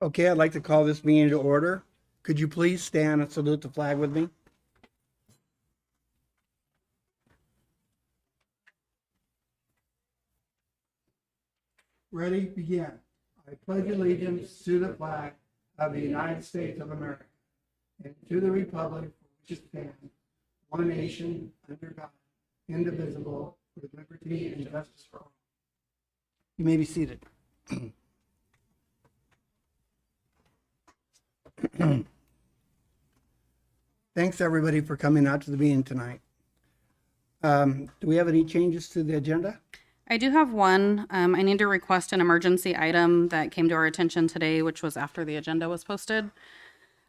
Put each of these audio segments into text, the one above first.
Okay, I'd like to call this meeting to order. Could you please stand and salute the flag with me? Ready, begin. I pledge allegiance to the flag of the United States of America and to the republic for which it stands, one nation, under God, indivisible, with liberty and justice for all. You may be seated. Thanks, everybody, for coming out to the meeting tonight. Do we have any changes to the agenda? I do have one. I need to request an emergency item that came to our attention today, which was after the agenda was posted.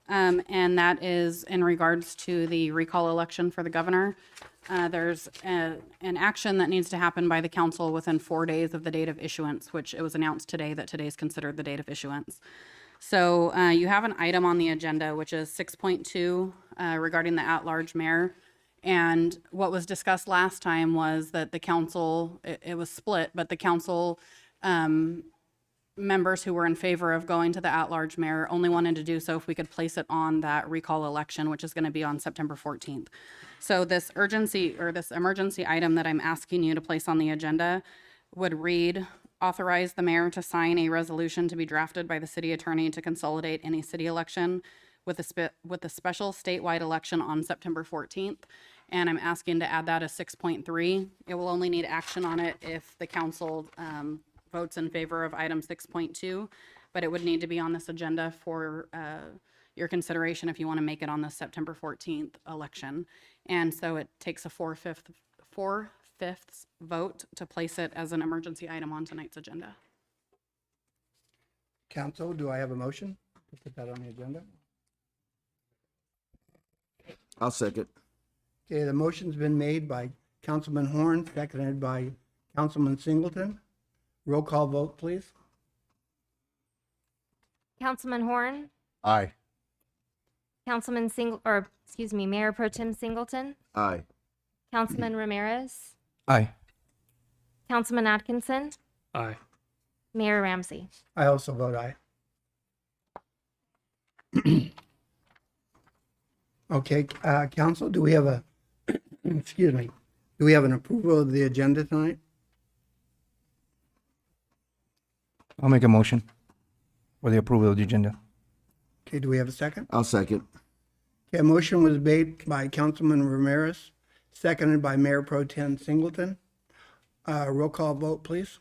And that is in regards to the recall election for the governor. There's an action that needs to happen by the council within 4 days of the date of issuance, which it was announced today that today is considered the date of issuance. So you have an item on the agenda, which is 6.2 regarding the at-large mayor. And what was discussed last time was that the council, it was split, but the council members who were in favor of going to the at-large mayor only wanted to do so if we could place it on that recall election, which is going to be on September 14th. So this emergency item that I'm asking you to place on the agenda would read, authorize the mayor to sign a resolution to be drafted by the city attorney to consolidate any city election with a special statewide election on September 14th. And I'm asking to add that as 6.3. It will only need action on it if the council votes in favor of item 6.2, but it would need to be on this agenda for your consideration if you want to make it on the September 14th election. And so it takes a four-fifths vote to place it as an emergency item on tonight's agenda. Council, do I have a motion to put that on the agenda? I'll second. Okay, the motion's been made by Councilman Horn, seconded by Councilman Singleton. Roll call vote, please. Councilman Horn, Aye. Mayor Pro Tem Singleton, Aye. Councilman Ramirez, Aye. Councilman Atkinson, Aye. Mayor Ramsey. I also vote aye. Okay, council, do we have a, excuse me, do we have an approval of the agenda tonight? I'll make a motion for the approval of the agenda. Okay, do we have a second? I'll second. Okay, a motion was made by Councilman Ramirez, seconded by Mayor Pro Tem Singleton. Roll call vote, please.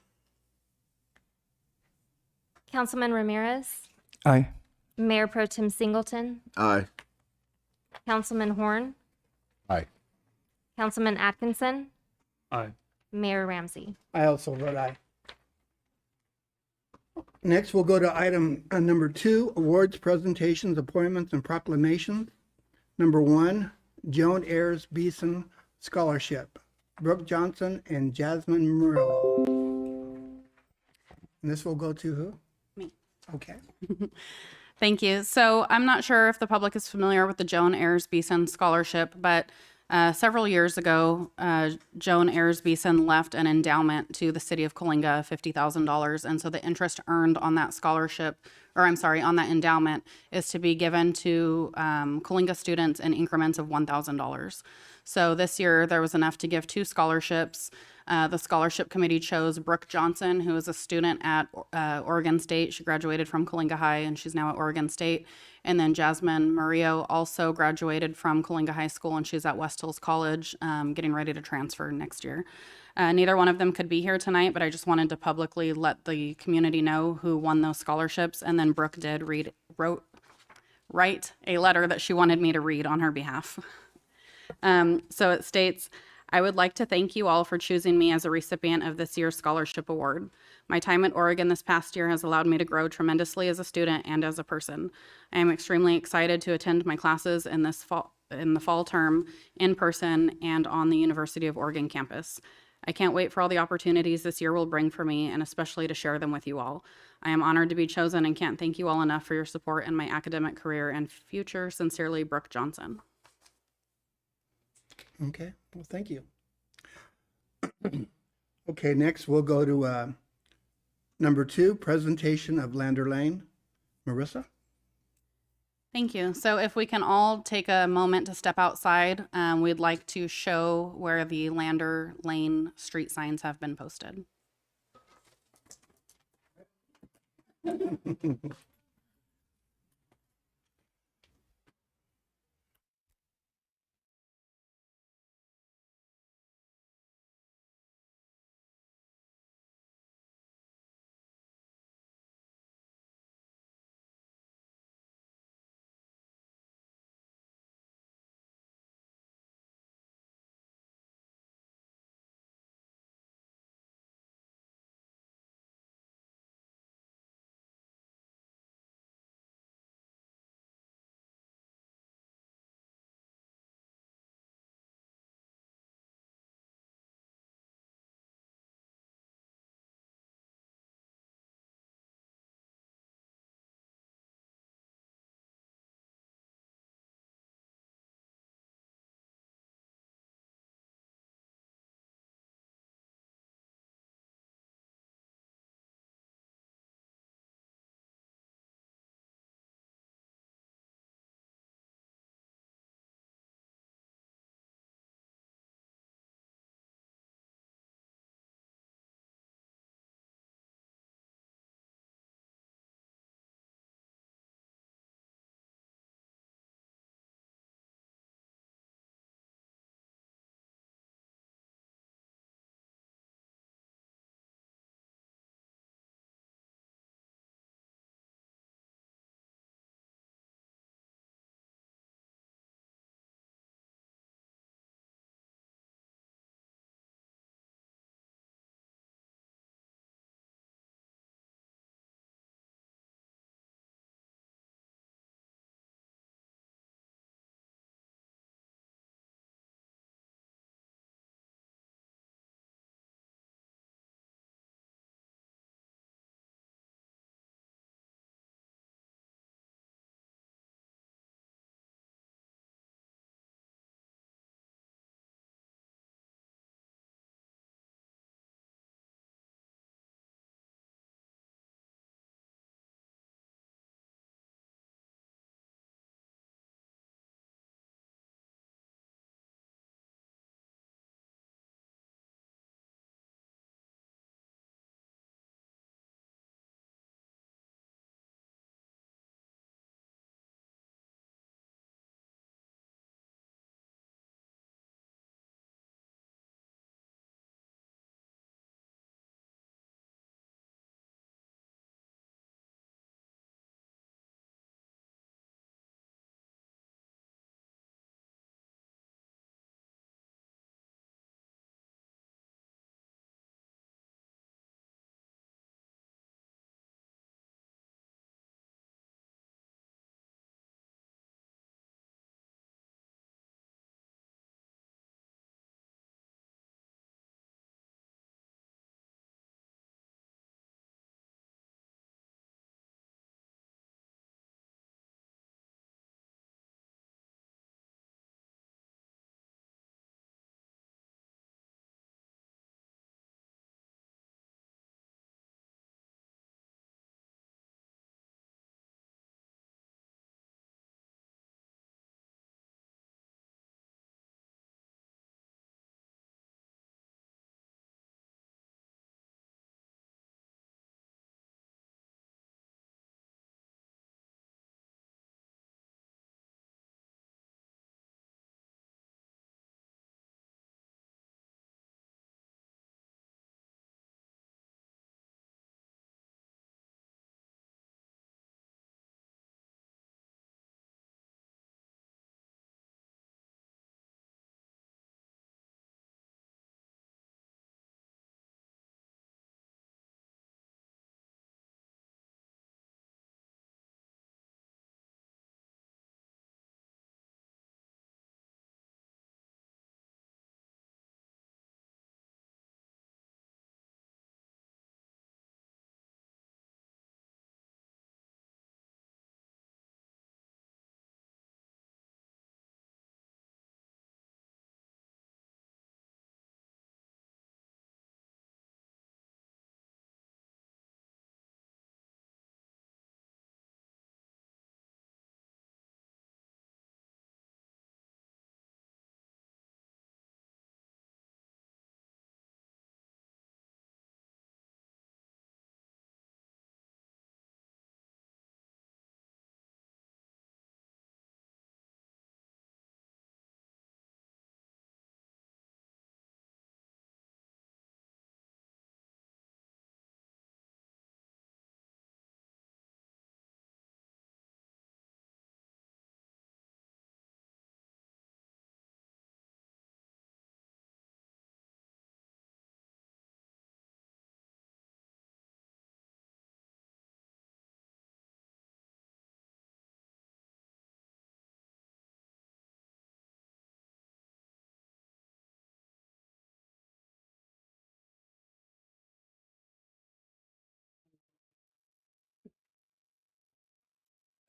Councilman Ramirez, Aye. Mayor Pro Tem Singleton, Aye. Councilman Horn, Aye. Councilman Atkinson, Aye. Mayor Ramsey. I also vote aye. Next, we'll go to item number 2, awards, presentations, appointments, and proclamations. Number 1, Joan Ayers Beeson Scholarship, Brooke Johnson and Jasmine Murillo. And this will go to who? Me. Okay. Thank you. So I'm not sure if the public is familiar with the Joan Ayers Beeson Scholarship, but several years ago, Joan Ayers Beeson left an endowment to the city of Coalinga, $50,000. And so the interest earned on that scholarship, on that endowment, is to be given to Coalinga students in increments of $1,000. So this year there was enough to give 2 scholarships. The scholarship committee chose Brooke Johnson, who is a student at Oregon State. She graduated from Coalinga High and she's now at Oregon State. And then Jasmine Murillo also graduated from Coalinga High School and she's at West Hills College, getting ready to transfer next year. Neither one of them could be here tonight, but I just wanted to publicly let the community know who won those scholarships. And then Brooke did write a letter that she wanted me to read on her behalf. So it states, I would like to thank you all for choosing me as a recipient of this year's scholarship award. My time at Oregon this past year has allowed me to grow tremendously as a student and as a person. I am extremely excited to attend my classes in the fall term in person and on the University of Oregon campus. I can't wait for all the opportunities this year will bring for me and especially to share them with you all. I am honored to be chosen and can't thank you all enough for your support in my academic career and future. Sincerely, Brooke Johnson. Okay, well, thank you. Okay, next we'll go to number 2, presentation of Lander Lane. Marissa? Thank you. So if we can all take a moment to step outside, we'd like to show where the Lander Lane street signs have been posted.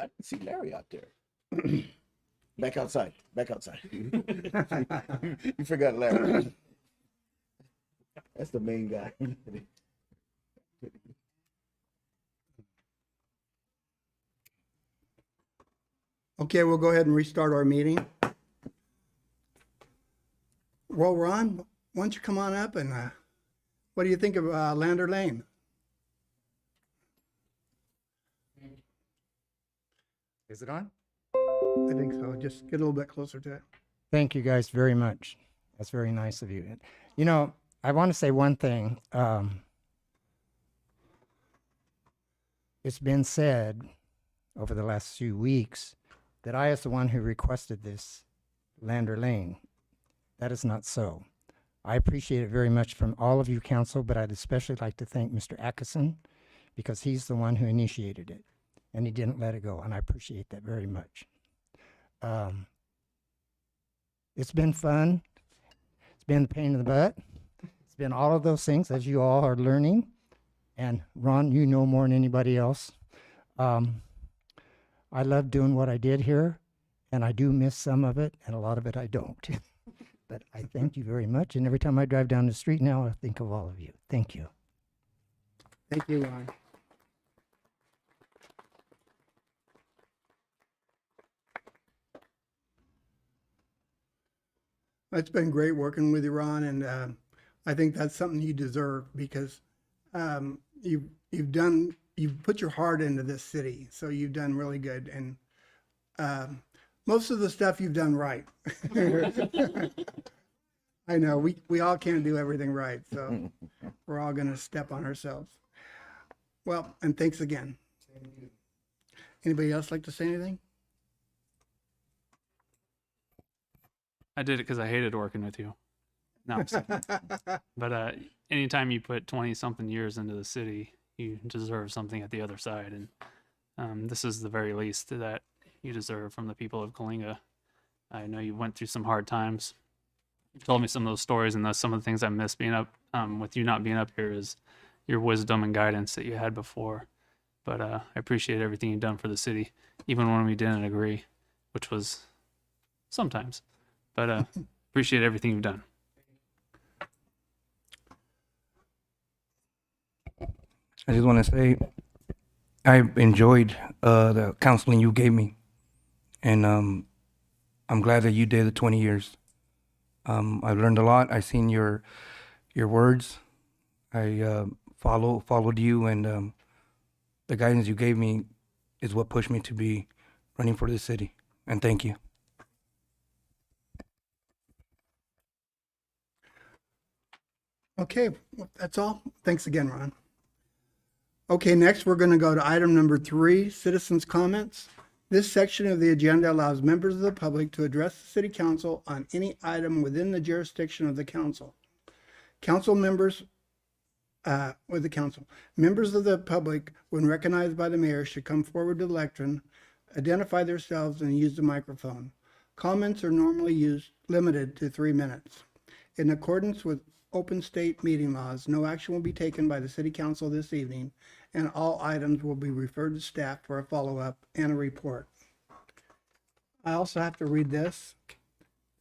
I didn't see Larry out there. Back outside. Back outside. You forgot Larry. That's the main guy. Okay, we'll go ahead and restart our meeting. Well, Ron, why don't you come on up and what do you think of Lander Lane? Is it on? I think so. Just get a little bit closer to it. Thank you guys very much. That's very nice of you. You know, I want to say one thing. It's been said over the last few weeks that I was the one who requested this Lander Lane. That is not so. I appreciate it very much from all of you council, but I'd especially like to thank Mr. Atkinson because he's the one who initiated it and he didn't let it go. And I appreciate that very much. It's been fun. It's been the pain in the butt. It's been all of those things as you all are learning. And Ron, you know more than anybody else. I love doing what I did here, and I do miss some of it, and a lot of it I don't. But I thank you very much. And every time I drive down the street now, I think of all of you. Thank you. Thank you, Ron. It's been great working with you, Ron, and I think that's something you deserve because you've put your heart into this city, so you've done really good, and most of the stuff you've done right. I know we all can't do everything right, so we're all going to step on ourselves. Well, and thanks again. Anybody else like to say anything? I did it because I hated working with you. No, I'm just kidding. But anytime you put 20-something years into the city, you deserve something at the other side. And this is the very least that you deserve from the people of Coalinga. I know you went through some hard times. You told me some of those stories, and that's some of the things I miss being up with you not being up here is your wisdom and guidance that you had before. But I appreciate everything you've done for the city, even when we didn't agree, which was sometimes. But appreciate everything you've done. I just want to say I enjoyed the counseling you gave me, and I'm glad that you did the 20 years. I learned a lot. I seen your words. I followed you, and the guidance you gave me is what pushed me to be running for this city. And thank you. Okay, well, that's all. Thanks again, Ron. Okay, next we're going to go to item number 3, citizens' comments. This section of the agenda allows members of the public to address the city council on any item within the jurisdiction of the council. Council members, members of the public, when recognized by the mayor, should come forward to the lectern, identify themselves, and use the microphone. Comments are normally limited to 3 minutes. In accordance with open state meeting laws, no action will be taken by the city council this evening, and all items will be referred to staff for a follow-up and a report. I also have to read this.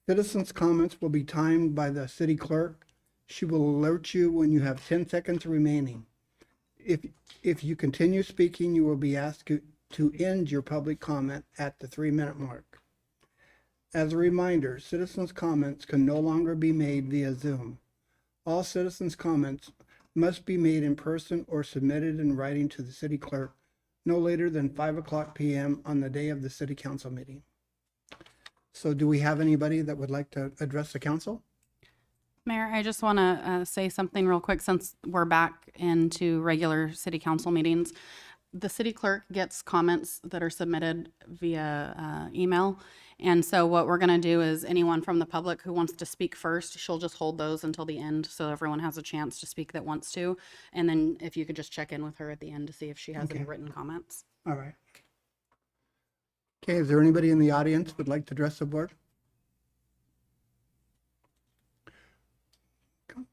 Citizens' comments will be timed by the city clerk. She will alert you when you have 10 seconds remaining. If you continue speaking, you will be asked to end your public comment at the 3-minute mark. As a reminder, citizens' comments can no longer be made via Zoom. All citizens' comments must be made in person or submitted in writing to the city clerk no later than 5:00 p.m. on the day of the city council meeting. So do we have anybody that would like to address the council? Mayor, I just want to say something real quick since we're back into regular city council meetings. The city clerk gets comments that are submitted via email. And so what we're going to do is anyone from the public who wants to speak first, she'll just hold those until the end so everyone has a chance to speak that wants to. And then if you could just check in with her at the end to see if she has any written comments. All right. Okay, is there anybody in the audience that would like to address the board? Go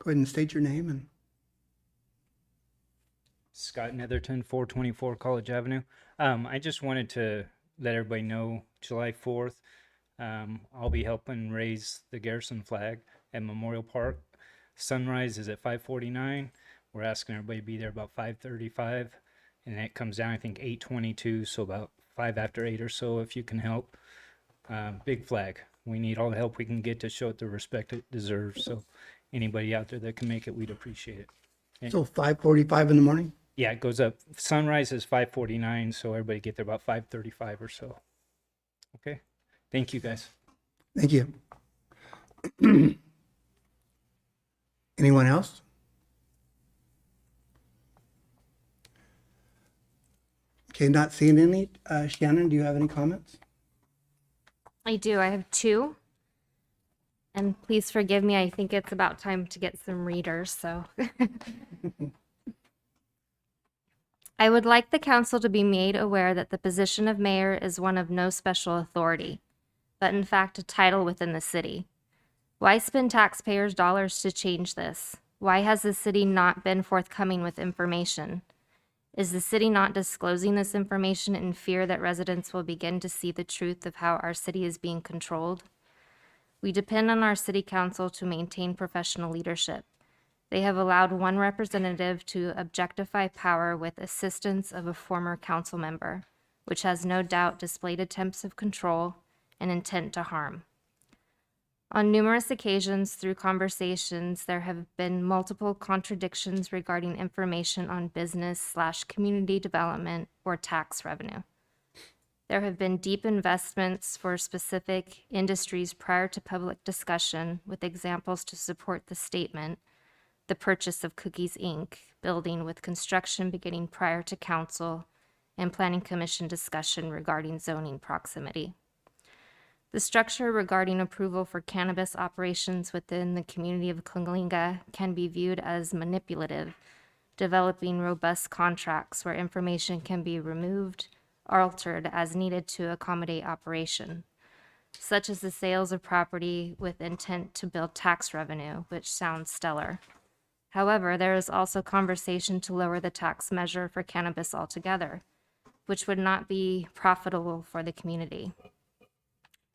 ahead and state your name and Scott Netherton, 424 College Avenue. I just wanted to let everybody know July 4th, I'll be helping raise the Garrison flag at Memorial Park. Sunrise is at 5:49. We're asking everybody to be there about 5:35, and it comes down, I think, 8:22, so about 5 after 8 or so, if you can help. Big flag. We need all the help we can get to show it the respect it deserves. So anybody out there that can make it, we'd appreciate it. So 5:45 in the morning? Yeah, it goes up. Sunrise is 5:49, so everybody get there about 5:35 or so. Okay. Thank you, guys. Thank you. Anyone else? Okay, not seeing any. Shannon, do you have any comments? I do. I have two. And please forgive me. I think it's about time to get some readers. So I would like the council to be made aware that the position of mayor is one of no special authority, but in fact a title within the city. Why spend taxpayers' dollars to change this? Why has the city not been forthcoming with information? Is the city not disclosing this information in fear that residents will begin to see the truth of how our city is being controlled? We depend on our city council to maintain professional leadership. They have allowed one representative to objectify power with assistance of a former council member, which has no doubt displayed attempts of control and intent to harm. On numerous occasions through conversations, there have been multiple contradictions regarding information on business/community development or tax revenue. There have been deep investments for specific industries prior to public discussion, with examples to support the statement: the purchase of Cookies Inc. building with construction beginning prior to council and planning commission discussion regarding zoning proximity. The structure regarding approval for cannabis operations within the community of Coalinga can be viewed as manipulative, developing robust contracts where information can be removed or altered as needed to accommodate operation, such as the sales of property with intent to build tax revenue, which sounds stellar. However, there is also conversation to lower the tax measure for cannabis altogether, which would not be profitable for the community.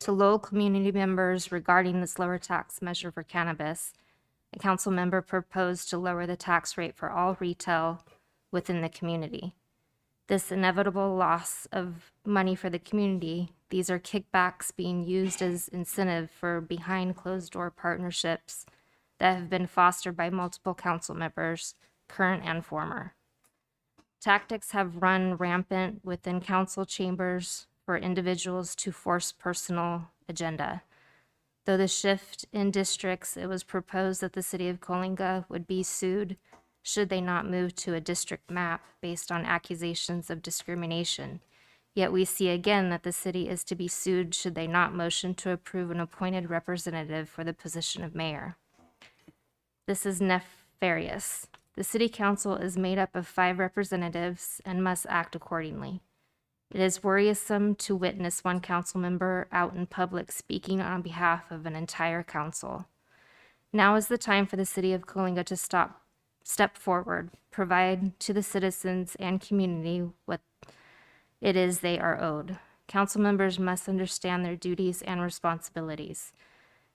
To lull community members regarding this lower tax measure for cannabis, a council member proposed to lower the tax rate for all retail within the community. This inevitable loss of money for the community, these are kickbacks being used as incentive for behind closed door partnerships that have been fostered by multiple council members, current and former. Tactics have run rampant within council chambers for individuals to force personal agenda. Though the shift in districts, it was proposed that the city of Coalinga would be sued should they not move to a district map based on accusations of discrimination. Yet we see again that the city is to be sued should they not motion to approve an appointed representative for the position of mayor. This is nefarious. The city council is made up of 5 representatives and must act accordingly. It is worrisome to witness one council member out in public speaking on behalf of an entire council. Now is the time for the city of Coalinga to step forward, provide to the citizens and community what it is they are owed. Council members must understand their duties and responsibilities.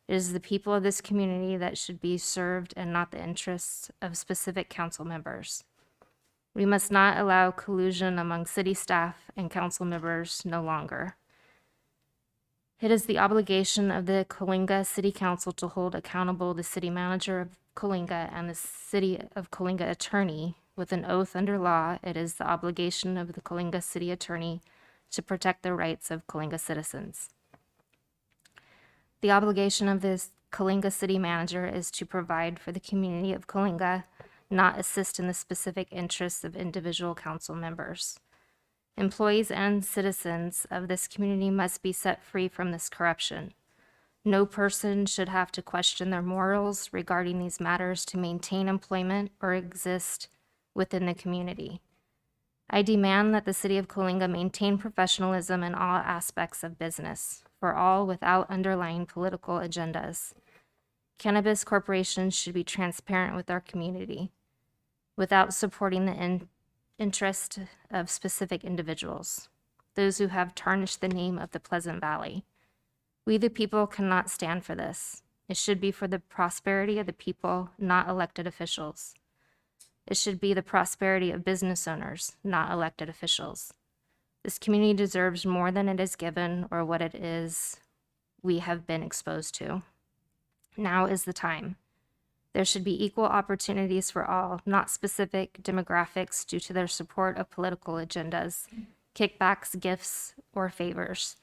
It is the people of this community that should be served and not the interests of specific council members. We must not allow collusion among city staff and council members no longer. It is the obligation of the Coalinga City Council to hold accountable the city manager of Coalinga and the city of Coalinga attorney. With an oath under law, it is the obligation of the Coalinga City Attorney to protect the rights of Coalinga citizens. The obligation of this Coalinga City Manager is to provide for the community of Coalinga, not assist in the specific interests of individual council members. Employees and citizens of this community must be set free from this corruption. No person should have to question their morals regarding these matters to maintain employment or exist within the community. I demand that the city of Coalinga maintain professionalism in all aspects of business, for all without underlying political agendas. Cannabis corporations should be transparent with our community. Without supporting the interest of specific individuals, those who have tarnished the name of the Pleasant Valley. We, the people, cannot stand for this. It should be for the prosperity of the people, not elected officials. It should be the prosperity of business owners, not elected officials. This community deserves more than it is given or what it is we have been exposed to. Now is the time. There should be equal opportunities for all, not specific demographics due to their support of political agendas, kickbacks, gifts, or favors.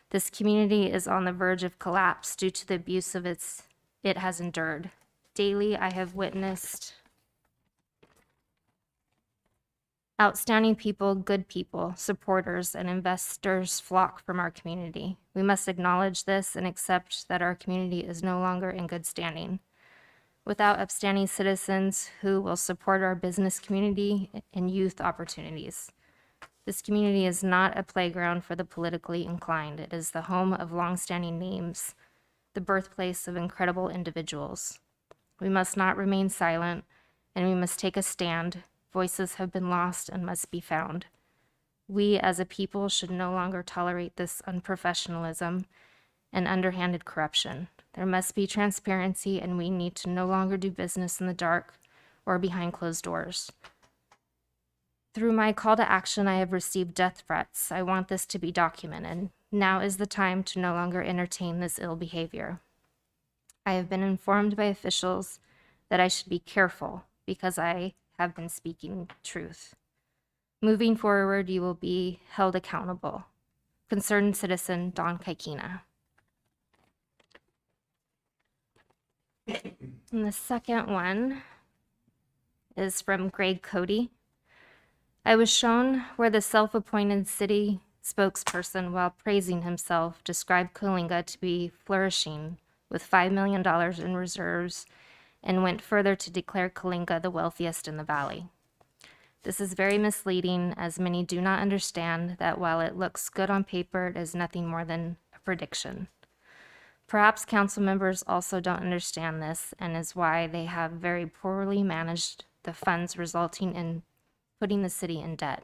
This community is on the verge of collapse due to the abuse of it has endured. Daily, I have witnessed outstanding people, good people, supporters, and investors flock from our community. We must acknowledge this and accept that our community is no longer in good standing. Without upstanding citizens who will support our business community and youth opportunities. This community is not a playground for the politically inclined. It is the home of longstanding names, the birthplace of incredible individuals. We must not remain silent, and we must take a stand. Voices have been lost and must be found. We as a people should no longer tolerate this unprofessionalism and underhanded corruption. There must be transparency, and we need to no longer do business in the dark or behind closed doors. Through my call to action, I have received death threats. I want this to be documented. Now is the time to no longer entertain this ill behavior. I have been informed by officials that I should be careful because I have been speaking truth. Moving forward, you will be held accountable. Concerned citizen, Don Kaikina. And the second one is from Greg Cody. I was shown where the self-appointed city spokesperson, while praising himself, described Coalinga to be flourishing with $5 million in reserves and went further to declare Coalinga the wealthiest in the valley. This is very misleading, as many do not understand that while it looks good on paper, it is nothing more than a prediction. Perhaps council members also don't understand this, and is why they have very poorly managed the funds, resulting in putting the city in debt.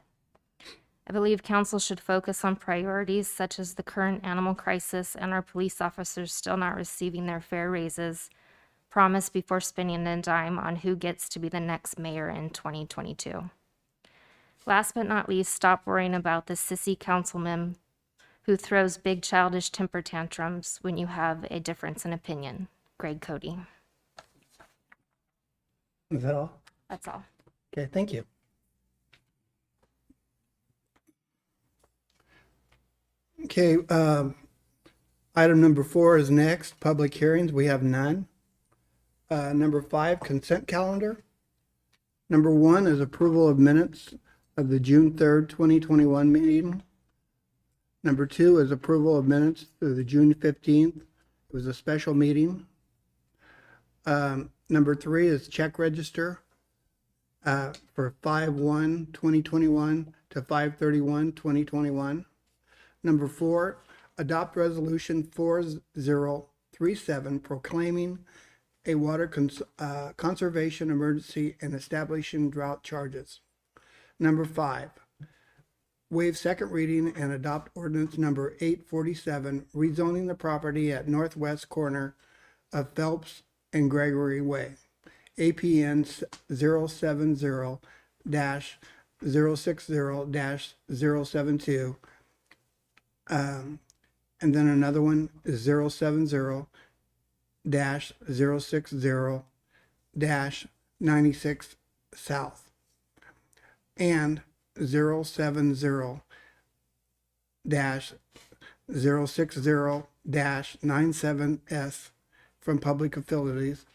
I believe council should focus on priorities such as the current animal crisis and our police officers still not receiving their fair raises promised before spending a dime on who gets to be the next mayor in 2022. Last but not least, stop worrying about the sissy councilman who throws big childish temper tantrums when you have a difference in opinion. Greg Cody. Is that all? That's all. Okay, thank you. Okay, item number 4 is next, public hearings. We have none. Number 5, consent calendar. Number 1 is approval of minutes of the June 3rd, 2021 meeting. Number 2 is approval of minutes of the June 15th. It was a special meeting. Number 3 is check register for 5/1/2021 to 5/31/2021. Number 4, adopt resolution 4037 proclaiming a water conservation emergency and establishing drought charges. Number 5, waive second reading and adopt ordinance number 847, rezoning the property at northwest corner of Phelps and Gregory Way. APN 070-060-072. And then another one is 070-060-96 South. And 070-060-97S from public facilities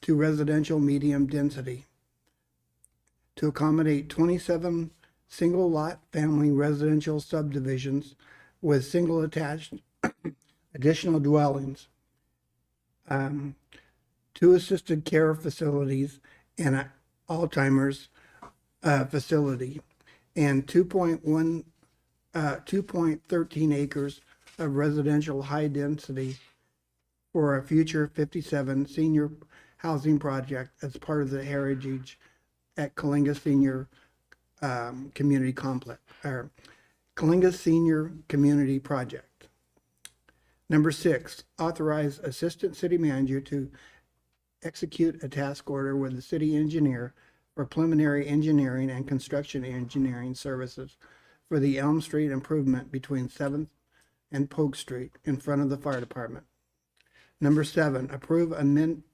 to residential medium density to accommodate 27 single lot family residential subdivisions with single attached additional dwellings, 2 assisted care facilities and an Alzheimer's facility, and 2.13 acres of residential high density for a future 57 senior housing project as part of the Heritage at Colinga Senior Community Complex, or Colinga Senior Community Project. Number 6, authorize Assistant City Manager to execute a task order with the city engineer for preliminary engineering and construction engineering services for the Elm Street improvement between 7th and Polk Street in front of the fire department. Number 7, approve amendment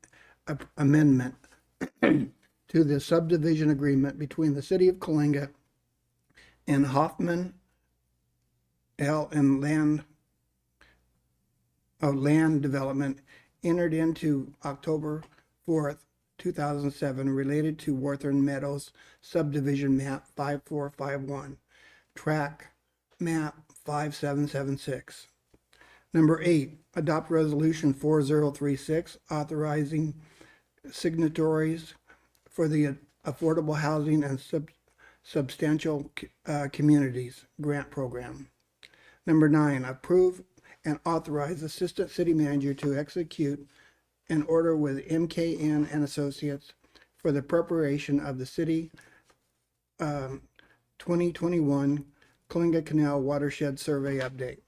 to the subdivision agreement between the city of Colinga and Hoffman L. Land Development entered into October 4th, 2007 related to Warthern Meadows subdivision map 5451, track map 5776. Number 8, adopt resolution 4036 authorizing signatories for the Affordable Housing and Substantial Communities Grant Program. Number 9, approve and authorize Assistant City Manager to execute an order with MKN and Associates for the preparation of the city 2021 Colinga Canal Watershed Survey Update.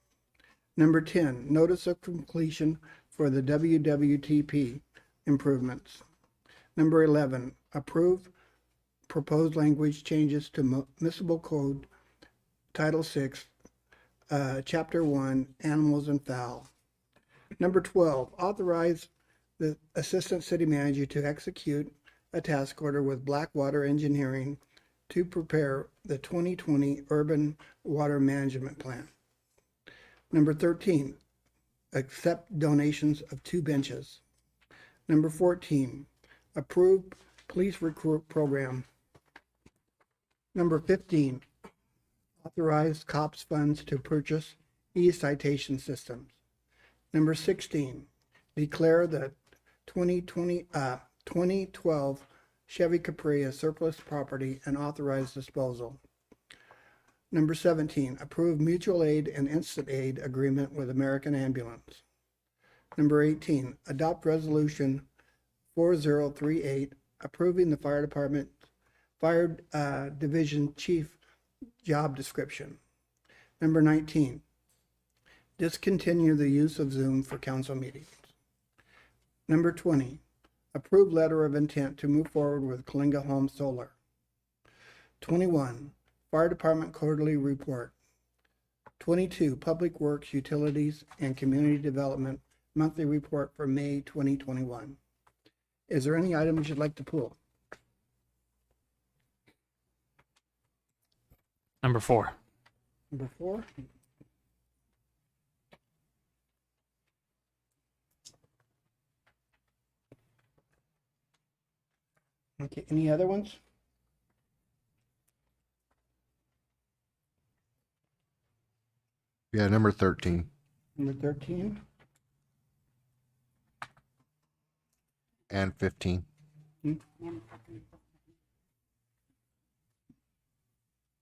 Number 10, notice of completion for the WWTP improvements. Number 11, approve proposed language changes to Municipal Code Title 6, Chapter 1, Animals and Fowl. Number 12, authorize the Assistant City Manager to execute a task order with Blackwater Engineering to prepare the 2020 Urban Water Management Plan. Number 13, accept donations of 2 benches. Number 14, approve police recruit program. Number 15, authorize COPS funds to purchase e-citation systems. Number 16, declare the 2012 Chevy Capri as surplus property and authorize disposal. Number 17, approve mutual aid and instant aid agreement with American Ambulance. Number 18, adopt resolution 4038 approving the fire department division chief job description. Number 19, discontinue the use of Zoom for council meetings. Number 20, approve letter of intent to move forward with Colinga Home Solar. 21, fire department quarterly report. 22, public works, utilities, and community development monthly report for May 2021. Is there any items you'd like to pull? Number 4. Number 4? Okay, any other ones? Yeah, number 13 Number 13? and 15.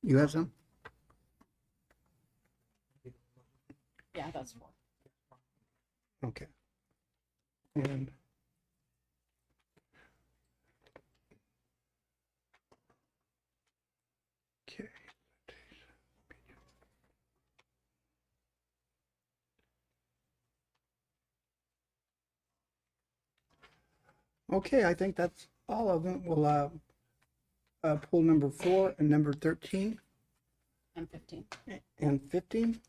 You have some? Yeah, that's 4. Okay. And okay. Okay, I think that's all of them. We'll pull number 4 and number 13 And 15. and 15.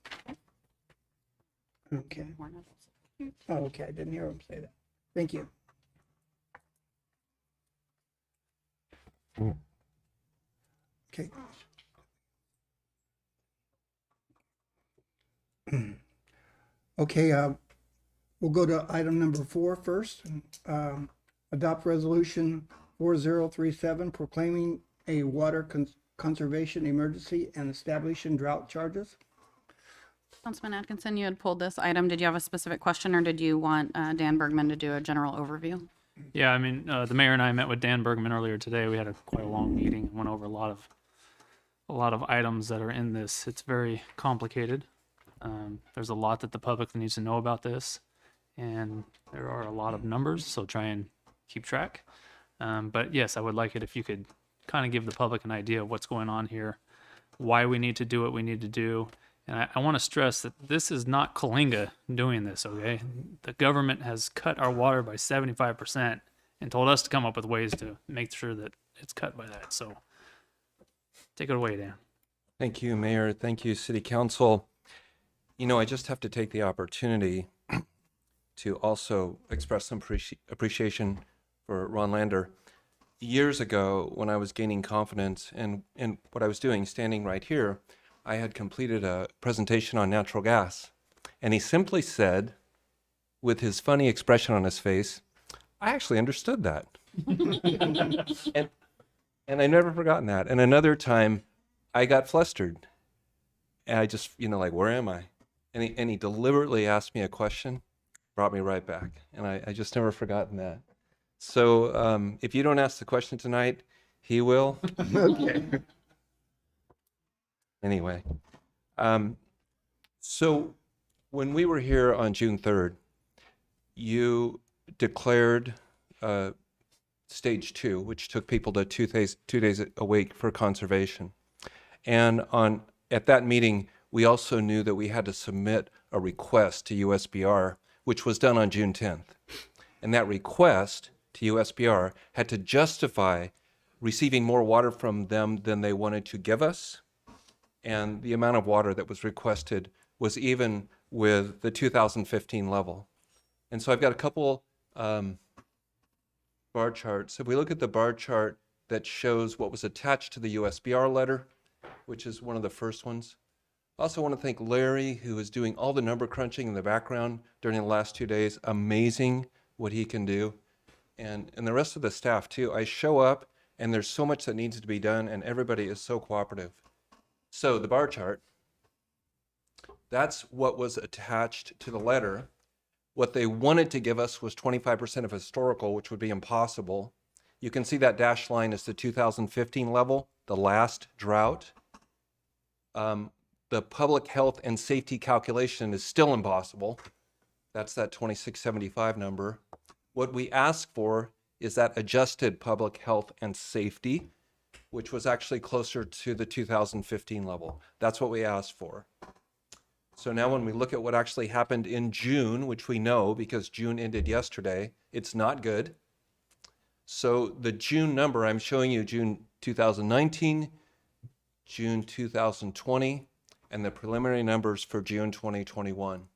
Okay. Oh, okay, I didn't hear him say that. Thank you. Mm. Okay. Okay, we'll go to item number 4 first. Adopt resolution 4037 proclaiming a water conservation emergency and establishing drought charges. Councilman Atkinson, you had pulled this item. Did you have a specific question or did you want Dan Bergman to do a general overview? Yeah, I mean, the mayor and I met with Dan Bergman earlier today. We had quite a long meeting and went over a lot of items that are in this. It's very complicated. There's a lot that the public needs to know about this, and there are a lot of numbers, so try and keep track. But yes, I would like it if you could kind of give the public an idea of what's going on here, why we need to do what we need to do. And I want to stress that this is not Coalinga doing this, okay? The government has cut our water by 75% and told us to come up with ways to make sure that it's cut by that. So take it away, Dan. Thank you, Mayor. Thank you, City Council. You know, I just have to take the opportunity to also express some appreciation for Ron Lander. Years ago, when I was gaining confidence in what I was doing, standing right here, I had completed a presentation on natural gas. And he simply said, with his funny expression on his face, I actually understood that. and I never forgotten that. And another time, I got flustered. And I just, like, where am I? And he deliberately asked me a question, brought me right back. And I just never forgotten that. So if you don't ask the question tonight, he will. Okay. Anyway, so when we were here on June 3rd, you declared stage 2, which took people to 2 days a week for conservation. And at that meeting, we also knew that we had to submit a request to USBR, which was done on June 10th. And that request to USBR had to justify receiving more water from them than they wanted to give us. And the amount of water that was requested was even with the 2015 level. And so I've got a couple bar charts. If we look at the bar chart that shows what was attached to the USBR letter, which is one of the first ones. I also want to thank Larry, who is doing all the number crunching in the background during the last 2 days. Amazing what he can do. And the rest of the staff too. I show up and there's so much that needs to be done and everybody is so cooperative. So the bar chart, that's what was attached to the letter. What they wanted to give us was 25% of historical, which would be impossible. You can see that dashed line is the 2015 level, the last drought. The public health and safety calculation is still impossible. That's that 2675 number. What we ask for is that adjusted public health and safety, which was actually closer to the 2015 level. That's what we asked for. So now when we look at what actually happened in June, which we know because June ended yesterday, it's not good. So the June number, I'm showing you June 2019, June 2020, and the preliminary numbers for June 2021.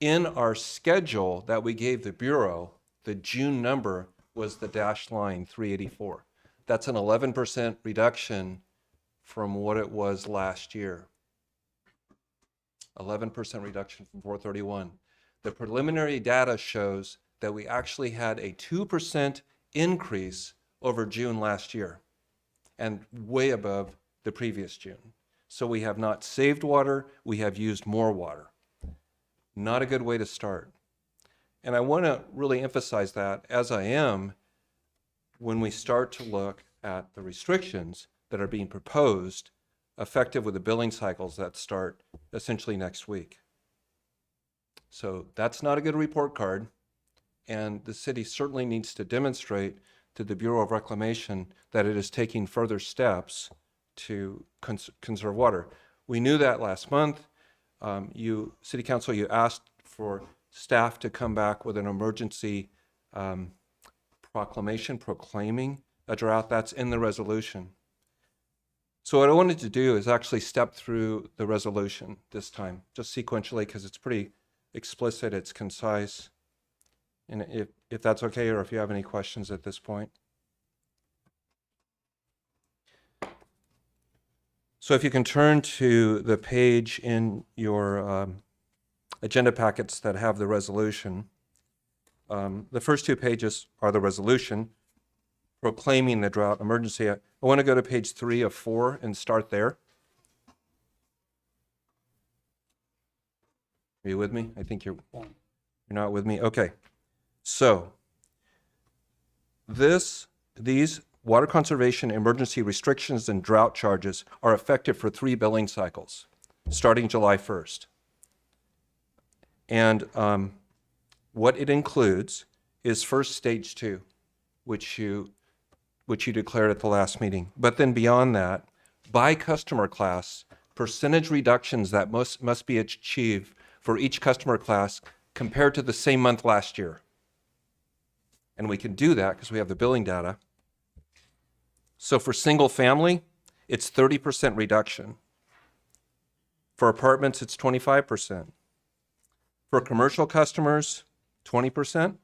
In our schedule that we gave the Bureau, the June number was the dashed line 384. That's an 11% reduction from what it was last year. 11% reduction from 431. The preliminary data shows that we actually had a 2% increase over June last year and way above the previous June. So we have not saved water, we have used more water. Not a good way to start. And I want to really emphasize that, as I am, when we start to look at the restrictions that are being proposed, effective with the billing cycles that start essentially next week. So that's not a good report card, and the city certainly needs to demonstrate to the Bureau of Reclamation that it is taking further steps to conserve water. We knew that last month. City Council, you asked for staff to come back with an emergency proclamation proclaiming a drought. That's in the resolution. So what I wanted to do is actually step through the resolution this time, just sequentially, because it's pretty explicit, it's concise. And if that's okay, or if you have any questions at this point. So if you can turn to the page in your agenda packets that have the resolution. The first 2 pages are the resolution proclaiming the drought emergency. I want to go to page 3 of 4 and start there. Are you with me? I think you're not with me. Okay. So these water conservation emergency restrictions and drought charges are effective for 3 billing cycles, starting July 1st. And what it includes is first stage 2, which you which you declared at the last meeting. But then beyond that, by customer class, percentage reductions that must be achieved for each customer class compared to the same month last year. And we can do that because we have the billing data. So for single family, it's 30% reduction. For apartments, it's 25%. For commercial customers, 20%.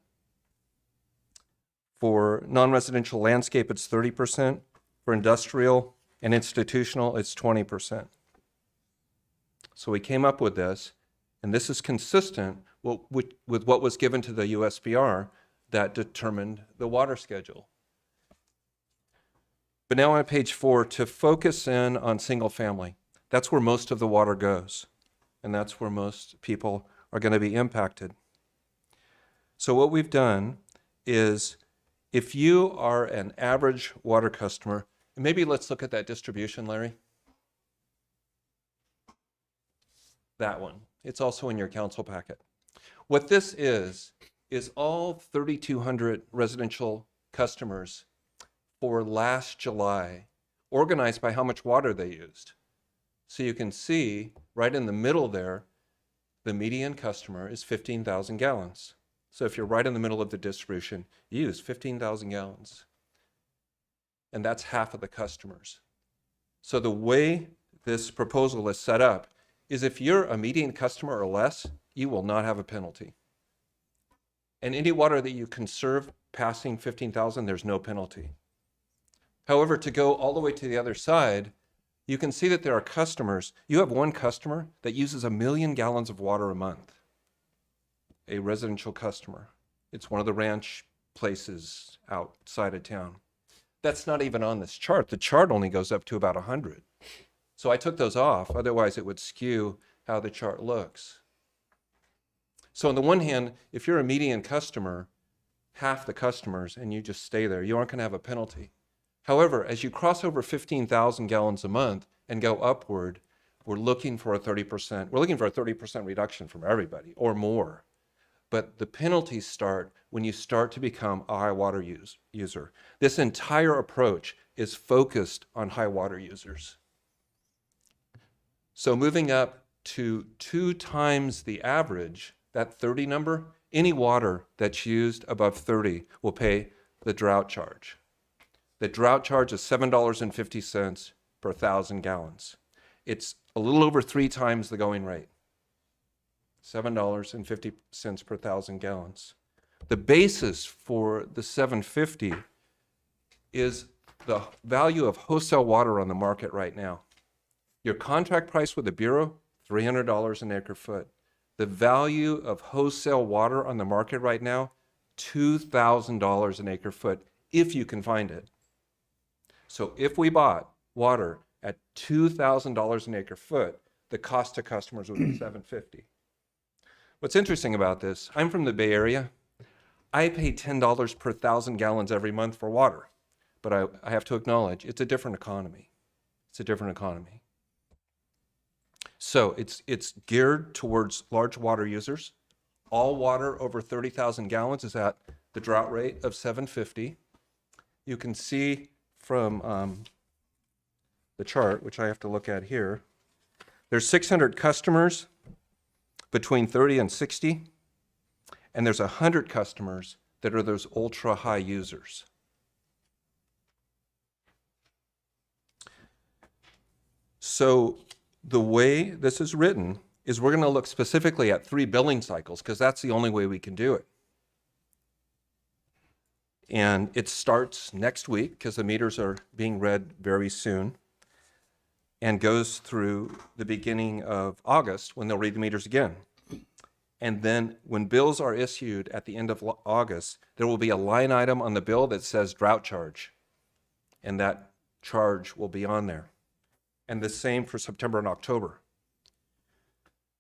For non-residential landscape, it's 30%. For industrial and institutional, it's 20%. So we came up with this, and this is consistent with what was given to the USBR that determined the water schedule. But now on page 4, to focus in on single family, that's where most of the water goes, and that's where most people are going to be impacted. So what we've done is, if you are an average water customer, and maybe let's look at that distribution, Larry. That one. It's also in your council packet. What this is all 3,200 residential customers for last July, organized by how much water they used. So you can see right in the middle there, the median customer is 15,000 gallons. So if you're right in the middle of the distribution, you use 15,000 gallons. And that's half of the customers. So the way this proposal is set up is if you're a median customer or less, you will not have a penalty. And any water that you conserve passing 15,000, there's no penalty. However, to go all the way to the other side, you can see that there are customers. You have one customer that uses 1 million gallons of water a month, a residential customer. It's one of the ranch places outside of town. That's not even on this chart. The chart only goes up to about 100. So I took those off, otherwise it would skew how the chart looks. So on the one hand, if you're a median customer, half the customers, and you just stay there, you aren't going to have a penalty. However, as you cross over 15,000 gallons a month and go upward, we're looking for a 30% reduction from everybody or more. But the penalties start when you start to become a high water user. This entire approach is focused on high water users. So moving up to 2 times the average, that 30 number, any water that's used above 30 will pay the drought charge. The drought charge is $7.50 per 1,000 gallons. It's a little over 3 times the going rate. $7.50 per 1,000 gallons. The basis for the $7.50 is the value of wholesale water on the market right now. Your contract price with the Bureau, $300 an acre foot. The value of wholesale water on the market right now, $2,000 an acre foot, if you can find it. So if we bought water at $2,000 an acre foot, the cost to customers would be $7.50. What's interesting about this, I'm from the Bay Area. I pay $10 per 1,000 gallons every month for water, but I have to acknowledge it's a different economy. It's a different economy. So it's geared towards large water users. All water over 30,000 gallons is at the drought rate of $7.50. You can see from the chart, which I have to look at here, there's 600 customers between 30 and 60, and there's 100 customers that are those ultra high users. So the way this is written is we're going to look specifically at 3 billing cycles because that's the only way we can do it. And it starts next week because the meters are being read very soon and goes through the beginning of August when they'll read the meters again. And then when bills are issued at the end of August, there will be a line item on the bill that says drought charge, and that charge will be on there. And the same for September and October.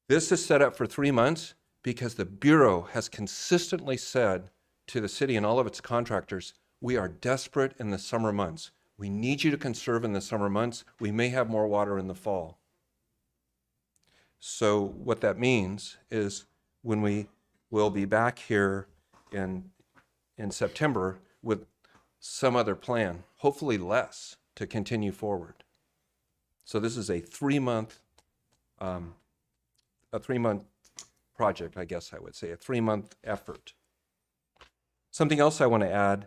This is set up for 3 months because the Bureau has consistently said to the city and all of its contractors, we are desperate in the summer months. We need you to conserve in the summer months. We may have more water in the fall. So what that means is when we will be back here in September with some other plan, hopefully less, to continue forward. So this is a 3-month project, I guess I would say, a 3-month effort. Something else I want to add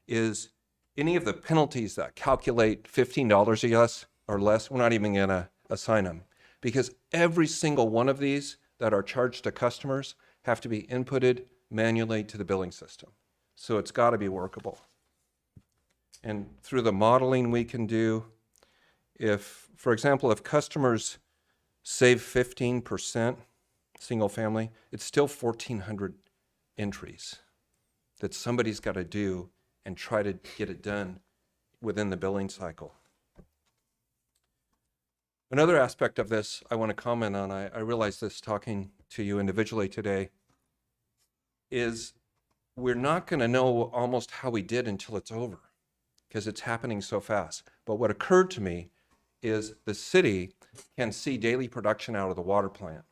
is any of the penalties that calculate $15 or less, we're not even going to assign them, because every single one of these that are charged to customers have to be inputted manually to the billing system. So it's got to be workable. And through the modeling we can do, if, for example, if customers save 15% single family, it's still 1,400 entries that somebody's got to do and try to get it done within the billing cycle. Another aspect of this I want to comment on, I realize this talking to you individually today, is we're not going to know almost how we did until it's over, because it's happening so fast. But what occurred to me is the city can see daily production out of the water plant.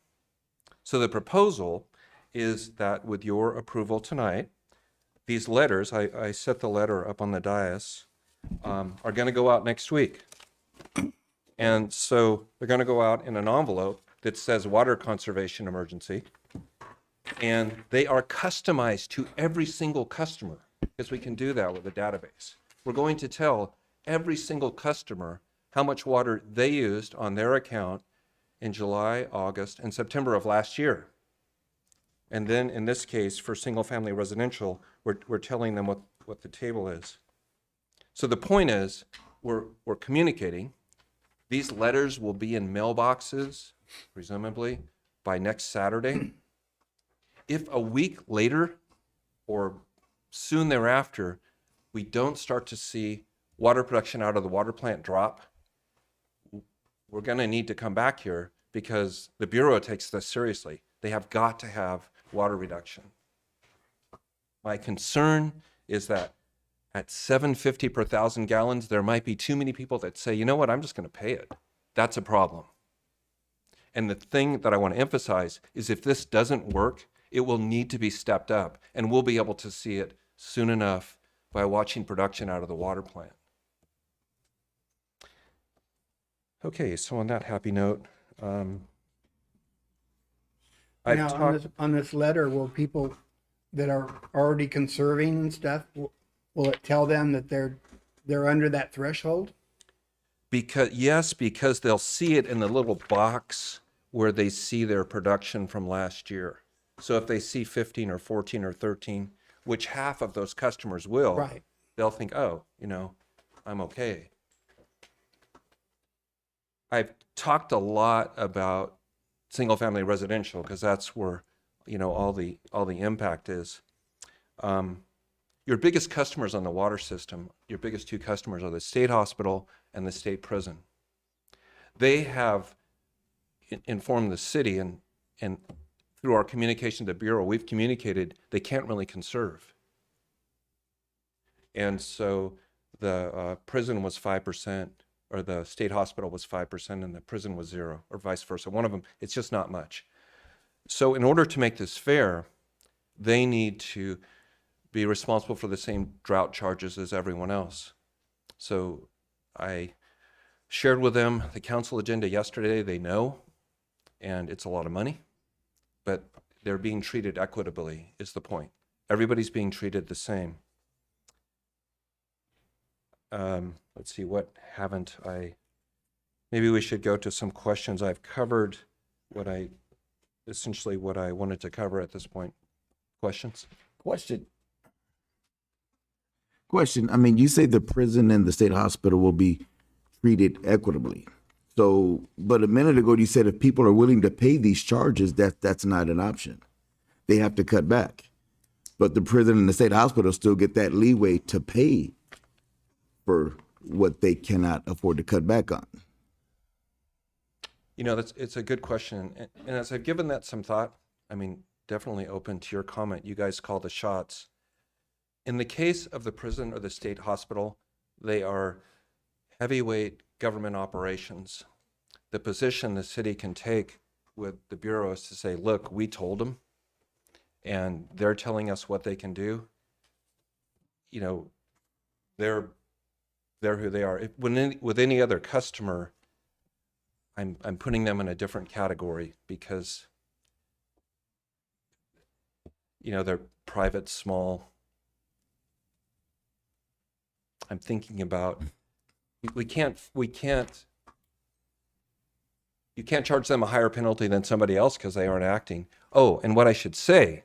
So the proposal is that with your approval tonight, these letters, I set the letter up on the dais, are going to go out next week. And so they're going to go out in an envelope that says water conservation emergency. And they are customized to every single customer, because we can do that with a database. We're going to tell every single customer how much water they used on their account in July, August, and September of last year. And then in this case, for single family residential, we're telling them what the table is. So the point is, we're communicating. These letters will be in mailboxes, presumably, by next Saturday. If a week later or soon thereafter, we don't start to see water production out of the water plant drop, we're going to need to come back here, because the Bureau takes this seriously. They have got to have water reduction. My concern is that at $7.50 per 1,000 gallons, there might be too many people that say, you know what, I'm just going to pay it. That's a problem. And the thing that I want to emphasize is if this doesn't work, it will need to be stepped up, and we'll be able to see it soon enough by watching production out of the water plant. Okay, so on that happy note, I've Now, talked. on this letter, will people that are already conserving and stuff, will it tell them that they're under that threshold? Because they'll see it in the little box where they see their production from last year. So if they see 15 or 14 or 13, which half of those customers will, Right. they'll think, oh, I'm okay. I've talked a lot about single family residential because that's where, all the impact is. Your biggest customers on the water system, your biggest two customers are the state hospital and the state prison. They have informed the city, and through our communication to the Bureau, we've communicated they can't really conserve. And so the prison was 5%, or the state hospital was 5%, and the prison was 0%, or vice versa. One of them, it's just not much. So in order to make this fair, they need to be responsible for the same drought charges as everyone else. So I shared with them the council agenda yesterday. They know, and it's a lot of money, but they're being treated equitably is the point. Everybody's being treated the same. Let's see, what haven't I? Maybe we should go to some questions. I've covered essentially what I wanted to cover at this point. Questions? Question. I mean, you say the prison and the state hospital will be treated equitably. So, but a minute ago you said if people are willing to pay these charges, that's not an option. They have to cut back. But the prison and the state hospital still get that leeway to pay for what they cannot afford to cut back on. It's a good question. And as I've given that some thought, definitely open to your comment. You guys call the shots. In the case of the prison or the state hospital, they are heavyweight government operations. The position the city can take with the Bureau is to say, look, we told them, and they're telling us what they can do. they're who they are. With any other customer, I'm putting them in a different category because, they're private, small. I'm thinking about, you can't charge them a higher penalty than somebody else because they aren't acting. Oh, and what I should say,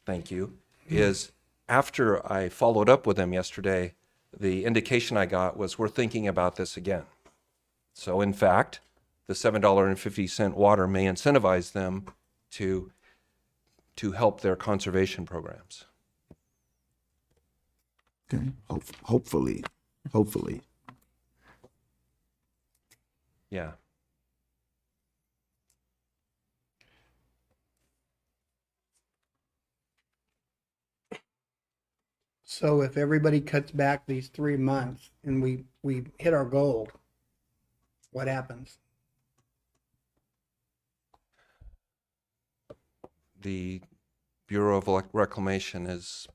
thank you, is after I followed up with them yesterday, the indication I got was we're thinking about this again. So in fact, the $7.50 water may incentivize them to help their conservation programs. Okay. Hopefully. Yeah. So if everybody cuts back these 3 months and we hit our goal, what happens? The Bureau of Reclamation is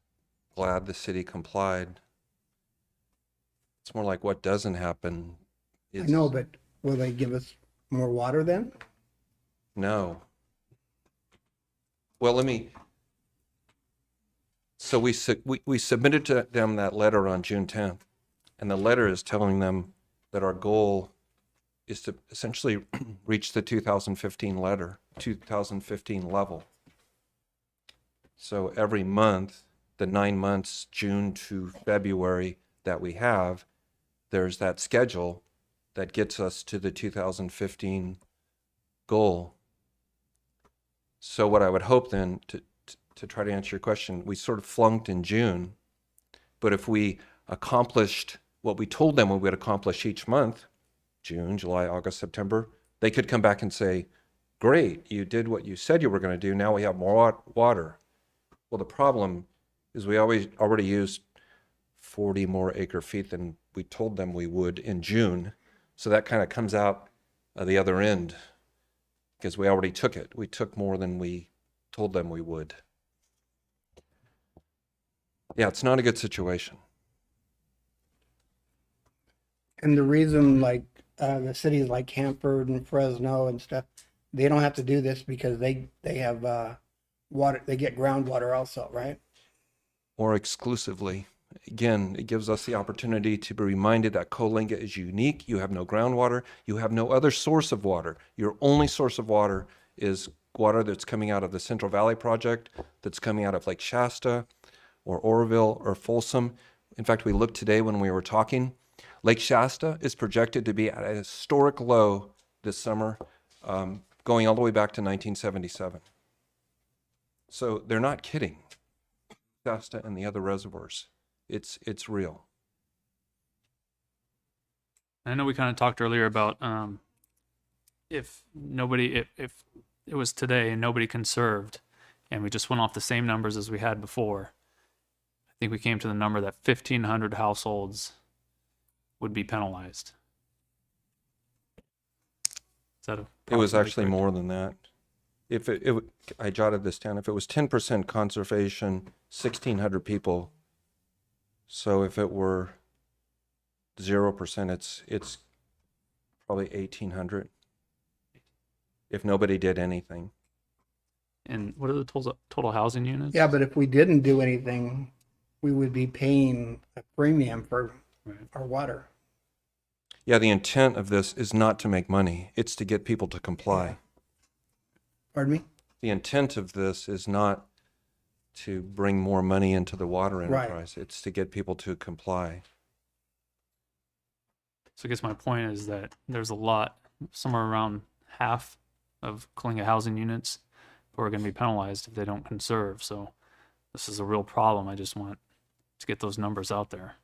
glad the city complied. It's more like what doesn't happen I is know, but will they give us more water then? no. Well, so we submitted to them that letter on June 10th, and the letter is telling them that our goal is to essentially reach the 2015 level. So every month, the 9 months, June to February that we have, there's that schedule that gets us to the 2015 goal. So what I would hope then, to try to answer your question, we sort of flunked in June, but if we accomplished what we told them we would accomplish each month, June, July, August, September, they could come back and say, great, you did what you said you were going to do, now we have more water. Well, the problem is we already used 40 more acre feet than we told them we would in June, so that kind of comes out the other end because we already took it. We took more than we told them we would. Yeah, it's not a good situation. And the reason like the cities like Hanford and Fresno and stuff, they don't have to do this because they have water, they get groundwater also, right? Or exclusively. Again, it gives us the opportunity to be reminded that Coalinga is unique. You have no groundwater. You have no other source of water. Your only source of water is water that's coming out of the Central Valley Project, that's coming out of Lake Shasta or Oroville or Folsom. In fact, we looked today when we were talking. Lake Shasta is projected to be at a historic low this summer, going all the way back to 1977. So they're not kidding. Shasta and the other reservoirs. It's real. I know we kind of talked earlier about if it was today and nobody conserved and we just went off the same numbers as we had before, I think we came to the number that 1,500 households would be penalized. Is that It was approximately actually correct? more than that. If I jotted this down. If it was 10% conservation, 1,600 people. So if it were 0%, it's probably 1,800. If nobody did anything. And what are the total housing units? Yeah, but if we didn't do anything, we would be paying a premium for our water. Yeah, the intent of this is not to make money. It's to get people to comply. Pardon me? The intent of this is not to bring more money into the water Right. enterprise. It's to get people to comply. So I guess my point is that there's a lot, somewhere around half of Coalinga housing units who are going to be penalized if they don't conserve. So this is a real problem. I just want to get those numbers out there.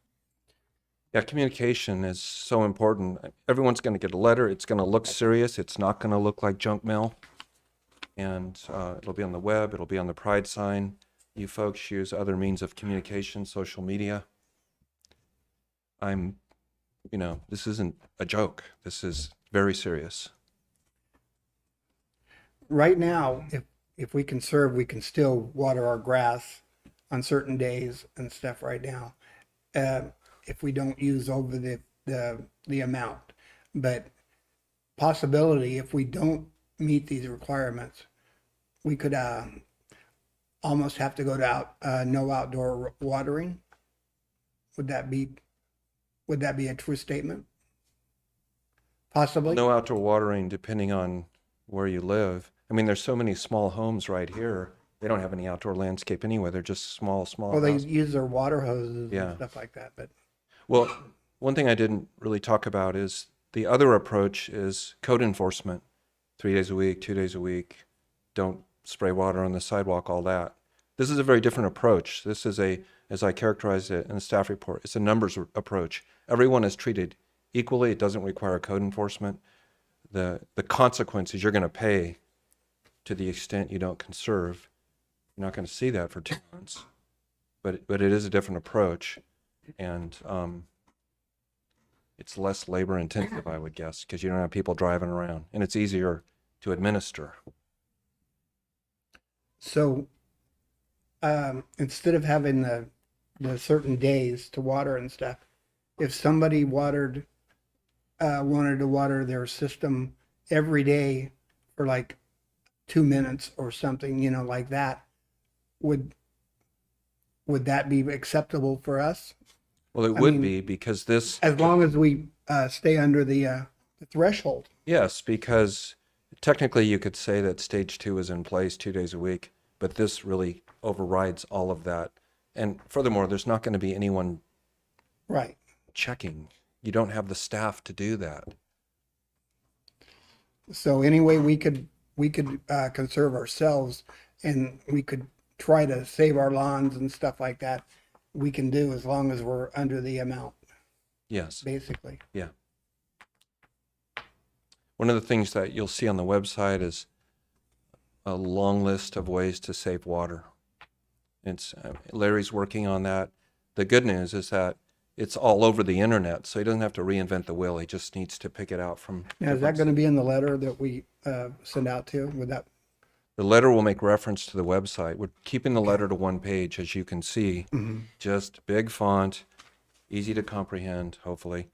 Yeah, communication is so important. Everyone's going to get a letter. It's going to look serious. It's not going to look like junk mail. And it'll be on the web. It'll be on the Pride sign. You folks use other means of communication, social media. This isn't a joke. This is very serious. Right now, if we conserve, we can still water our grass on certain days and stuff right now. if we don't use over the amount. But possibility, if we don't meet these requirements, we could almost have to go to no outdoor watering. Would that be a true statement? Possibly. No outdoor watering depending on where you live. I mean, there's so many small homes right here. They don't have any outdoor landscape anyway. They're just small Well, they houses. use their water hoses Yeah. and stuff like that, but Well, one thing I didn't really talk about is the other approach is code enforcement. 3 days a week, 2 days a week, don't spray water on the sidewalk, all that. This is a very different approach. This is as I characterized it in the staff report, it's a numbers approach. Everyone is treated equally. It doesn't require code enforcement. The consequences you're going to pay to the extent you don't conserve. You're not going to see that for 2 months, but it is a different approach, and it's less labor intensive, I would guess, because you don't have people driving around, and it's easier to administer. so instead of having the certain days to water and stuff, if somebody wanted to water their system every day for like 2 minutes or something, like that, would that be acceptable for us? Well, it I would mean, be because this, As long as we stay under the threshold. yes, because technically you could say that stage 2 is in place 2 days a week, but this really overrides all of that. And furthermore, there's not going to be anyone Right. checking. You don't have the staff to do that. So anyway, we could conserve ourselves, and we could try to save our lawns and stuff like that. We can do as long as we're under the amount, Yes. basically. Yeah. One of the things that you'll see on the website is a long list of ways to save water. It's Larry's working on that. The good news is that it's all over the internet, so he doesn't have to reinvent the wheel. He just needs to pick it out from. Now, is that going to be in the letter that we send out to? Would that? The letter will make reference to the website. We're keeping the letter to one page, as you can see. Just big font, easy to comprehend, hopefully,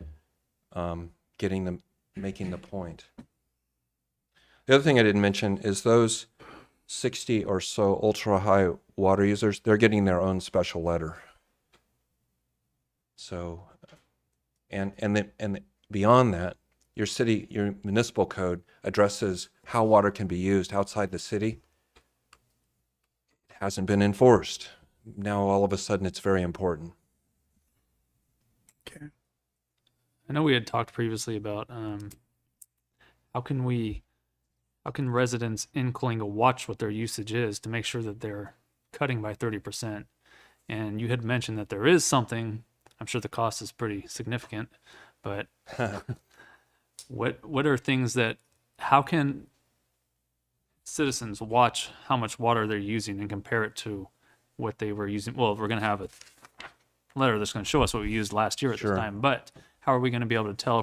making the point. The other thing I didn't mention is those 60 or so ultra-high water users, they're getting their own special letter. So, and beyond that, your municipal code addresses how water can be used outside the city. It hasn't been enforced. Now all of a sudden it's very important. Okay. I know we had talked previously about how can residents in Coalinga watch what their usage is to make sure that they're cutting by 30%. And you had mentioned that there is something. I'm sure the cost is pretty significant, but what are things that, how can citizens watch how much water they're using and compare it to what they were using? Well, we're going to have a letter that's going to show us what we used last year at Sure. this time, but how are we going to be able to tell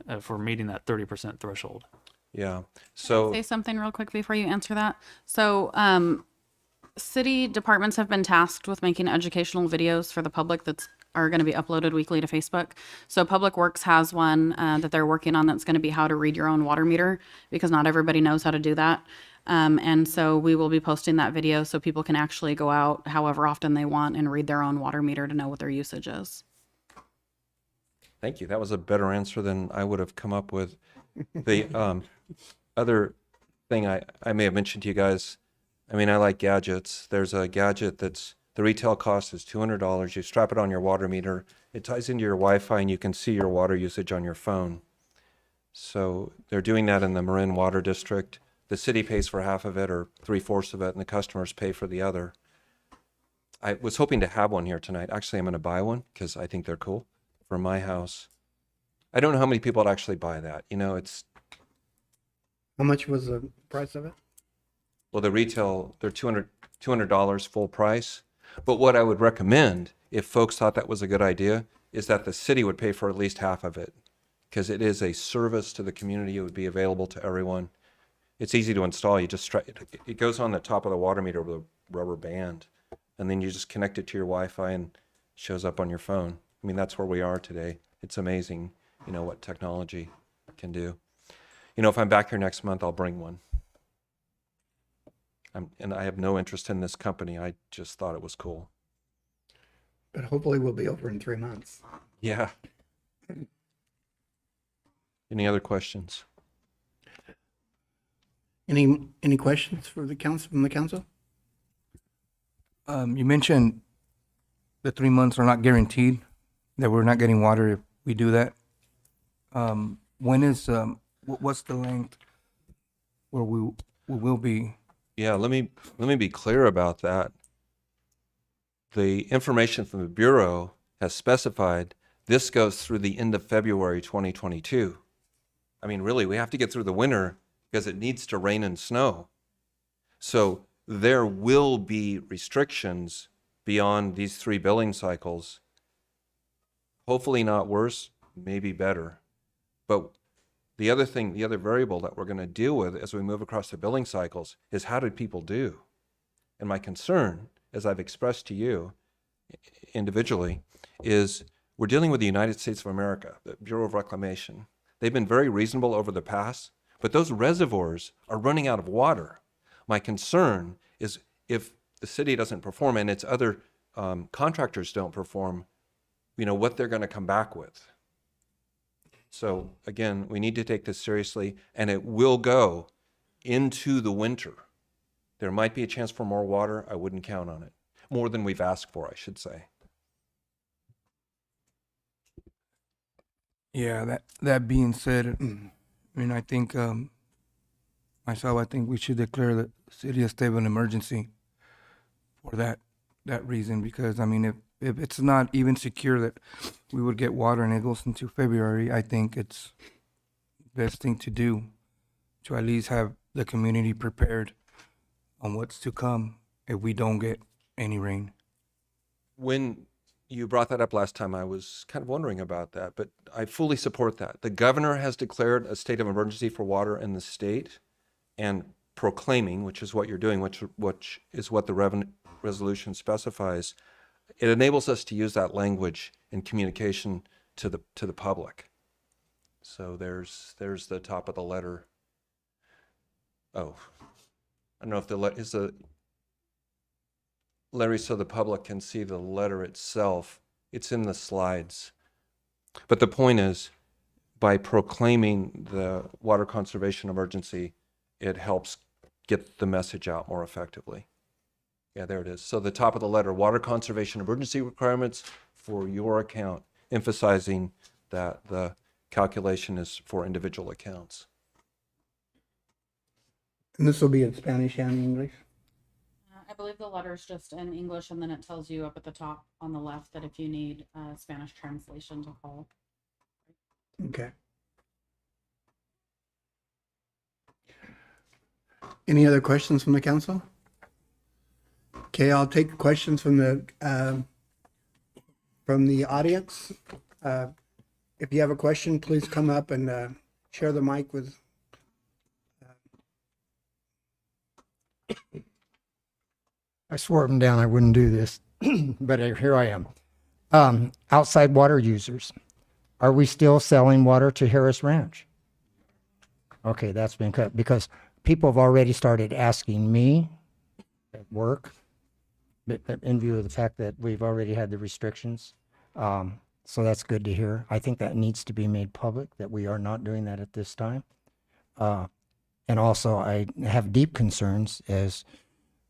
if we're meeting that 30% threshold? Yeah. So Say something real quick before you answer that. So, city departments have been tasked with making educational videos for the public that are going to be uploaded weekly to Facebook. So Public Works has one that they're working on that's going to be how to read your own water meter, because not everybody knows how to do that. And so we will be posting that video so people can actually go out however often they want and read their own water meter to know what their usage is. thank you. That was a better answer than I would have come up with. The other thing I may have mentioned to you guys, I mean, I like gadgets. There's a gadget that's, the retail cost is $200. You strap it on your water meter. It ties into your Wi-Fi and you can see your water usage on your phone. So they're doing that in the Marin Water District. The city pays for half of it or 3/4 of it, and the customers pay for the other. I was hoping to have one here tonight. Actually, I'm going to buy one because I think they're cool for my house. I don't know how many people would actually buy that. It's, How much was the price of it? well, the retail, they're $200 full price. But what I would recommend, if folks thought that was a good idea, is that the city would pay for at least half of it, because it is a service to the community. It would be available to everyone. It's easy to install. You just it goes on the top of the water meter with a rubber band, and then you just connect it to your Wi-Fi and it shows up on your phone. I mean, that's where we are today. It's amazing, you know, what technology can do. You know, if I'm back here next month, I'll bring one. And I have no interest in this company. I just thought it was cool. But hopefully we'll be over in 3 months. Yeah. Any other questions? Any questions for the council, from the council? You mentioned the 3 months are not guaranteed, that we're not getting water if we do that. When is, what's the length where we will be? Yeah, let me be clear about that. The information from the Bureau has specified this goes through the end of February 2022. I mean, really, we have to get through the winter because it needs to rain and snow. So there will be restrictions beyond these 3 billing cycles. Hopefully not worse, maybe better. But the other thing, the other variable that we're going to deal with as we move across the billing cycles is how did people do? And my concern, as I've expressed to you individually, is we're dealing with the United States of America, the Bureau of Reclamation. They've been very reasonable over the past, but those reservoirs are running out of water. My concern is if the city doesn't perform and its other contractors don't perform, you know, what they're going to come back with. So again, we need to take this seriously, and it will go into the winter. There might be a chance for more water. I wouldn't count on it. More than we've asked for, I should say. Yeah, that being said, I mean, I think, myself, I think we should declare the city a state of an emergency for that reason, because, I mean, if it's not even secure that we would get water and it goes into February, I think it's the best thing to do to at least have the community prepared on what's to come if we don't get any rain. When you brought that up last time, I was kind of wondering about that, but I fully support that. The governor has declared a state of emergency for water in the state, and proclaiming, which is what you're doing, which is what the resolution specifies. It enables us to use that language in communication to the public. So there's the top of the letter. Oh, I don't know if is the Larry, so the public can see the letter itself. It's in the slides. But the point is, by proclaiming the water conservation emergency, it helps get the message out more effectively. Yeah, there it is. So the top of the letter, water conservation emergency requirements for your account, emphasizing that the calculation is for individual accounts. And this will be in Spanish and English? I believe the letter's just in English, and then it tells you up at the top on the left that if you need Spanish translation to call. Okay. Any other questions from the council? Okay, I'll take questions from the audience. If you have a question, please come up and share the mic with. I swore them down I wouldn't do this, but here I am. Outside water users, are we still selling water to Harris Ranch? Okay, that's been cut because people have already started asking me at work, in view of the fact that we've already had the restrictions. So that's good to hear. I think that needs to be made public, that we are not doing that at this time. And also, I have deep concerns, as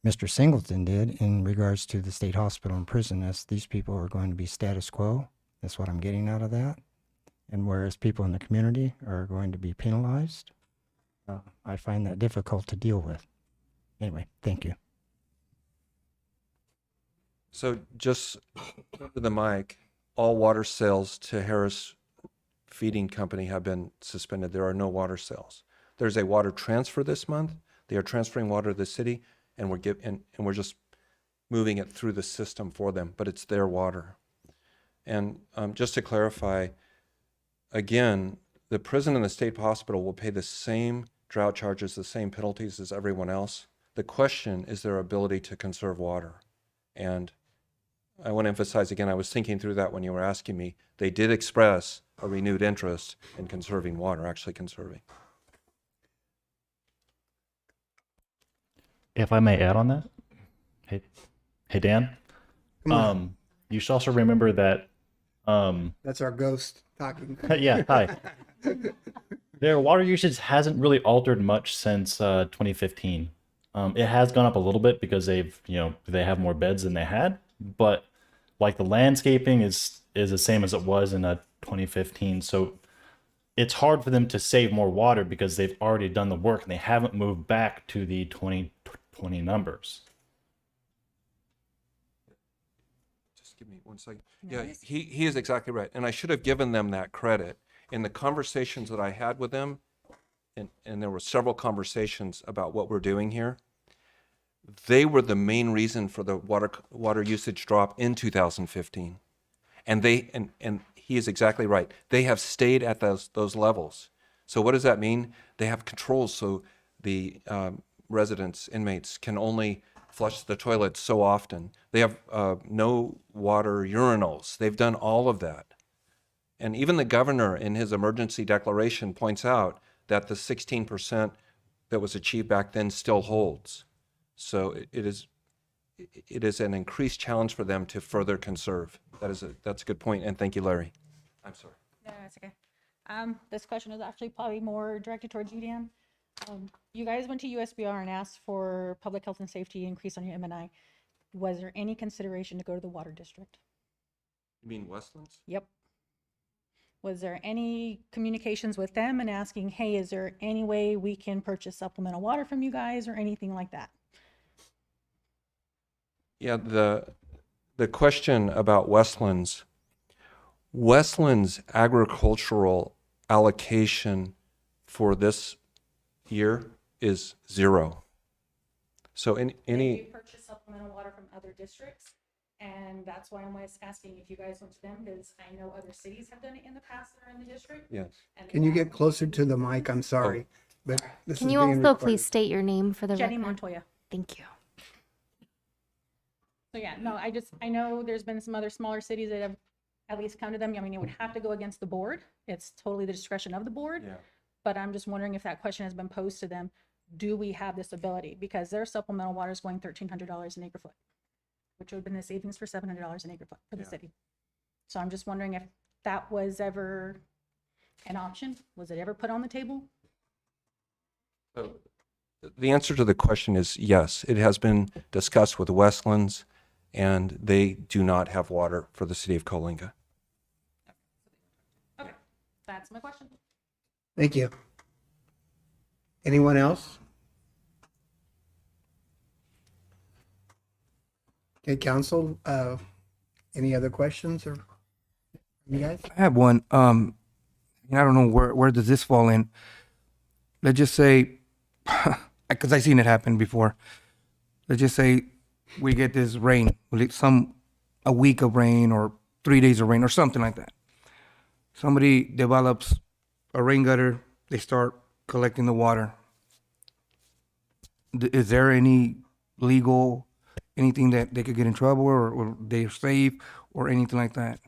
Mr. Singleton did, in regards to the state hospital and prison, as these people are going to be status quo. That's what I'm getting out of that. And whereas people in the community are going to be penalized, I find that difficult to deal with. Anyway, thank you. So just over the mic, all water sales to Harris Feeding Company have been suspended. There are no water sales. There's a water transfer this month. They are transferring water to the city, and we're just moving it through the system for them, but it's their water. And just to clarify, again, the prison and the state hospital will pay the same drought charges, the same penalties as everyone else. The question is their ability to conserve water. And I want to emphasize again, I was thinking through that when you were asking me. They did express a renewed interest in conserving water, actually conserving. If I may add on that, hey Dan, you should also remember that, That's our ghost talking. yeah, hi. Their water usage hasn't really altered much since 2015. It has gone up a little bit because they have more beds than they had, but like the landscaping is the same as it was in 2015. So it's hard for them to save more water because they've already done the work and they haven't moved back to the 2020 numbers. Just give me 1 second. Yeah, he is exactly right. And I should have given them that credit. In the conversations that I had with them, and there were several conversations about what we're doing here, they were the main reason for the water usage drop in 2015. And he is exactly right. They have stayed at those levels. So what does that mean? They have controls so the residents, inmates, can only flush the toilets so often. They have no water urinals. They've done all of that. And even the governor in his emergency declaration points out that the 16% that was achieved back then still holds. So it is an increased challenge for them to further conserve. That's a good point, and thank you, Larry. I'm sorry. No, that's okay. This question is actually probably more directed towards you, Dan. You guys went to USBR and asked for public health and safety increase on your M&I. Was there any consideration to go to the water district? You mean Westlands? Yep. Was there any communications with them and asking, hey, is there any way we can purchase supplemental water from you guys or anything like that? Yeah, the question about Westlands agricultural allocation for this year is 0. So They purchase supplemental water from other districts, and that's why I'm always asking if you guys went to them, because I know other cities have done it in the past that are in the district. Yes. and Can you they get closer to the mic? I'm sorry, but this Can is you being also recorded. please state your name for the Jenny record? Montoya. Thank you. So yeah, no, I know there's been some other smaller cities that have at least come to them. I mean, it would have to go against the board. It's totally the discretion of the board. Yeah. But I'm just wondering if that question has been posed to them. Do we have this ability? Because their supplemental water is going $1,300 an acre foot, which would have been the savings for $700 an acre foot for the city. So I'm just wondering if that was ever an option. Was it ever put on the table? So the answer to the question is yes. It has been discussed with Westlands, and they do not have water for the city of Coalinga. Okay, that's my question. Thank you. Anyone else? Okay, council, any other questions or you guys? I have one. I don't know where does this fall in. Let's just say, because I've seen it happen before. Let's just say we get this rain, a week of rain or 3 days of rain or something like that. Somebody develops a rain gutter. They start collecting the water. Is there any legal anything that they could get in trouble or they're safe or anything like that?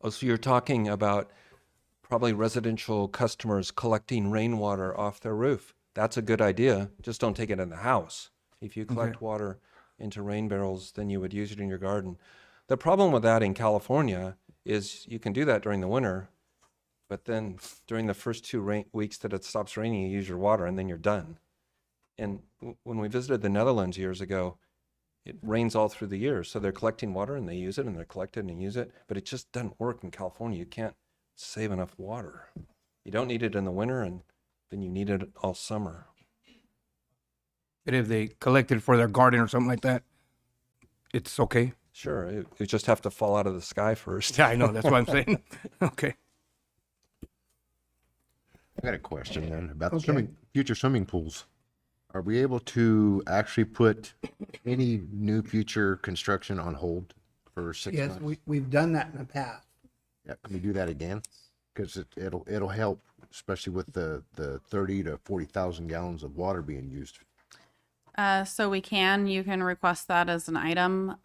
Oh, so you're talking about probably residential customers collecting rainwater off their roof. That's a good idea. Just don't take it in the house. If you collect water into rain barrels, then you would use it in your garden. The problem with that in California is you can do that during the winter, but then during the first 2 weeks that it stops raining, you use your water and then you're done. And when we visited the Netherlands years ago, it rains all through the year. So they're collecting water and they use it and they're collecting and use it, but it just doesn't work in California. You can't save enough water. You don't need it in the winter and then you need it all summer. But if they collect it for their garden or something like that, it's okay. Sure, it just have to fall out of the sky first. Yeah, I know. That's what I'm saying. Okay. I got a question then about Okay. the future swimming pools. Are we able to actually put any new future construction on hold for 6 Yes, months? we've done that in the past. Yeah, can we do that again? Because it'll help, especially with the 30 to 40,000 gallons of water being used. So you can request that as an item.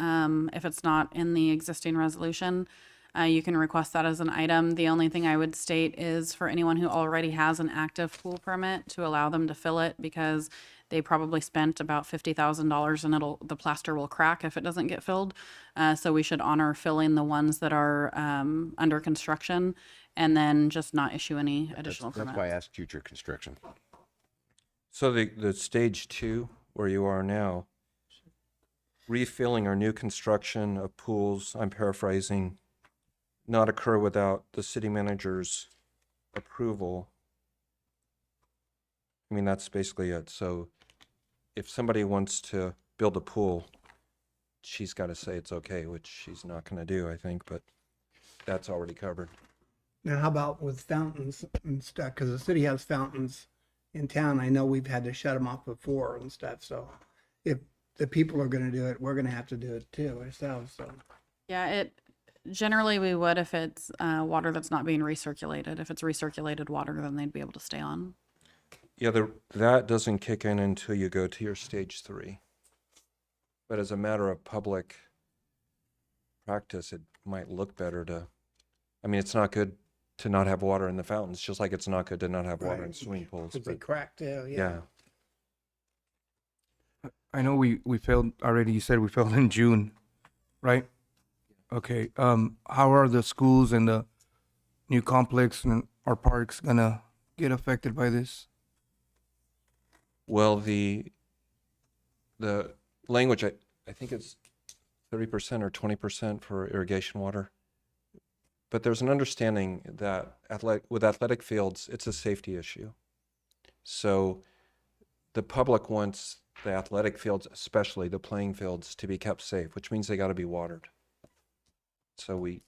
If it's not in the existing resolution, you can request that as an item. The only thing I would state is for anyone who already has an active pool permit to allow them to fill it, because they probably spent about $50,000 and the plaster will crack if it doesn't get filled. So we should honor filling the ones that are under construction, and then just not issue any additional That's permits. why I asked future construction. So the stage 2, where you are now, refilling or new construction of pools, I'm paraphrasing, not occur without the city manager's approval. I mean, that's basically it. So if somebody wants to build a pool, she's got to say it's okay, which she's not going to do, I think, but that's already covered. Now, how about with fountains and stuff? Because the city has fountains in town. I know we've had to shut them off before and stuff. So if the people are going to do it, we're going to have to do it too ourselves. So Yeah, generally we would if it's water that's not being recirculated. If it's recirculated water, then they'd be able to stay on. Yeah, that doesn't kick in until you go to your stage 3. But as a matter of public practice, it might look better to, I mean, it's not good to not have water in the fountains, just like it's not good to not have water in Right. swimming pools. if they But crack too, yeah, I know we failed already. You said we failed in June, right? Okay. How are the schools and the new complex and our parks gonna get affected by this? well, the language, I think it's 30% or 20% for irrigation water. But there's an understanding that with athletic fields, it's a safety issue. So the public wants the athletic fields, especially the playing fields, to be kept safe, which means they got to be watered. So we,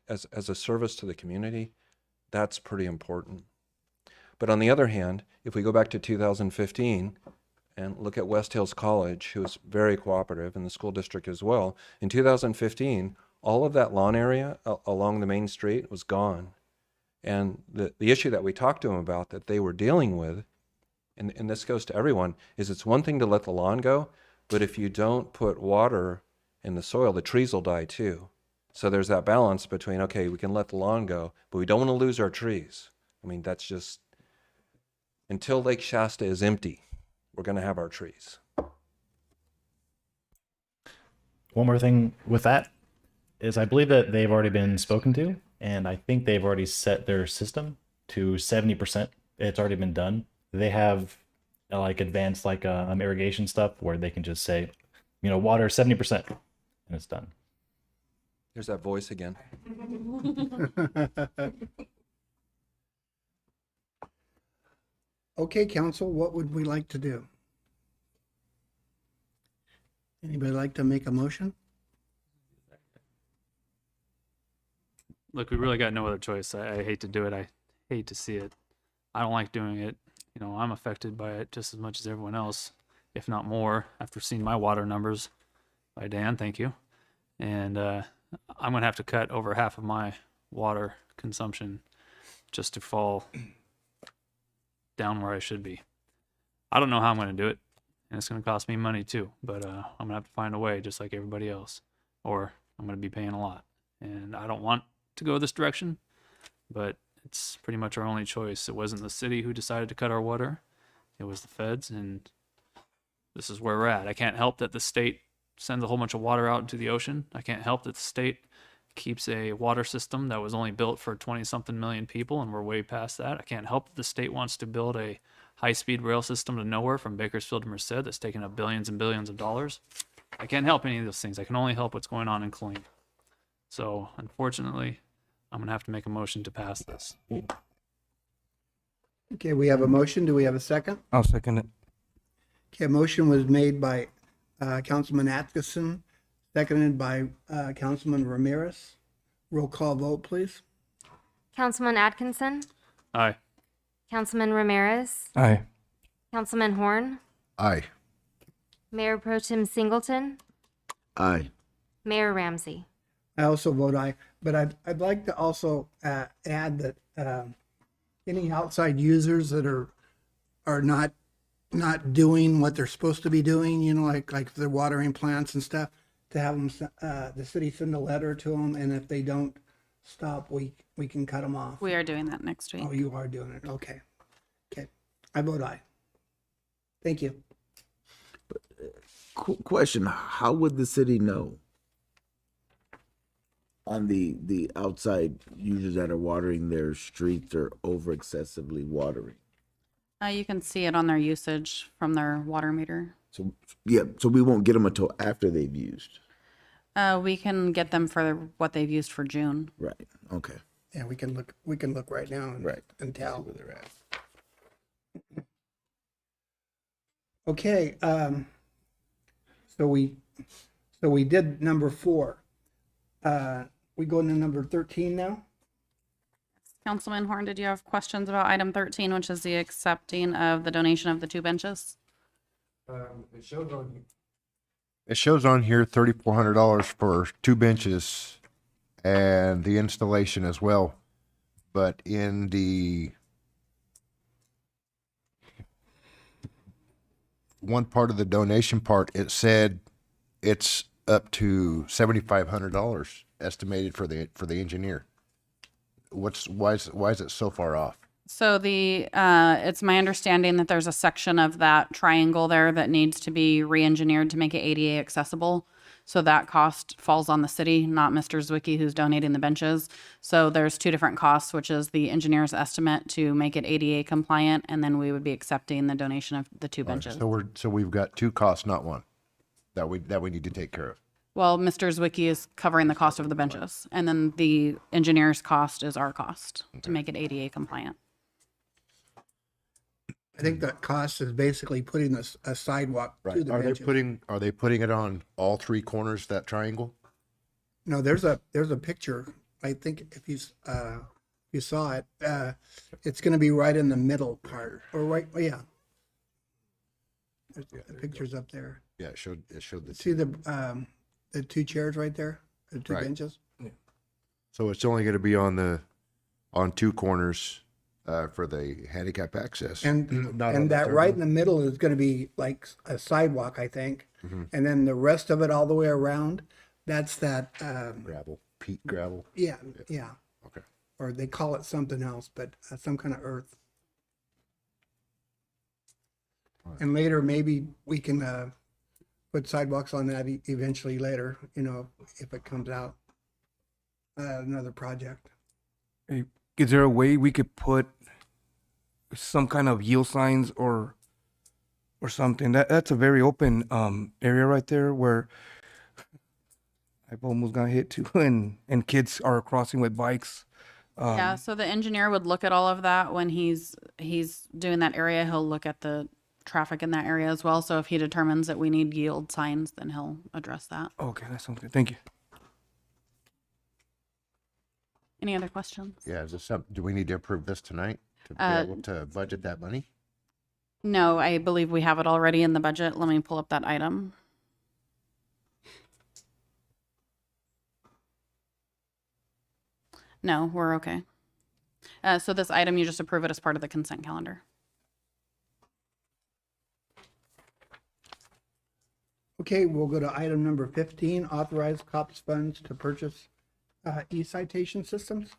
as a service to the community, that's pretty important. But on the other hand, if we go back to 2015 and look at West Hills College, who was very cooperative, and the school district as well, in 2015, all of that lawn area along the main street was gone. And the issue that we talked to them about that they were dealing with, and this goes to everyone, is it's one thing to let the lawn go, but if you don't put water in the soil, the trees will die too. So there's that balance between, okay, we can let the lawn go, but we don't want to lose our trees. I mean, that's just, until Lake Shasta is empty, we're going to have our trees. One more thing with that is I believe that they've already been spoken to, and I think they've already set their system to 70%. It's already been done. They have like advanced irrigation stuff where they can just say, water 70%, and it's done. There's that voice again. Okay, council, what would we like to do? Anybody like to make a motion? Look, we really got no other choice. I hate to do it. I hate to see it. I don't like doing it. I'm affected by it just as much as everyone else, if not more, after seeing my water numbers by Dan. Thank you. And I'm going to have to cut over half of my water consumption just to fall down where I should be. I don't know how I'm going to do it, and it's going to cost me money too, but I'm going to have to find a way just like everybody else, or I'm going to be paying a lot. And I don't want to go this direction, but it's pretty much our only choice. It wasn't the city who decided to cut our water. It was the feds, and this is where we're at. I can't help that the state sends a whole bunch of water out into the ocean. I can't help that the state keeps a water system that was only built for 20-something million people, and we're way past that. I can't help that the state wants to build a high-speed rail system to nowhere from Bakersfield to Merced that's taking up billions and billions of dollars. I can't help any of those things. I can only help what's going on in Killeen. So, unfortunately, I'm going to have to make a motion to pass this. Okay, we have a motion. Do we have a second? I'll second it. Okay, a motion was made by Councilman Atkinson, seconded by Councilman Ramirez. Roll call vote, please. Councilman Atkinson, Aye. Councilman Ramirez, Aye. Councilman Horn, Aye. Mayor Pro Tem Singleton, Aye. Mayor Ramsey. I also vote aye, but I'd like to also add that any outside users that are not not doing what they're supposed to be doing, you know, like the watering plants and stuff, to have them, the city send a letter to them, and if they don't stop, we can cut them off. We are doing that next week. Oh, you are doing it, okay. Okay, I vote aye. Thank you. Question, how would the city know on the outside users that are watering their streets or over excessively watering? You can see it on their usage from their water meter. So, yeah, so we won't get them until after they've used. We can get them for what they've used for June. Right, okay. Yeah, we can look right now and, Right. and tell. Where they're at. Okay, so we did number 4. We go into number 13 now? Councilman Horn, did you have questions about item 13, which is the accepting of the donation of the 2 benches? It shows on here $3,400 for 2 benches and the installation as well. But in the one part of the donation part, it said it's up to $7,500 estimated for the engineer. Why is it so far off? So it's my understanding that there's a section of that triangle there that needs to be re-engineered to make it ADA accessible. So that cost falls on the city, not Mr. Zwicky, who's donating the benches. So there's 2 different costs, which is the engineer's estimate to make it ADA compliant, and then we would be accepting the donation of the 2 benches. So we've got 2 costs, not one, that we need to take care of. Well, Mr. Zwicky is covering the cost of the benches, and then the engineer's cost is our cost to make it ADA compliant. I think that cost is basically putting a sidewalk to the Are benches. they putting it on all 3 corners, that triangle? No, there's a picture. I think if you saw it, it's going to be right in the middle part, or right. Oh, yeah. The picture's up there. Yeah, it showed the See the 2 chairs right there, the 2 Right. benches. So it's only going to be on 2 corners for the handicap access. And Not on and the that third right one? in the middle is going to be like a sidewalk, I think. Mm-hmm. And then the rest of it all the way around, that's that. Gravel, peat gravel. Yeah. Okay. Or they call it something else, but some kind of earth. And later, maybe we can put sidewalks on that eventually later, you know, if it comes out. Another project. Hey, is there a way we could put some kind of yield signs or something? That's a very open area right there where I've almost got hit too, and kids are crossing with bikes. Yeah, so the engineer would look at all of that when he's doing that area. He'll look at the traffic in that area as well. So if he determines that we need yield signs, then he'll address that. Okay, that sounds good. Thank you. Any other questions? Yeah, is this something, do we need to approve this tonight to be able to budget that money? No, I believe we have it already in the budget. Let me pull up that item. No, we're okay. So this item, you just approve it as part of the consent calendar. Okay, we'll go to item number 15, authorize COPS funds to purchase e-citation systems.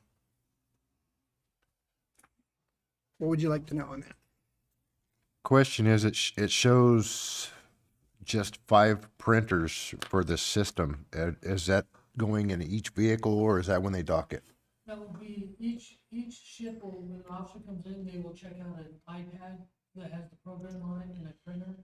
What would you like to know on that? Question is, it shows just 5 printers for this system. Is that going in each vehicle, or is that when they dock it? That will be, each ship will, when an officer comes in, they will check out an iPad that has the program on it and a printer.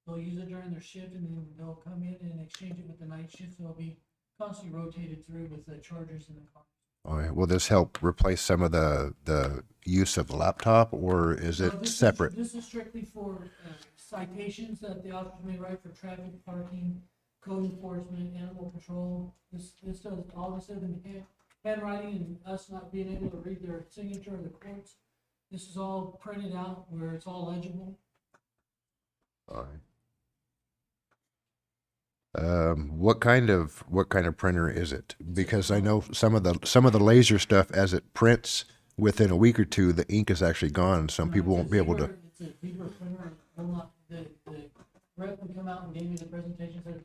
They'll use it during their shift, and then they'll come in and exchange it with the night shift, so it'll be constantly rotated through with the chargers in the car. All right, will this help replace some of the use of the laptop, or is No, it this separate? This is strictly for citations that the officers may write for traffic, parking, code enforcement, animal control. This does all this other than handwriting and us not being able to read their signature or the quotes. This is all printed out where it's all legible. All right. What kind of printer is it? Because I know some of the laser stuff, as it prints within a week or two, the ink is actually gone. Some people won't be able to. It's a Zebra printer, it will not come out and gave me the presentation, said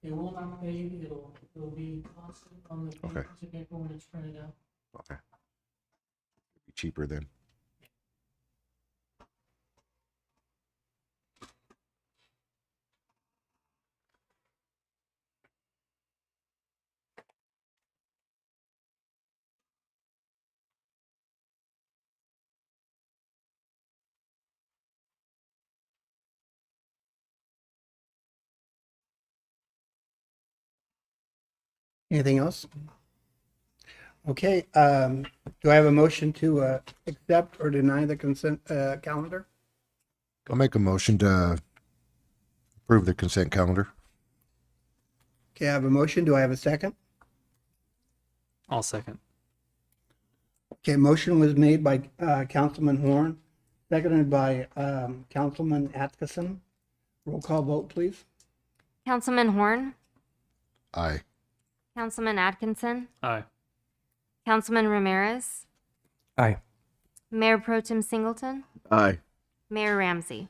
it will not fade, it'll be constant on the Okay. piece of paper when it's printed out. Okay. Cheaper then. Anything else? Okay, do I have a motion to accept or deny the consent calendar? I'll make a motion to approve the consent calendar. Okay, I have a motion. Do I have a second? I'll second. Okay, motion was made by Councilman Horn, seconded by Councilman Atkinson. Roll call vote, please. Councilman Horn, Aye. Councilman Atkinson, Aye. Councilman Ramirez, Aye. Mayor Pro Tem Singleton, Aye. Mayor Ramsey.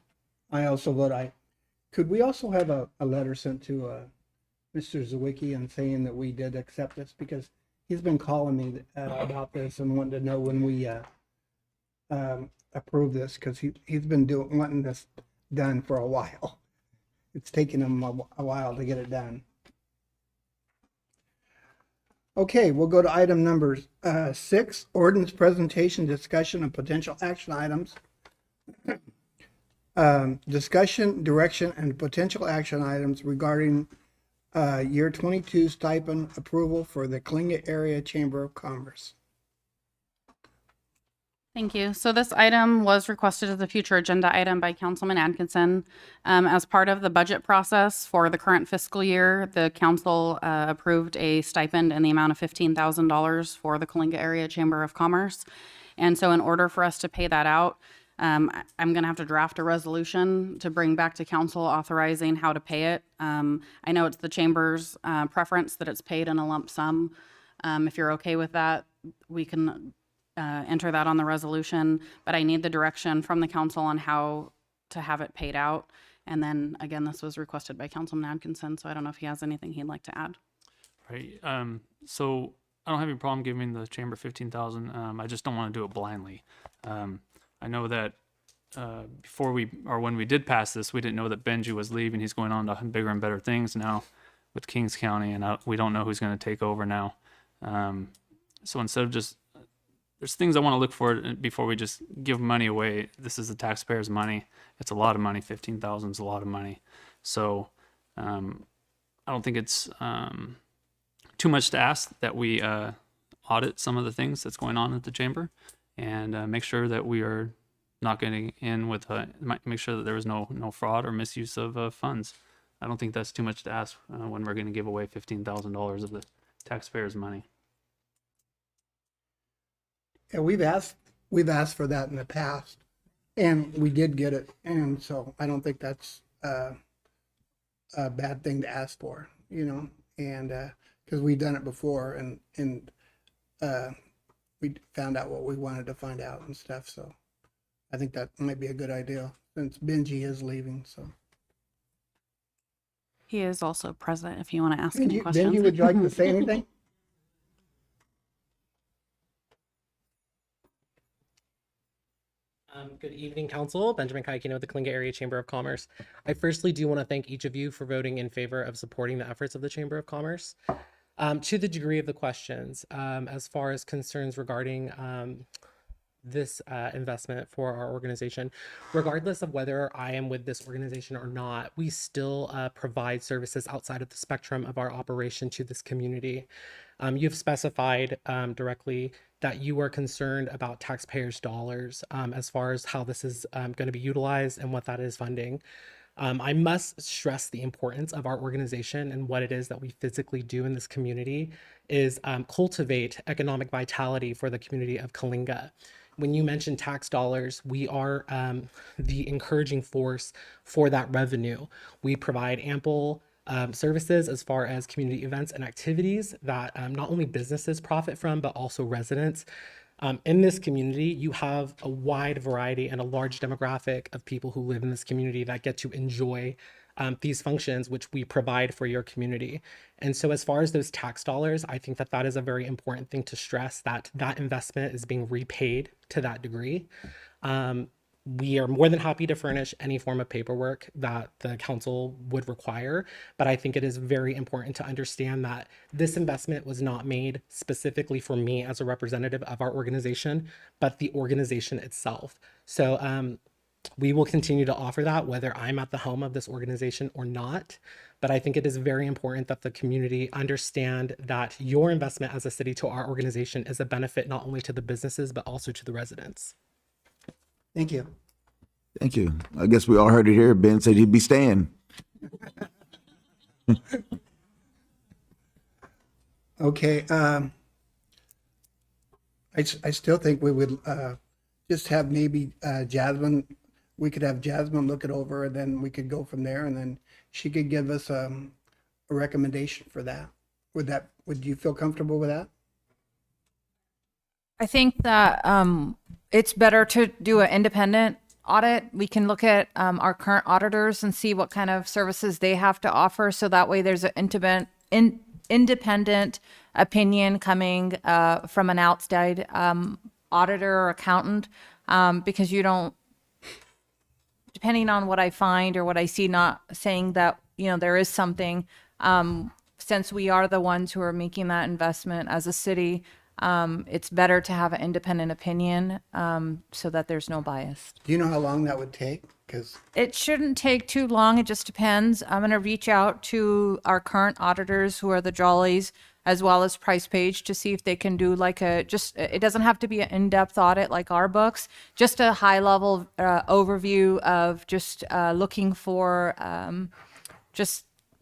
I also vote aye. Could we also have a letter sent to Mr. Zawicki and saying that we did accept this? Because he's been calling me about this and wanting to know when we approve this, because he's been wanting this done for a while. It's taken him a while to get it done. Okay, we'll go to item number 6, ordinance presentation, discussion, and potential action items. Discussion, direction, and potential action items regarding year 22 stipend approval for the Kalinga Area Chamber of Commerce. Thank you. So this item was requested as a future agenda item by Councilman Atkinson. As part of the budget process for the current fiscal year, the council approved a stipend in the amount of $15,000 for the Kalinga Area Chamber of Commerce. And so in order for us to pay that out, I'm going to have to draft a resolution to bring back to council authorizing how to pay it. I know it's the chamber's preference that it's paid in a lump sum. If you're okay with that, we can enter that on the resolution, but I need the direction from the council on how to have it paid out. And then again, this was requested by Councilman Atkinson, so I don't know if he has anything he'd like to add. Right. So I don't have any problem giving the chamber 15,000. I just don't want to do it blindly. I know that when we did pass this, we didn't know that Benji was leaving. He's going on to bigger and better things now with Kings County, and we don't know who's going to take over now. So instead of just, there's things I want to look for before we just give money away. This is the taxpayers' money. It's a lot of money. 15,000 is a lot of money. So I don't think it's too much to ask that we audit some of the things that's going on at the chamber and make sure that we are not getting in with make sure that there was no fraud or misuse of funds. I don't think that's too much to ask when we're going to give away $15,000 of the taxpayers' money. Yeah, we've asked for that in the past, and we did get it, and so I don't think that's a bad thing to ask for, and because we've done it before, and we found out what we wanted to find out and stuff. So I think that might be a good idea since Benji is leaving. So He is also present if you want to ask any questions. Benji, would you like to say anything? Good evening, Council. Benjamin Kaikino with the Kalinga Area Chamber of Commerce. I firstly do want to thank each of you for voting in favor of supporting the efforts of the Chamber of Commerce. To the degree of the questions, as far as concerns regarding this investment for our organization, regardless of whether I am with this organization or not, we still provide services outside of the spectrum of our operation to this community. You've specified directly that you are concerned about taxpayers' dollars as far as how this is going to be utilized and what that is funding. I must stress the importance of our organization and what it is that we physically do in this community is cultivate economic vitality for the community of Kalinga. When you mention tax dollars, we are the encouraging force for that revenue. We provide ample services as far as community events and activities that not only businesses profit from, but also residents. In this community, you have a wide variety and a large demographic of people who live in this community that get to enjoy these functions which we provide for your community. And so as far as those tax dollars, I think that that is a very important thing to stress, that that investment is being repaid to that degree. We are more than happy to furnish any form of paperwork that the council would require, but I think it is very important to understand that this investment was not made specifically for me as a representative of our organization, but the organization itself. So we will continue to offer that whether I'm at the helm of this organization or not. But I think it is very important that the community understand that your investment as a city to our organization is a benefit not only to the businesses, but also to the residents. Thank you. Thank you. I guess we all heard it here. Ben said he'd be staying. Okay, I still think we would just have maybe Jasmine, we could have Jasmine look it over, and then we could go from there, and then she could give us a recommendation for that. Would you feel comfortable with that? I think that it's better to do an independent audit. We can look at our current auditors and see what kind of services they have to offer. So that way there's an independent opinion coming from an outside auditor or accountant, because you don't, depending on what I find or what I see, not saying that, there is something, since we are the ones who are making that investment as a city, it's better to have an independent opinion so that there's no bias. Do you know how long that would take? Because It shouldn't take too long. It just depends. I'm going to reach out to our current auditors, who are the Jollies, as well as Price Page, to see if they can do it doesn't have to be an in-depth audit like our books, just a high level overview of just looking for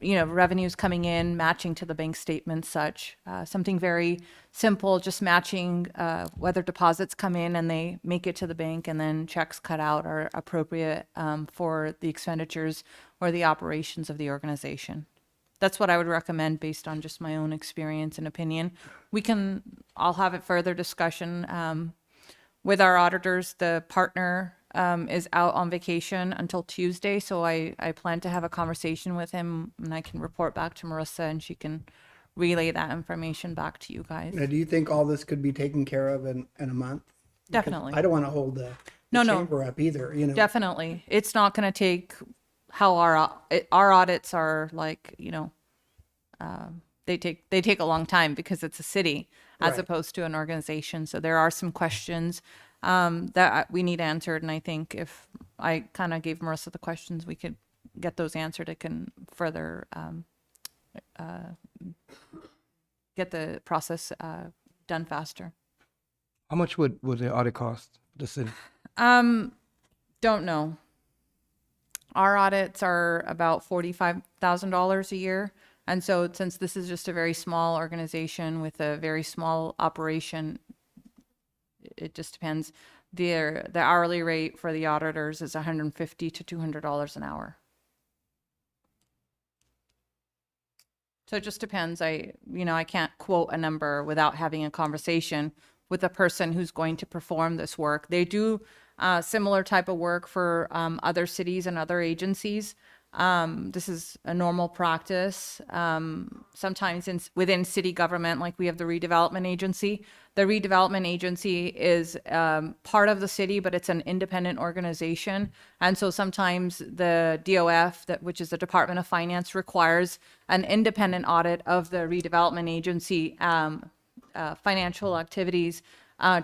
revenues coming in, matching to the bank statement, such. Something very simple, just matching whether deposits come in and they make it to the bank, and then checks cut out are appropriate for the expenditures or the operations of the organization. That's what I would recommend based on just my own experience and opinion. I'll have a further discussion with our auditors. The partner is out on vacation until Tuesday, so I plan to have a conversation with him, and I can report back to Marissa, and she can relay that information back to you guys. now, do you think all this could be taken care of in a month? Because Definitely. I don't want to hold the No. chamber up either, Definitely. It's not going to take how our audits are like, they take a long time because it's a city as Right. opposed to an organization. So there are some questions that we need answered. And I think if I kind of gave Marissa the questions, we could get those answered. It can further get the process done faster. How much would the audit cost the city? Don't know. Our audits are about $45,000 a year. And so since this is just a very small organization with a very small operation, it just depends. The hourly rate for the auditors is $150 to $200 an hour. So it just depends. I can't quote a number without having a conversation with the person who's going to perform this work. They do similar type of work for other cities and other agencies. This is a normal practice. Sometimes within city government, like we have the redevelopment agency. The redevelopment agency is part of the city, but it's an independent organization. And so sometimes the DOF, which is the Department of Finance, requires an independent audit of the redevelopment agency financial activities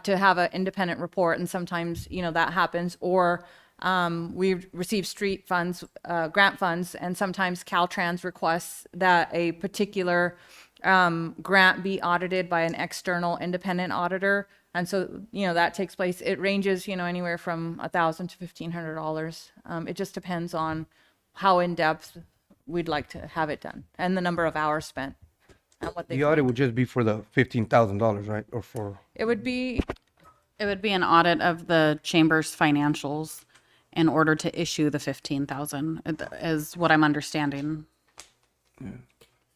to have an independent report. And sometimes, that happens. Or we receive street funds, grant funds, and sometimes Caltrans requests that a particular grant be audited by an external independent auditor. And so, that takes place. It ranges, anywhere from $1,000 to $1,500. It just depends on how in depth we'd like to have it done and the number of hours spent. And what they The audit would just be for the $15,000, right? Or for It would be an audit of the chamber's financials in order to issue the 15,000 is what I'm understanding.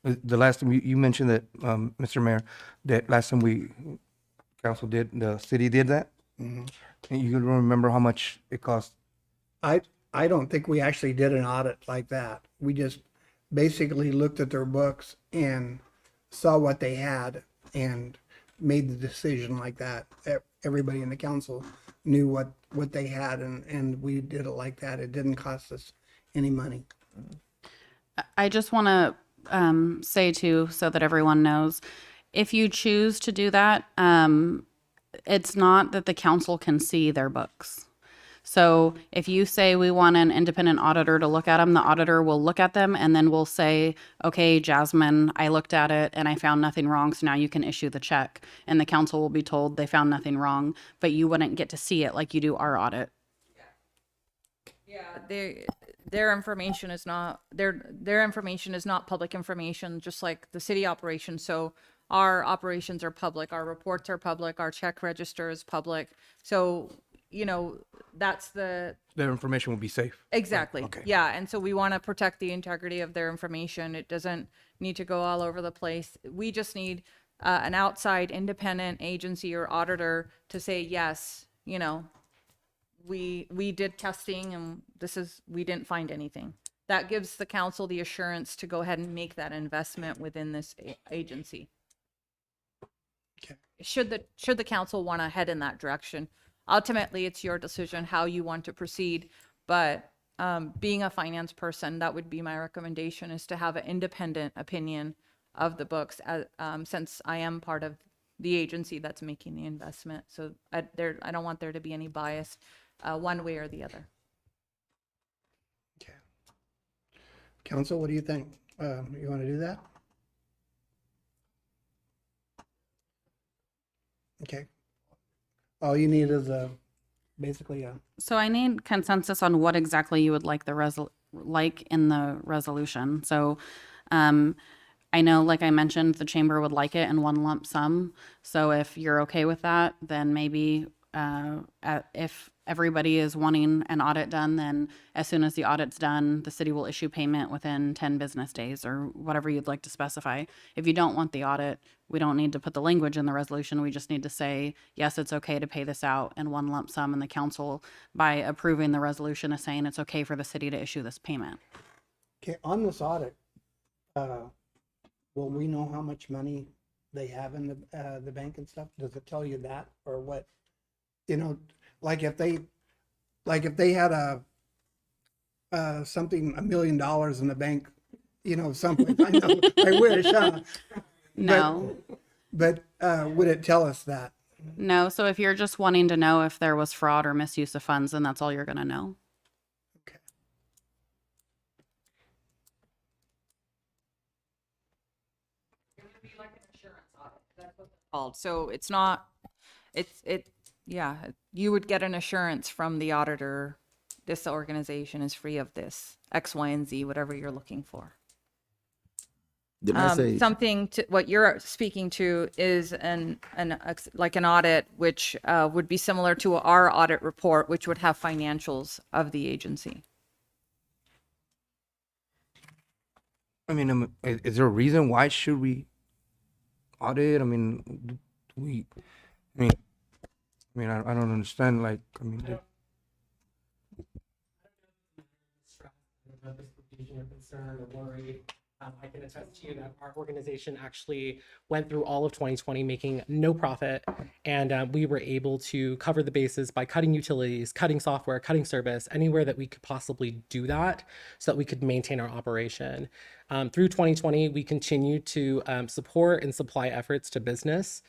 the last time you mentioned that, Mr. Mayor, that last time the city did that. And you don't remember how much it cost? I I don't think we actually did an audit like that. We just basically looked at their books and saw what they had and made the decision like that. Everybody in the council knew what they had, and we did it like that. It didn't cost us any money. I just want to say too, so that everyone knows, if you choose to do that, it's not that the council can see their books. So if you say we want an independent auditor to look at them, the auditor will look at them and then will say, okay, Jasmine, I looked at it and I found nothing wrong, so now you can issue the check. And the council will be told they found nothing wrong, but you wouldn't get to see it like you do our audit. Yeah, their information is not their information is not public information, just like the city operations. So our operations are public, our reports are public, our check register is public. So, you know, that's Their information will be safe. exactly. Okay. Yeah, and so we want to protect the integrity of their information. It doesn't need to go all over the place. We just need an outside independent agency or auditor to say, yes, you know, we did testing and we didn't find anything. That gives the council the assurance to go ahead and make that investment within this agency. Okay. Should the council want to head in that direction? Ultimately, it's your decision how you want to proceed, but being a finance person, that would be my recommendation, is to have an independent opinion of the books, since I am part of the agency that's making the investment. So I don't want there to be any bias one way or the other. Okay. Council, what do you think? You want to do that? Okay. All you need is basically a, So I need consensus on what exactly you would like like in the resolution. So I know, like I mentioned, the chamber would like it in one lump sum. So if you're okay with that, then maybe if everybody is wanting an audit done, then as soon as the audit's done, the city will issue payment within 10 business days or whatever you'd like to specify. If you don't want the audit, we don't need to put the language in the resolution. We just need to say, yes, it's okay to pay this out in one lump sum. And the council, by approving the resolution, is saying it's okay for the city to issue this payment. okay, on this audit, will we know how much money they have in the bank and stuff? Does it tell you that, or what? You know, like if they had something, $1 million in the bank, you know, someplace. I know, I wish, huh? No. But would it tell us that? No. So if you're just wanting to know if there was fraud or misuse of funds, then that's all you're going to know. Okay. Called. So it's not, yeah, you would get an assurance from the auditor, this organization is free of this, X, Y, and Z, whatever you're looking for. Did I say Something to, what you're speaking to is like an audit, which would be similar to our audit report, which would have financials of the agency. I mean, is there a reason why should we audit? I mean, I don't understand. Like, I mean, concern or worry. I can attest to you that our organization actually went through all of 2020 making no profit, and we were able to cover the bases by cutting utilities, cutting software, cutting service, anywhere that we could possibly do that so that we could maintain our operation. Through 2020, we continued to support and supply efforts to business.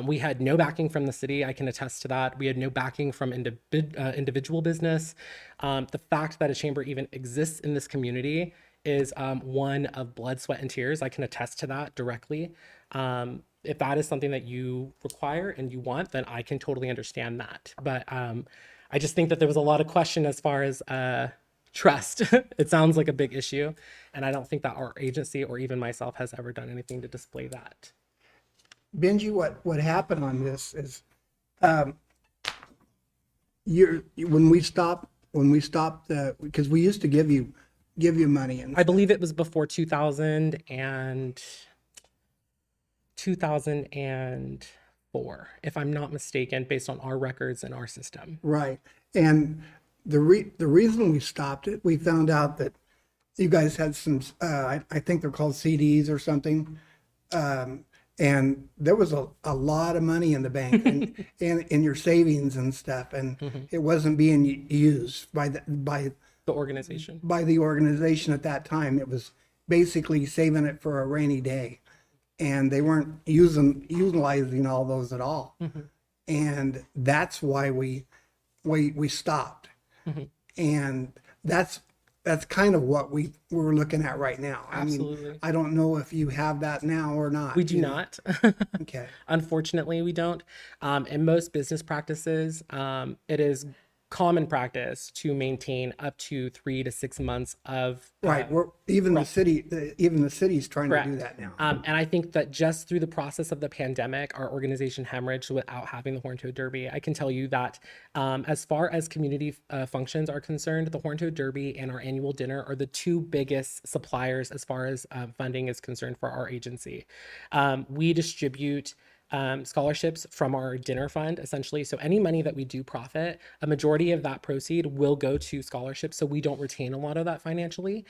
We had no backing from the city. I can attest to that. We had no backing from individual business. The fact that a chamber even exists in this community is one of blood, sweat, and tears. I can attest to that directly. If that is something that you require and you want, then I can totally understand that. But I just think that there was a lot of question as far as trust. It sounds like a big issue, and I don't think that our agency or even myself has ever done anything to display that. Benji, what happened on this is, when we stopped because we used to give you money, and I believe it was before 2004, if I'm not mistaken, based on our records and our system. right, and the reason we stopped it, we found out that you guys had some, I think they're called CDs or something. And there was a lot of money in the bank and in your savings and stuff, and it wasn't being used by The organization. by the organization at that time. It was basically saving it for a rainy day, and they weren't utilizing all those at all. And that's why we stopped. And that's kind of what we're looking at right now. I Absolutely. mean, I don't know if you have that now or not. We do not. Okay. Unfortunately, we don't. In most business practices, it is common practice to maintain up to 3 to 6 months of Right. Even the city's trying to do that now. And I think that just through the process of the pandemic, our organization hemorrhaged without having the Horn Toad Derby. I can tell you that as far as community functions are concerned, the Horn Toad Derby and our annual dinner are the two biggest suppliers as far as funding is concerned for our agency. We distribute scholarships from our dinner fund, essentially. So any money that we do profit, a majority of that proceed will go to scholarships. So we don't retain a lot of that financially.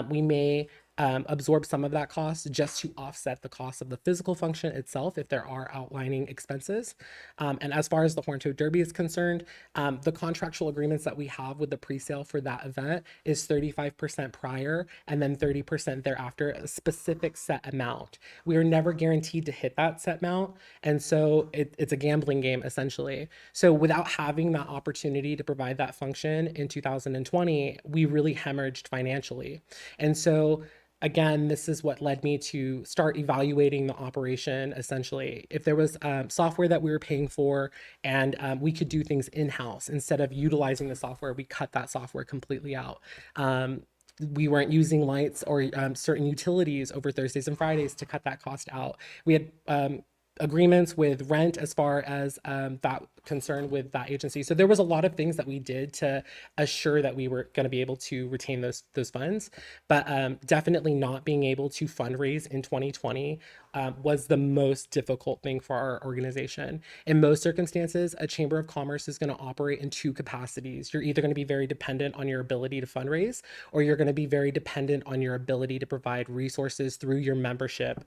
We may absorb some of that cost just to offset the cost of the physical function itself if there are outlining expenses. And as far as the Horn Toad Derby is concerned, the contractual agreements that we have with the pre-sale for that event is 35% prior and then 30% thereafter, a specific set amount. We are never guaranteed to hit that set amount. And so it's a gambling game essentially. So without having that opportunity to provide that function in 2020, we really hemorrhaged financially. And so again, this is what led me to start evaluating the operation essentially. If there was software that we were paying for and we could do things in-house instead of utilizing the software, we cut that software completely out. We weren't using lights or certain utilities over Thursdays and Fridays to cut that cost out. We had agreements with rent as far as that concern with that agency. So there was a lot of things that we did to assure that we were going to be able to retain those funds, but definitely not being able to fundraise in 2020 was the most difficult thing for our organization. In most circumstances, a chamber of commerce is going to operate in two capacities. You're either going to be very dependent on your ability to fundraise, or you're going to be very dependent on your ability to provide resources through your membership,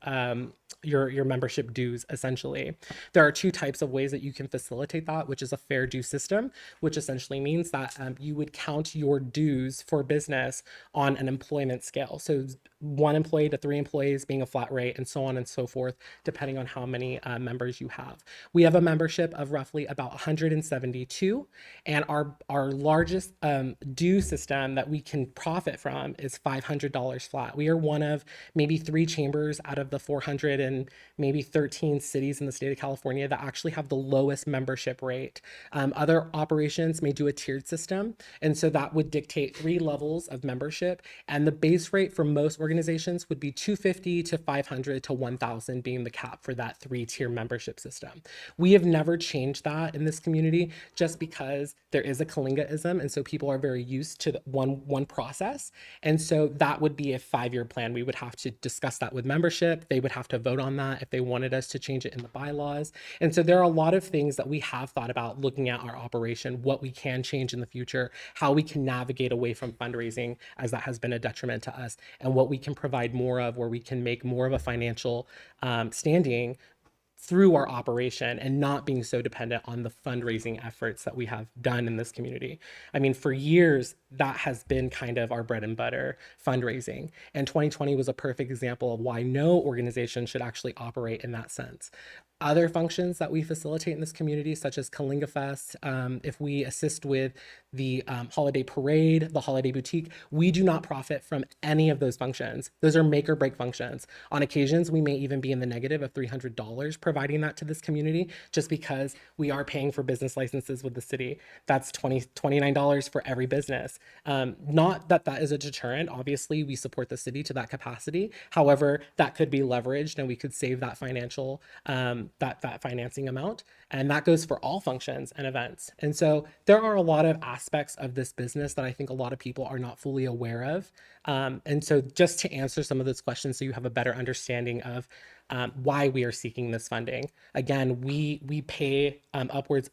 your membership dues, essentially. There are two types of ways that you can facilitate that, which is a fair due system, which essentially means that you would count your dues for business on an employment scale. So 1 employee to 3 employees being a flat rate, and so on and so forth, depending on how many members you have. We have a membership of roughly about 172, and our largest due system that we can profit from is $500 flat. We are one of maybe 3 chambers out of the 400 and maybe 13 cities in the state of California that actually have the lowest membership rate. Other operations may do a tiered system, and so that would dictate 3 levels of membership, and the base rate for most organizations would be $250 to $500 to $1,000 being the cap for that 3-tier membership system. We have never changed that in this community just because there is a Kalinga-ism, and so people are very used to one process, and so that would be a 5-year plan. We would have to discuss that with membership. They would have to vote on that if they wanted us to change it in the bylaws. And so there are a lot of things that we have thought about looking at our operation, what we can change in the future, how we can navigate away from fundraising as that has been a detriment to us, and what we can provide more of, where we can make more of a financial standing through our operation and not being so dependent on the fundraising efforts that we have done in this community. I mean, for years, that has been kind of our bread and butter, fundraising. And 2020 was a perfect example of why no organization should actually operate in that sense. Other functions that we facilitate in this community, such as Kalinga Fest, if we assist with the holiday parade, the holiday boutique, we do not profit from any of those functions. Those are make or break functions. On occasions, we may even be in the negative of $300 providing that to this community, just because we are paying for business licenses with the city. That's $29 for every business. Not that that is a deterrent. Obviously, we support the city to that capacity. However, that could be leveraged and we could save that financial that financing amount, and that goes for all functions and events. And so there are a lot of aspects of this business that I think a lot of people are not fully aware of. And so just to answer some of those questions so you have a better understanding of why we are seeking this funding. Again, we pay upwards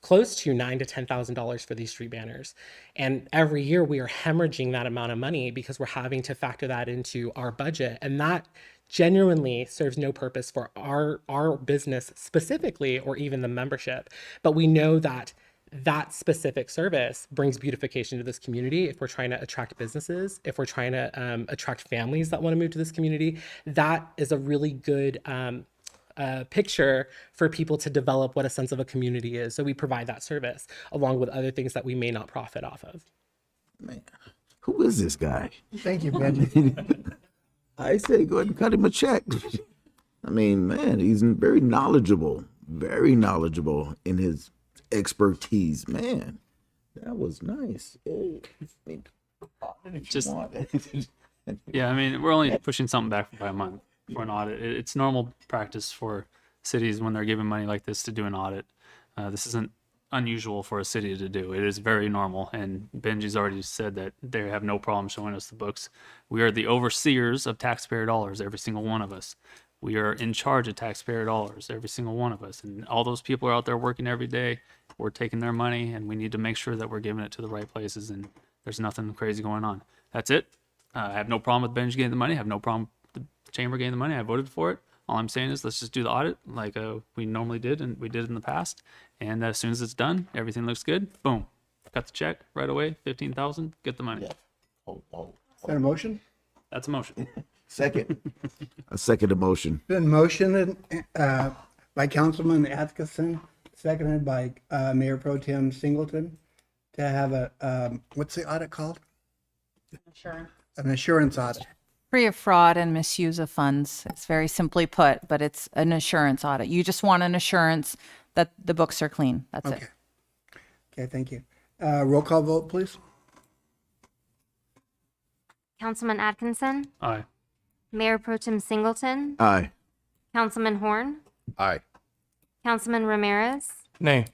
close to $9,000 to $10,000 for these street banners. And every year we are hemorrhaging that amount of money because we're having to factor that into our budget. And that genuinely serves no purpose for our business specifically, or even the membership. But we know that that specific service brings beautification to this community. If we're trying to attract businesses, if we're trying to attract families that want to move to this community, that is a really good picture for people to develop what a sense of a community is. So we provide that service along with other things that we may not profit off of. Man, who is this guy? Thank you, Benji. I say go ahead and cut him a check. I mean, man, he's very knowledgeable in his expertise. Man, that was nice. Just- Yeah, I mean, we're only pushing something back by a month for an audit. It's normal practice for cities when they're given money like this to do an audit. This isn't unusual for a city to do. It is very normal, and Benji's already said that they have no problem showing us the books. We are the overseers of taxpayer dollars, every single one of us. We are in charge of taxpayer dollars, every single one of us. And all those people are out there working every day. We're taking their money, and we need to make sure that we're giving it to the right places, and there's nothing crazy going on. That's it. I have no problem with Benji getting the money. I have no problem with the chamber getting the money. I voted for it. All I'm saying is let's just do the audit like we normally did and we did in the past. And as soon as it's done, everything looks good. Boom. Cut the check right away. 15,000. Get the money. Is that a motion? That's a motion. Second. A second motion. Been motioned by Councilman Atkinson, seconded by Mayor Pro Tem Singleton, to have a, what's the audit called? Insurance. An assurance audit. Free of fraud and misuse of funds. It's very simply put, but it's an assurance audit. You just want an assurance that the books are clean. That's Okay. it. Okay, thank you. Roll call vote, please. Councilman Atkinson, Aye. Mayor Pro Tem Singleton, Aye. Councilman Horn, Aye. Councilman Ramirez, Nay.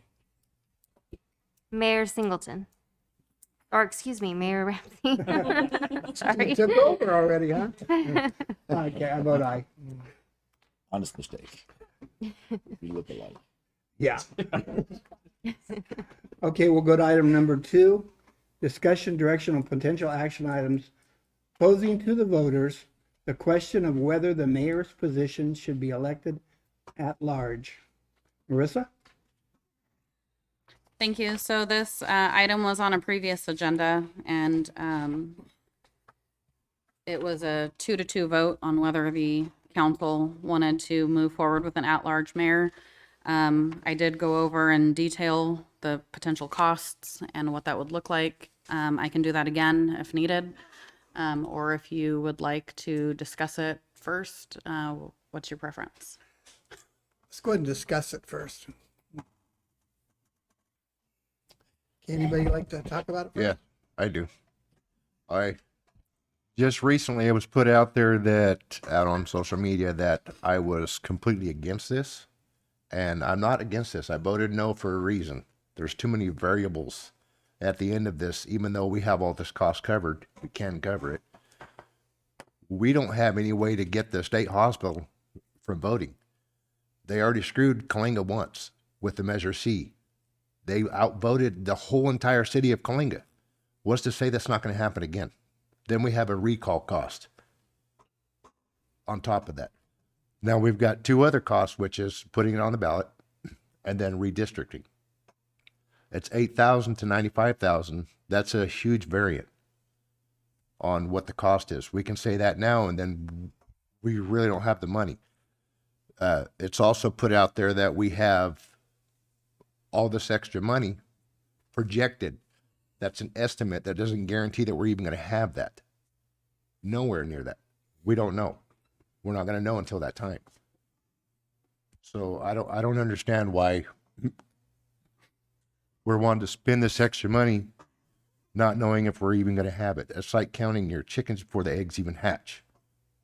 Mayor Singleton. Or excuse me, Mayor Ramsey. Sorry. You took over already, huh? Okay, I vote aye. Honest mistake. We look alike. Yeah. Okay, we'll go to item number 2. Discussion direction on potential action items posing to the voters the question of whether the mayor's position should be elected at large. Marissa? Thank you. So this item was on a previous agenda, and it was a 2-2 vote on whether the council wanted to move forward with an at-large mayor. I did go over in detail the potential costs and what that would look like. I can do that again if needed, or if you would like to discuss it first. What's your preference? Let's go ahead and discuss it first. Anybody like to talk about it first? Yeah, I do. I just recently it was put out there that out on social media that I was completely against this, and I'm not against this. I voted no for a reason. There's too many variables at the end of this. Even though we have all this cost covered, we can cover it. We don't have any way to get the state hospital from voting. They already screwed Kalinga once with the Measure C. They outvoted the whole entire city of Kalinga. What's to say that's not going to happen again? Then we have a recall cost on top of that. Now we've got 2 other costs, which is putting it on the ballot and then redistricting. It's 8,000 to 95,000. That's a huge variant on what the cost is. We can say that now, and then we really don't have the money. It's also put out there that we have all this extra money projected. That's an estimate. That doesn't guarantee that we're even going to have that. Nowhere near that. We don't know. We're not going to know until that time. So I don't understand why we're wanting to spend this extra money not knowing if we're even going to have it. It's like counting your chickens before the eggs even hatch.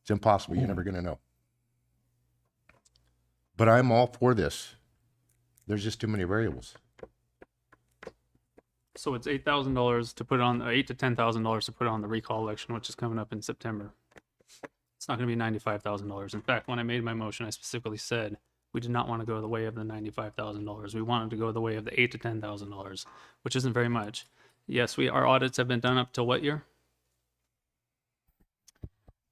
It's impossible. You're never going to know. But I'm all for this. There's just too many variables. So it's $8,000 to put on, $8,000 to $10,000 to put on the recall election, which is coming up in September. It's not going to be $95,000. In fact, when I made my motion, I specifically said We did not want to go the way of the $95,000. We wanted to go the way of the $8,000 to $10,000, which isn't very much. Yes, our audits have been done up till what year?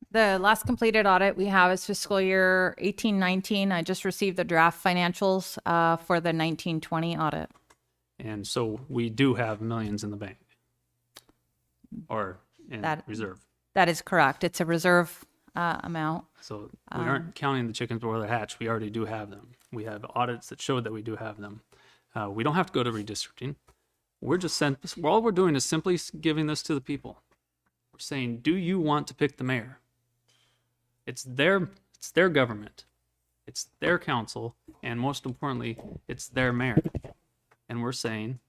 The last completed audit we have is fiscal year 18-19. I just received the draft financials for the 19-20 audit. And so we do have millions in the bank or in reserve. That is correct. It's a reserve amount. So we aren't counting the chickens before they hatch. We already do have them. We have audits that show that we do have them. We don't have to go to redistricting. All we're doing is simply giving this to the people. We're saying, do you want to pick the mayor? It's their government. It's their council. And most importantly, it's their mayor. And we're saying,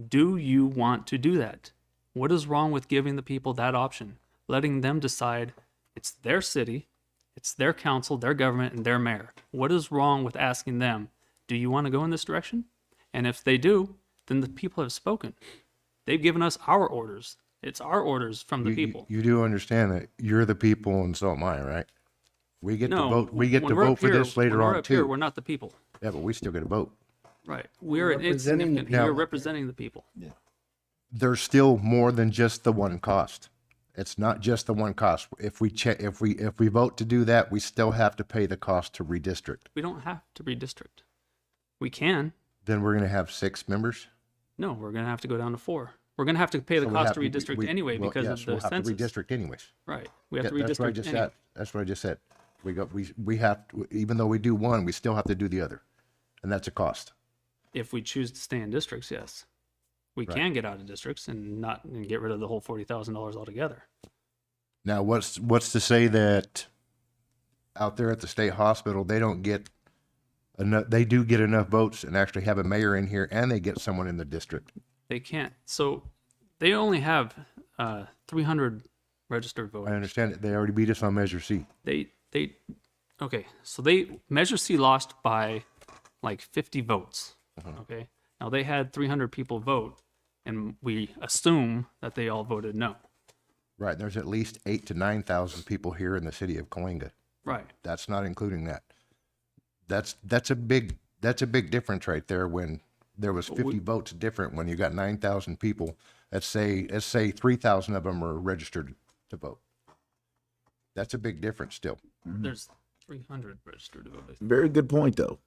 do you want to do that? What is wrong with giving the people that option? Letting them decide it's their city, it's their council, their government, and their mayor. What is wrong with asking them, do you want to go in this direction? And if they do, then the people have spoken. They've given us our orders. It's our orders from the people. You do understand that you're the people and so am I, right? We get to No, vote. We get when to we're vote up for here- this later when we're on up here, too. we're not the people. Yeah, but we still get a vote. Right. We're representing the insignificant. people. We're representing the people. There's still more than just the one cost. It's not just the one cost. If we vote to do that, we still have to pay the cost to redistrict. We don't have to redistrict. We can. Then we're going to have 6 members. No, we're going to have to go down to 4. We're going to have to pay the So we cost have to redistrict anyway well, because yes, of the we'll have census. to redistrict anyways. Right. We have to That's what I redistrict just anyway. said. That's what I just said. We have to, even though we do one, we still have to do the other, and that's a cost. If we choose to stay in districts, yes. We Right. can get out of districts and get rid of the whole $40,000 altogether. Now, what's to say that out there at the state hospital they don't get enough? They do get enough votes and actually have a mayor in here, and they get someone in the district. They can't. So they only have 300 registered I voters. understand it. They already beat us on Measure C. Okay. So Measure C lost by like 50 votes. Okay. Now they had 300 people vote, and we assume that they all voted no. Right. There's at least 8,000 to 9,000 people here in the city of Coalinga. Right. That's not including that. That's a big difference right there. When there was 50 votes different, when you got 9,000 people, let's say 3,000 of them are registered to vote. That's a big difference still. There's 300 registered voters. Very good point, though.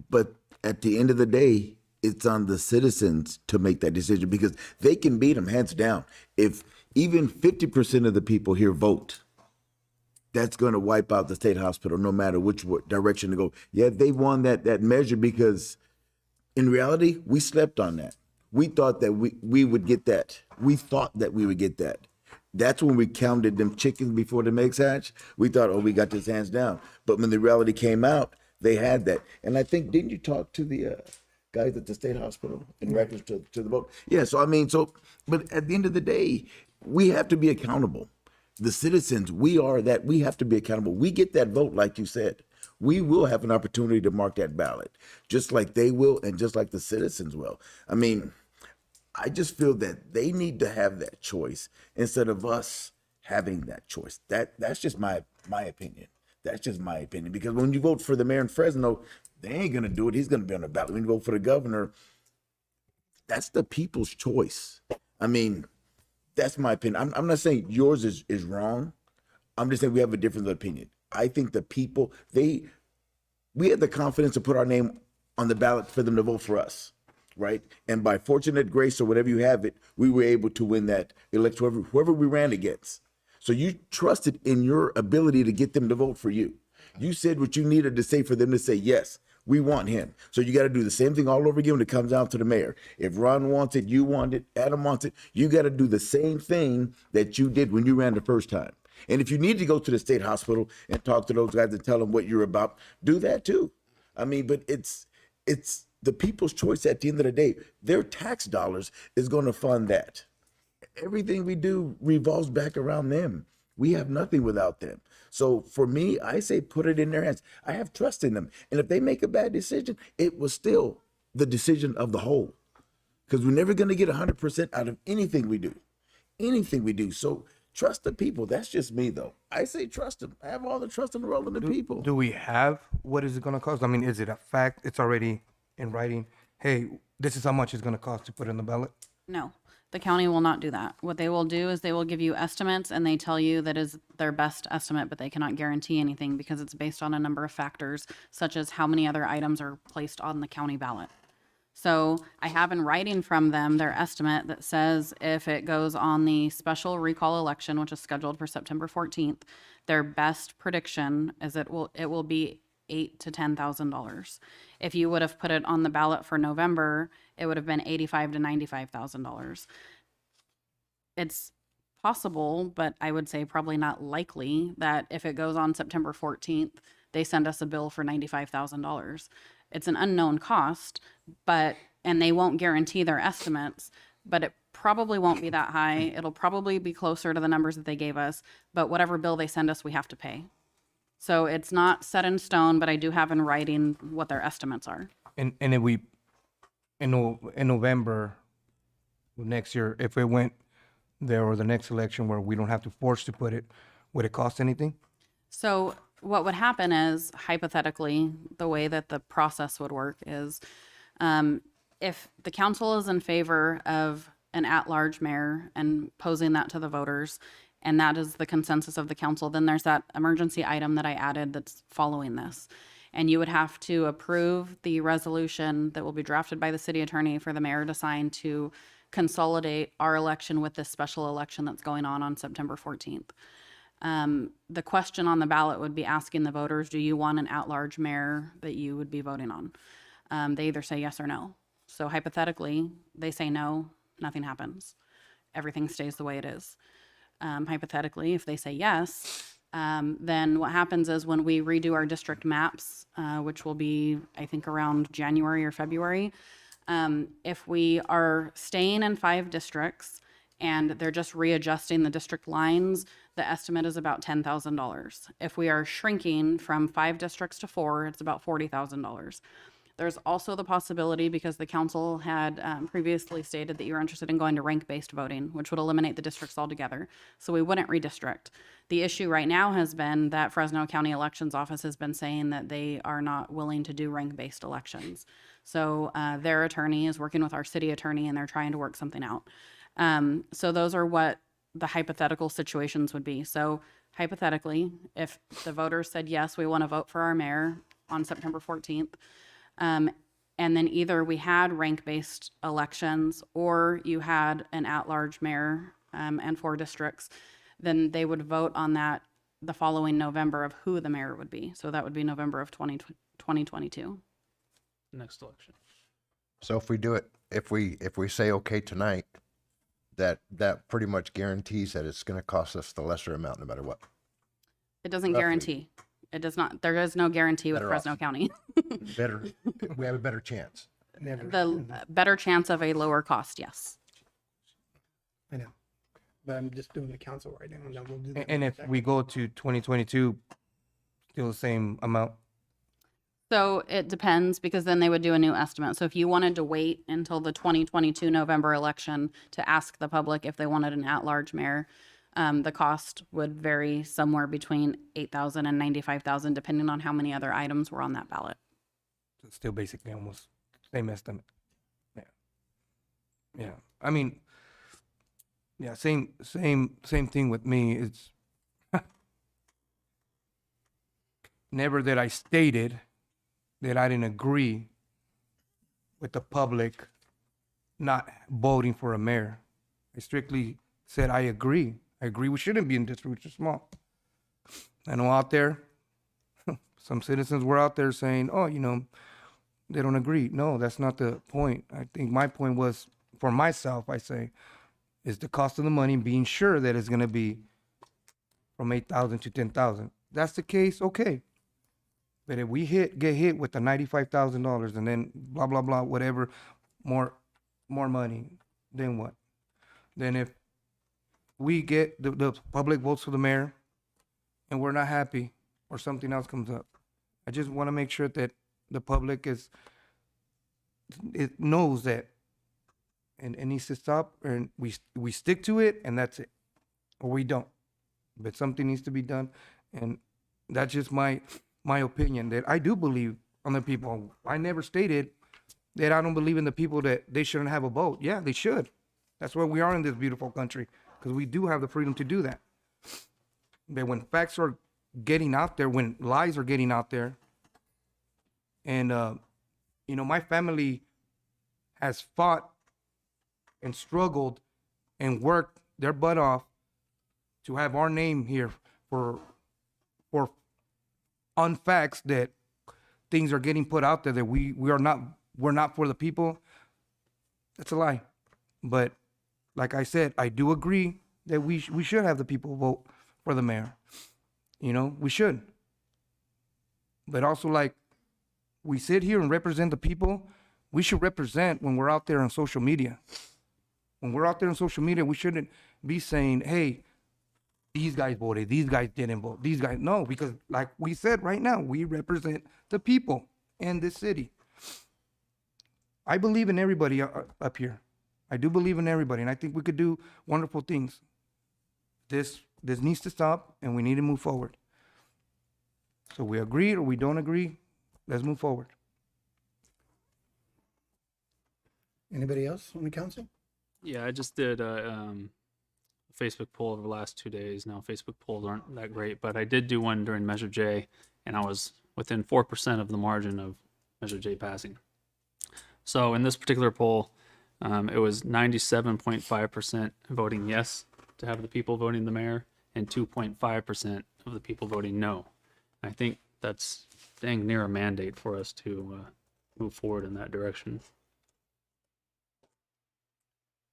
But at the end of the day, it's on the citizens to make that decision because they can beat them hands down. If even 50% of the people here vote, that's going to wipe out the state hospital no matter which direction to go. Yeah, they won that measure because in reality, we slept on that. We thought that we would get that. We thought that we would get that. That's when we counted them chickens before the eggs hatch. We thought, oh, we got this hands down. But when the reality came out, they had that. And I think, didn't you talk to the guys at the state hospital in reference to the vote? Yeah, but at the end of the day, we have to be accountable. The citizens, we have to be accountable. We get that vote, like you said. We will have an opportunity to mark that ballot, just like they will and just like the citizens will. I mean, I just feel that they need to have that choice instead of us having that choice. That's just my opinion. That's just my opinion. Because when you vote for the mayor in Fresno, they ain't going to do it. He's going to be on the ballot. When you vote for the governor, that's the people's choice. I mean, that's my opinion. I'm not saying yours is wrong. I'm just saying we have a different opinion. I think the people, we had the confidence to put our name on the ballot for them to vote for us, right? And by fortunate grace or whatever you have it, we were able to win that election, whoever we ran against. So you trusted in your ability to get them to vote for you. You said what you needed to say for them to say, yes, we want him. So you got to do the same thing all over again when it comes down to the mayor. If Ron wants it, you want it, Adam wants it, you got to do the same thing that you did when you ran the first time. And if you need to go to the state hospital and talk to those guys and tell them what you're about, do that too. I mean, but it's the people's choice at the end of the day. Their tax dollars is going to fund that. Everything we do revolves back around them. We have nothing without them. So for me, I say put it in their hands. I have trust in them. And if they make a bad decision, it was still the decision of the whole. Because we're never going to get 100% out of anything we do. Anything we do. So Trust the people. That's just me, though. I say trust them. I have all the trust in the world in the people. Do we have what is it going to cost? I mean, is it a fact? It's already in writing. Hey, this is how much it's going to cost to put in the ballot. No, the county will not do that. What they will do is they will give you estimates and they tell you that is their best estimate, but they cannot guarantee anything because it's based on a number of factors, such as how many other items are placed on the county ballot. So I have in writing from them their estimate that says if it goes on the special recall election, which is scheduled for September 14th, their best prediction is it will be $8,000 to $10,000. If you would have put it on the ballot for November, it would have been $85,000 to $95,000. It's possible, but I would say probably not likely that if it goes on September 14th, they send us a bill for $95,000. It's an unknown cost, and they won't guarantee their estimates, but it probably won't be that high. It'll probably be closer to the numbers that they gave us, but whatever bill they send us, we have to pay. So it's not set in stone, but I do have in writing what their estimates are. And if we, in November next year, if it went there or the next election where we don't have to force to put it, would it cost anything? So what would happen is, hypothetically, the way that the process would work is if the council is in favor of an at-large mayor and posing that to the voters, and that is the consensus of the council, then there's that emergency item that I added that's following this. And you would have to approve the resolution that will be drafted by the city attorney for the mayor to sign to consolidate our election with this special election that's going on September 14th. The question on the ballot would be asking the voters, do you want an at-large mayor that you would be voting on? They either say yes or no. So hypothetically, they say no, nothing happens. Everything stays the way it is. Hypothetically, if they say yes, then what happens is when we redo our district maps, which will be, I think, around January or February, if we are staying in 5 districts and they're just readjusting the district lines, the estimate is about $10,000. If we are shrinking from 5 districts to 4, it's about $40,000. There's also the possibility, because the council had previously stated that you were interested in going to rank-based voting, which would eliminate the districts altogether. So we wouldn't redistrict. The issue right now has been that Fresno County Elections Office has been saying that they are not willing to do rank-based elections. So their attorney is working with our city attorney, and they're trying to work something out. So those are what the hypothetical situations would be. So hypothetically, if the voters said, yes, we want to vote for our mayor on September 14th, and then either we had rank-based elections or you had an at-large mayor and 4 districts, then they would vote on that the following November of who the mayor would be. So that would be November of 2022. Next election. So if we do it, if we say okay tonight, that pretty much guarantees that it's going to cost us the lesser amount no matter what. It doesn't Roughly. guarantee. It does not. There is no guarantee with Better Fresno off. County. Better, we have a better chance. The better chance of a lower cost, yes. I know. But I'm just doing the council right now, and then we'll do that. And if we go to 2022, still the same amount? So it depends, because then they would do a new estimate. So if you wanted to wait until the 2022 November election to ask the public if they wanted an at-large mayor, the cost would vary somewhere between $8,000 and $95,000, depending on how many other items were on that ballot. So it's still basically almost same estimate. Yeah. Yeah. I mean, yeah, same thing with me. It's never that I stated that I didn't agree with the public not voting for a mayor. I strictly said I agree. I agree we shouldn't be in districts which are small. I know out there, some citizens were out there saying, oh, they don't agree. No, that's not the point. I think my point was, for myself, I say, is the cost of the money, being sure that it's going to be from $8,000 to $10,000. That's the case, okay. But if we get hit with the $95,000 and then blah, blah, blah, whatever, more money, then what? Then if we get the public votes for the mayor and we're not happy or something else comes up, I just want to make sure that the public it knows that and it needs to stop, and we stick to it, and that's it. or we don't. But something needs to be done, and that's just my opinion, that I do believe on the people. I never stated that I don't believe in the people, that they shouldn't have a vote. Yeah, they should. That's why we are in this beautiful country, because we do have the freedom to do that. But when facts are getting out there, when lies are getting out there, and you know, my family has fought and struggled and worked their butt off to have our name here for unfacts, that things are getting put out there that we're not for the people. That's a lie. But like I said, I do agree that we should have the people vote for the mayor. You know, we should. But also, like, we sit here and represent the people. We should represent when we're out there on social media. When we're out there on social media, we shouldn't be saying, hey, these guys voted, these guys didn't vote, these guys. No, because like we said right now, we represent the people in this city. I believe in everybody up here. I do believe in everybody, and I think we could do wonderful things. This needs to stop, and we need to move forward. So we agree or we don't agree, let's move forward. Anybody else on the council? Yeah, I just did a Facebook poll over the last 2 days. Now, Facebook polls aren't that great, but I did do one during Measure J, and I was within 4% of the margin of Measure J passing. So in this particular poll, it was 97.5% voting yes to have the people voting the mayor, and 2.5% of the people voting no. I think that's dang near a mandate for us to move forward in that direction.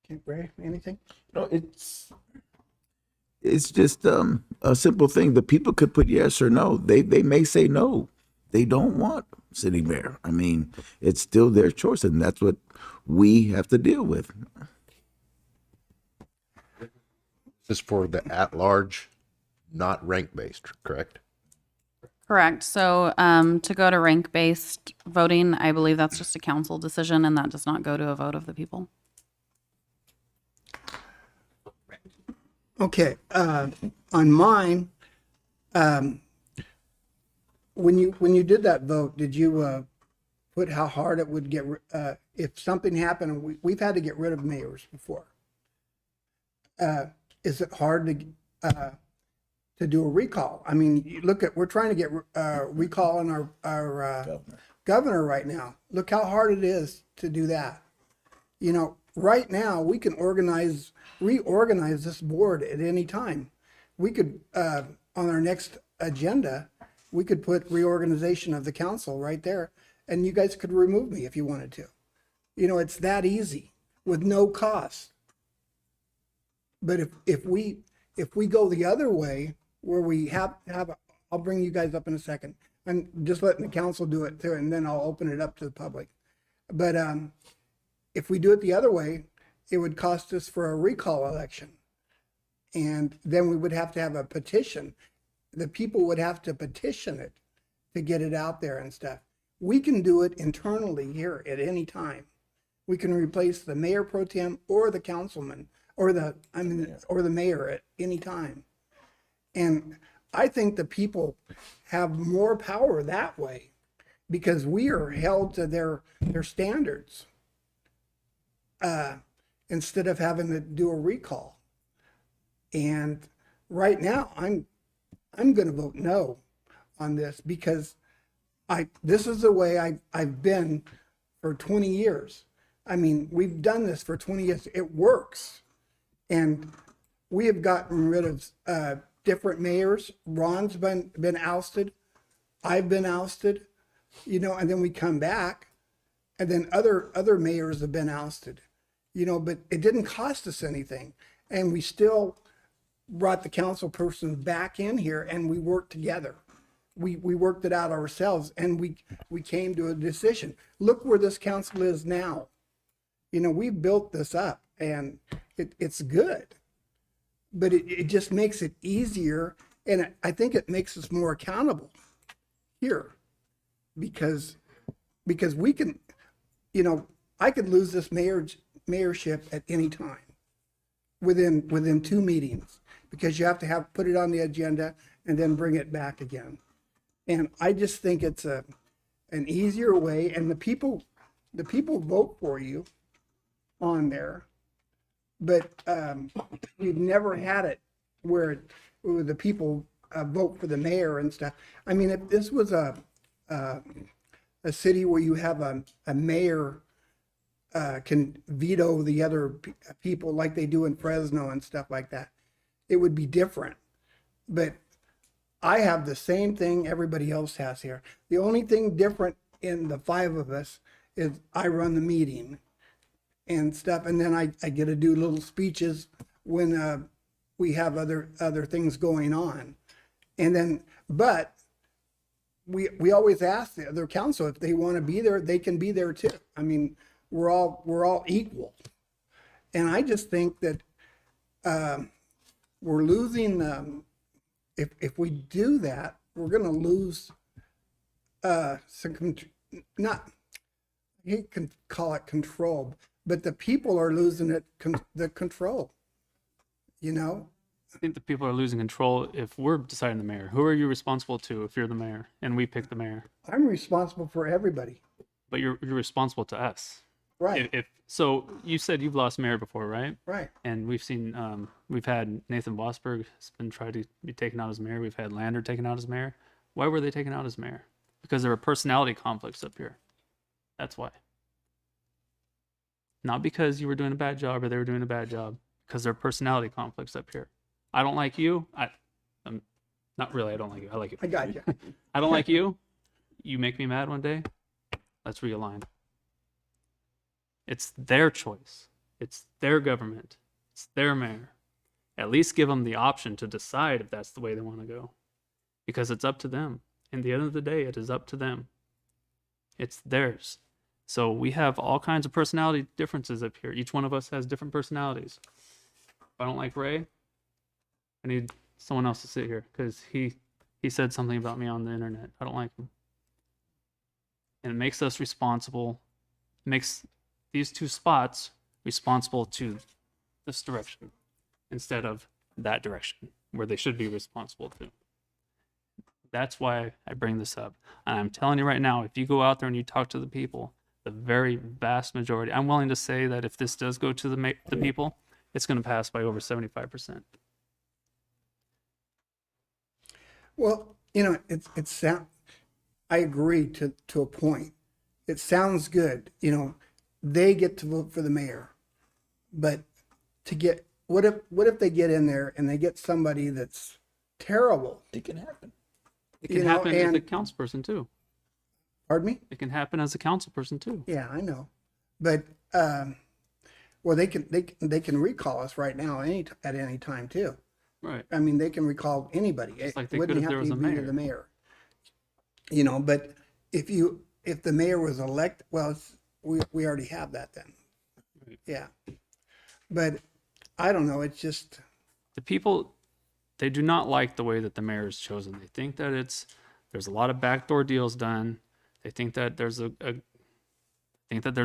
Okay, Ray, anything? No, it's just a simple thing. The people could put yes or no. They may say no. They don't want city mayor. I mean, it's still their choice, and that's what we have to deal with. This is for the at-large, not rank-based, correct? Correct. So to go to rank-based voting, I believe that's just a council decision, and that does not go to a vote of the people. Okay, on mine, when you did that vote, did you put how hard it would get, if something happened, and we've had to get rid of mayors before. Is it hard to do a recall? I mean, you look at, we're trying to get recall on our governor right now. Look how hard it is to do that. You know, right now, we can reorganize this board at any time. We could, on our next agenda, we could put reorganization of the council right there, and you guys could remove me if you wanted to. You know, it's that easy with no cost. But if we go the other way, where we have I'll bring you guys up in a second. I'm just letting the council do it too, and then I'll open it up to the public. But if we do it the other way, it would cost us for a recall election. And then we would have to have a petition. The people would have to petition it to get it out there and stuff. We can do it internally here at any time. We can replace the mayor pro tem or the councilman or the mayor at any time. And I think the people have more power that way because we are held to their standards. Instead of having to do a recall. And right now, I'm going to vote no on this because this is the way I've been for 20 years. I mean, we've done this for 20 years. It works. And we have gotten rid of different mayors. Ron's been ousted. I've been ousted, you know, and then we come back and then other mayors have been ousted. You know, but it didn't cost us anything. And we still brought the council person back in here and we worked together. We worked it out ourselves and we came to a decision. Look where this council is now. You know, we built this up and it's good. But it just makes it easier. And I think it makes us more accountable here because we can, you know, I could lose this mayorship at any time within 2 meetings because you have to put it on the agenda and then bring it back again. And I just think it's an easier way, and the people vote for you on there. But we've never had it where the people vote for the mayor and stuff. I mean, if this was a city where you have a mayor can veto the other people like they do in Fresno and stuff like that, it would be different. But I have the same thing everybody else has here. The only thing different in the five of us is I run the meeting and stuff, and then I get to do little speeches when we have other things going on. And then, but we always ask the other council if they want to be there, they can be there too. I mean, we're all equal. And I just think that we're losing, if we do that, we're going to lose some, not, I hate to call it control, but the people are losing the control, you know? I think the people are losing control if we're deciding the mayor. Who are you responsible to if you're the mayor and we pick the mayor? I'm responsible for everybody. But you're responsible to us. Right. If so, you said you've lost mayor before, right? Right. And we've seen, we've had Nathan Bosberg has been tried to be taken out as mayor. We've had Lander taken out as mayor. Why were they taken out as mayor? Because there were personality conflicts up here. That's why. Not because you were doing a bad job or they were doing a bad job. Because there are personality conflicts up here. I don't like you. I'm not really. I don't like you. I like you. I got you. I don't like you. You make me mad one day. Let's realign. It's their choice. It's their government. It's their mayor. At least give them the option to decide if that's the way they want to go. Because it's up to them. In the end of the day, it is up to them. It's theirs. So we have all kinds of personality differences up here. Each one of us has different personalities. If I don't like Ray, I need someone else to sit here because he said something about me on the internet. I don't like him. And it makes us responsible. It makes these two spots responsible to this direction instead of that direction where they should be responsible to. That's why I bring this up. And I'm telling you right now, if you go out there and you talk to the people, the very vast majority, I'm willing to say that if this does go to the people, it's going to pass by over 75%. Well, you know, I agree to a point. It sounds good, you know, they get to vote for the mayor, but what if they get in there and they get somebody that's terrible? It can happen. It can happen as a councilperson too. Pardon me? It can happen as a councilperson too. Yeah, I know, but well, they can recall us right now at any time too. Right. I mean, they can recall anybody. Just like It they wouldn't could if have there to was a be mayor. the mayor. You know, but if the mayor was elected, well, we already have that then. Right. Yeah. But I don't know, it's just, The people, they do not like the way that the mayor is chosen. They think that there's a lot of backdoor deals done. They think that there's a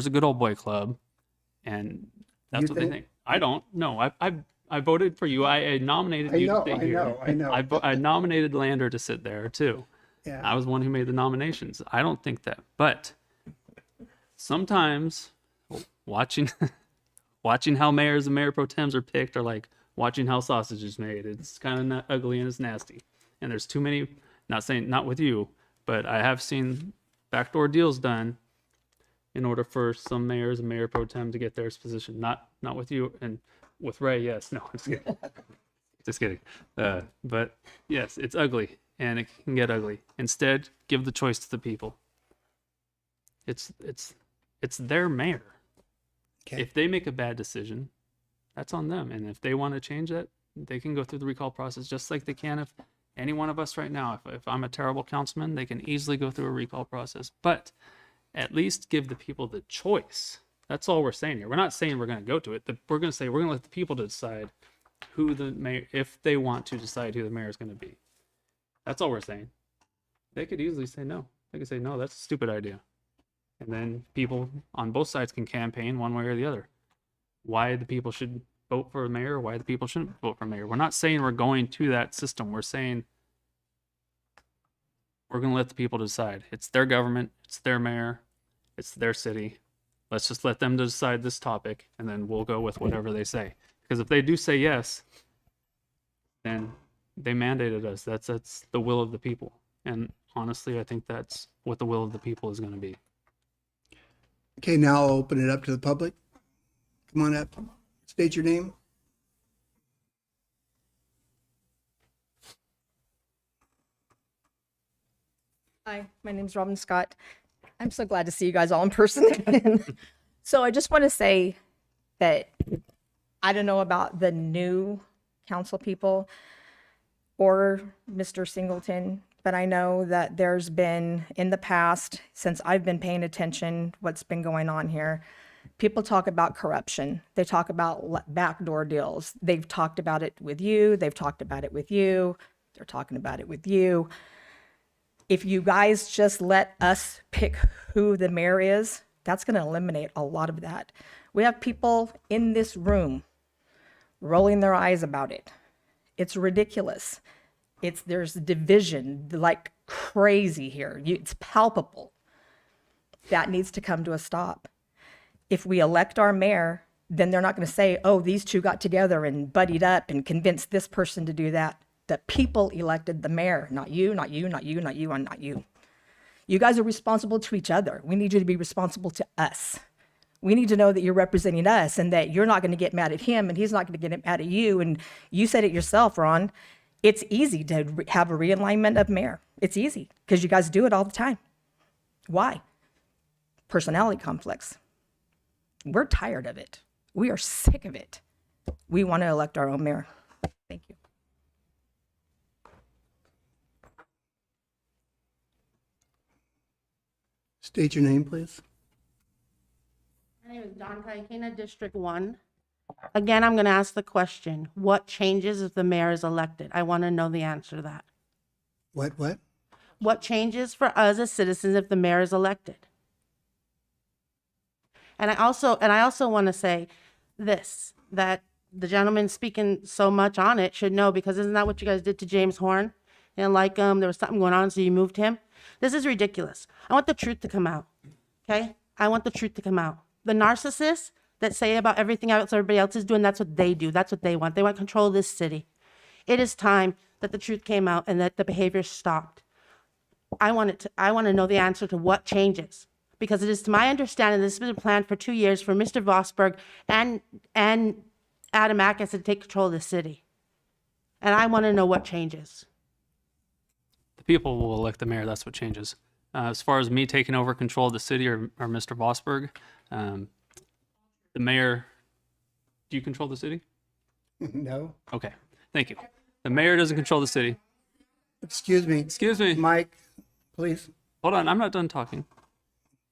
good old boy club, and that's You what they think? think. I don't. No, I voted for you. I nominated you to stay here. I know. I nominated Lander to sit there too. Yeah. I was one who made the nominations. I don't think that, but sometimes watching how mayors and mayor pro tems are picked are like watching how sausage is made. It's kind of ugly and it's nasty. And there's too many, not with you, but I have seen backdoor deals done in order for some mayors and mayor pro tem to get their position. Not with you and with Ray. Yes, no, I'm just kidding. Just kidding. But yes, it's ugly and it can get ugly. Instead, give the choice to the people. It's their mayor. Okay. If they make a bad decision, that's on them. And if they want to change that, they can go through the recall process just like they can if any one of us right now. If I'm a terrible councilman, they can easily go through a recall process. But at least give the people the choice. That's all we're saying here. We're not saying we're going to go to it. We're going to say we're going to let the people decide who the mayor, if they want to decide who the mayor is going to be. That's all we're saying. They could easily say no. They could say, no, that's a stupid idea. And then people on both sides can campaign one way or the other. Why the people should vote for mayor, why the people shouldn't vote for mayor. We're not saying we're going to that system. We're saying we're going to let the people decide. It's their government, it's their mayor, it's their city. Let's just let them decide this topic, and then we'll go with whatever they say. Because if they do say yes, then they mandated us. That's the will of the people. And honestly, I think that's what the will of the people is going to be. Okay, now I'll open it up to the public. Come on up. State your name. Hi, my name's Robin Scott. I'm so glad to see you guys all in person again. So I just want to say that I don't know about the new council people or Mr. Singleton, but I know that there's been in the past, since I've been paying attention, what's been going on here. People talk about corruption. They talk about backdoor deals. They've talked about it with you. They've talked about it with you. They're talking about it with you. If you guys just let us pick who the mayor is, that's going to eliminate a lot of that. We have people in this room rolling their eyes about it. It's ridiculous. There's division like crazy here. It's palpable. That needs to come to a stop. If we elect our mayor, then they're not going to say, oh, these two got together and buddied up and convinced this person to do that. The people elected the mayor, not you, not you, not you, not you, and not you. You guys are responsible to each other. We need you to be responsible to us. We need to know that you're representing us and that you're not going to get mad at him and he's not going to get mad at you. And you said it yourself, Ron. It's easy to have a realignment of mayor. It's easy because you guys do it all the time. Why? Personality conflicts. We're tired of it. We are sick of it. We want to elect our own mayor. Thank you. State your name, please. My name is Don Kaikina, District 1. Again, I'm going to ask the question, what changes if the mayor is elected? I want to know the answer to that. What? What changes for us as citizens if the mayor is elected? And I also want to say this, that the gentleman speaking so much on it should know, because isn't that what you guys did to James Horn? You didn't like him, there was something going on, so you moved him. This is ridiculous. I want the truth to come out, okay? I want the truth to come out. The narcissists that say about everything else everybody else is doing, that's what they do. That's what they want. They want control of this city. It is time that the truth came out and that the behavior stopped. I want to know the answer to what changes, because it is to my understanding this has been planned for 2 years for Mr. Vosberg and Adam Atkins to take control of the city. And I want to know what changes. The people will elect the mayor. That's what changes. As far as me taking over control of the city or Mr. Vosberg, the mayor, do you control the city? No. Okay, thank you. The mayor doesn't control the city. Excuse me. Excuse me. Mike, please. Hold on, I'm not done talking.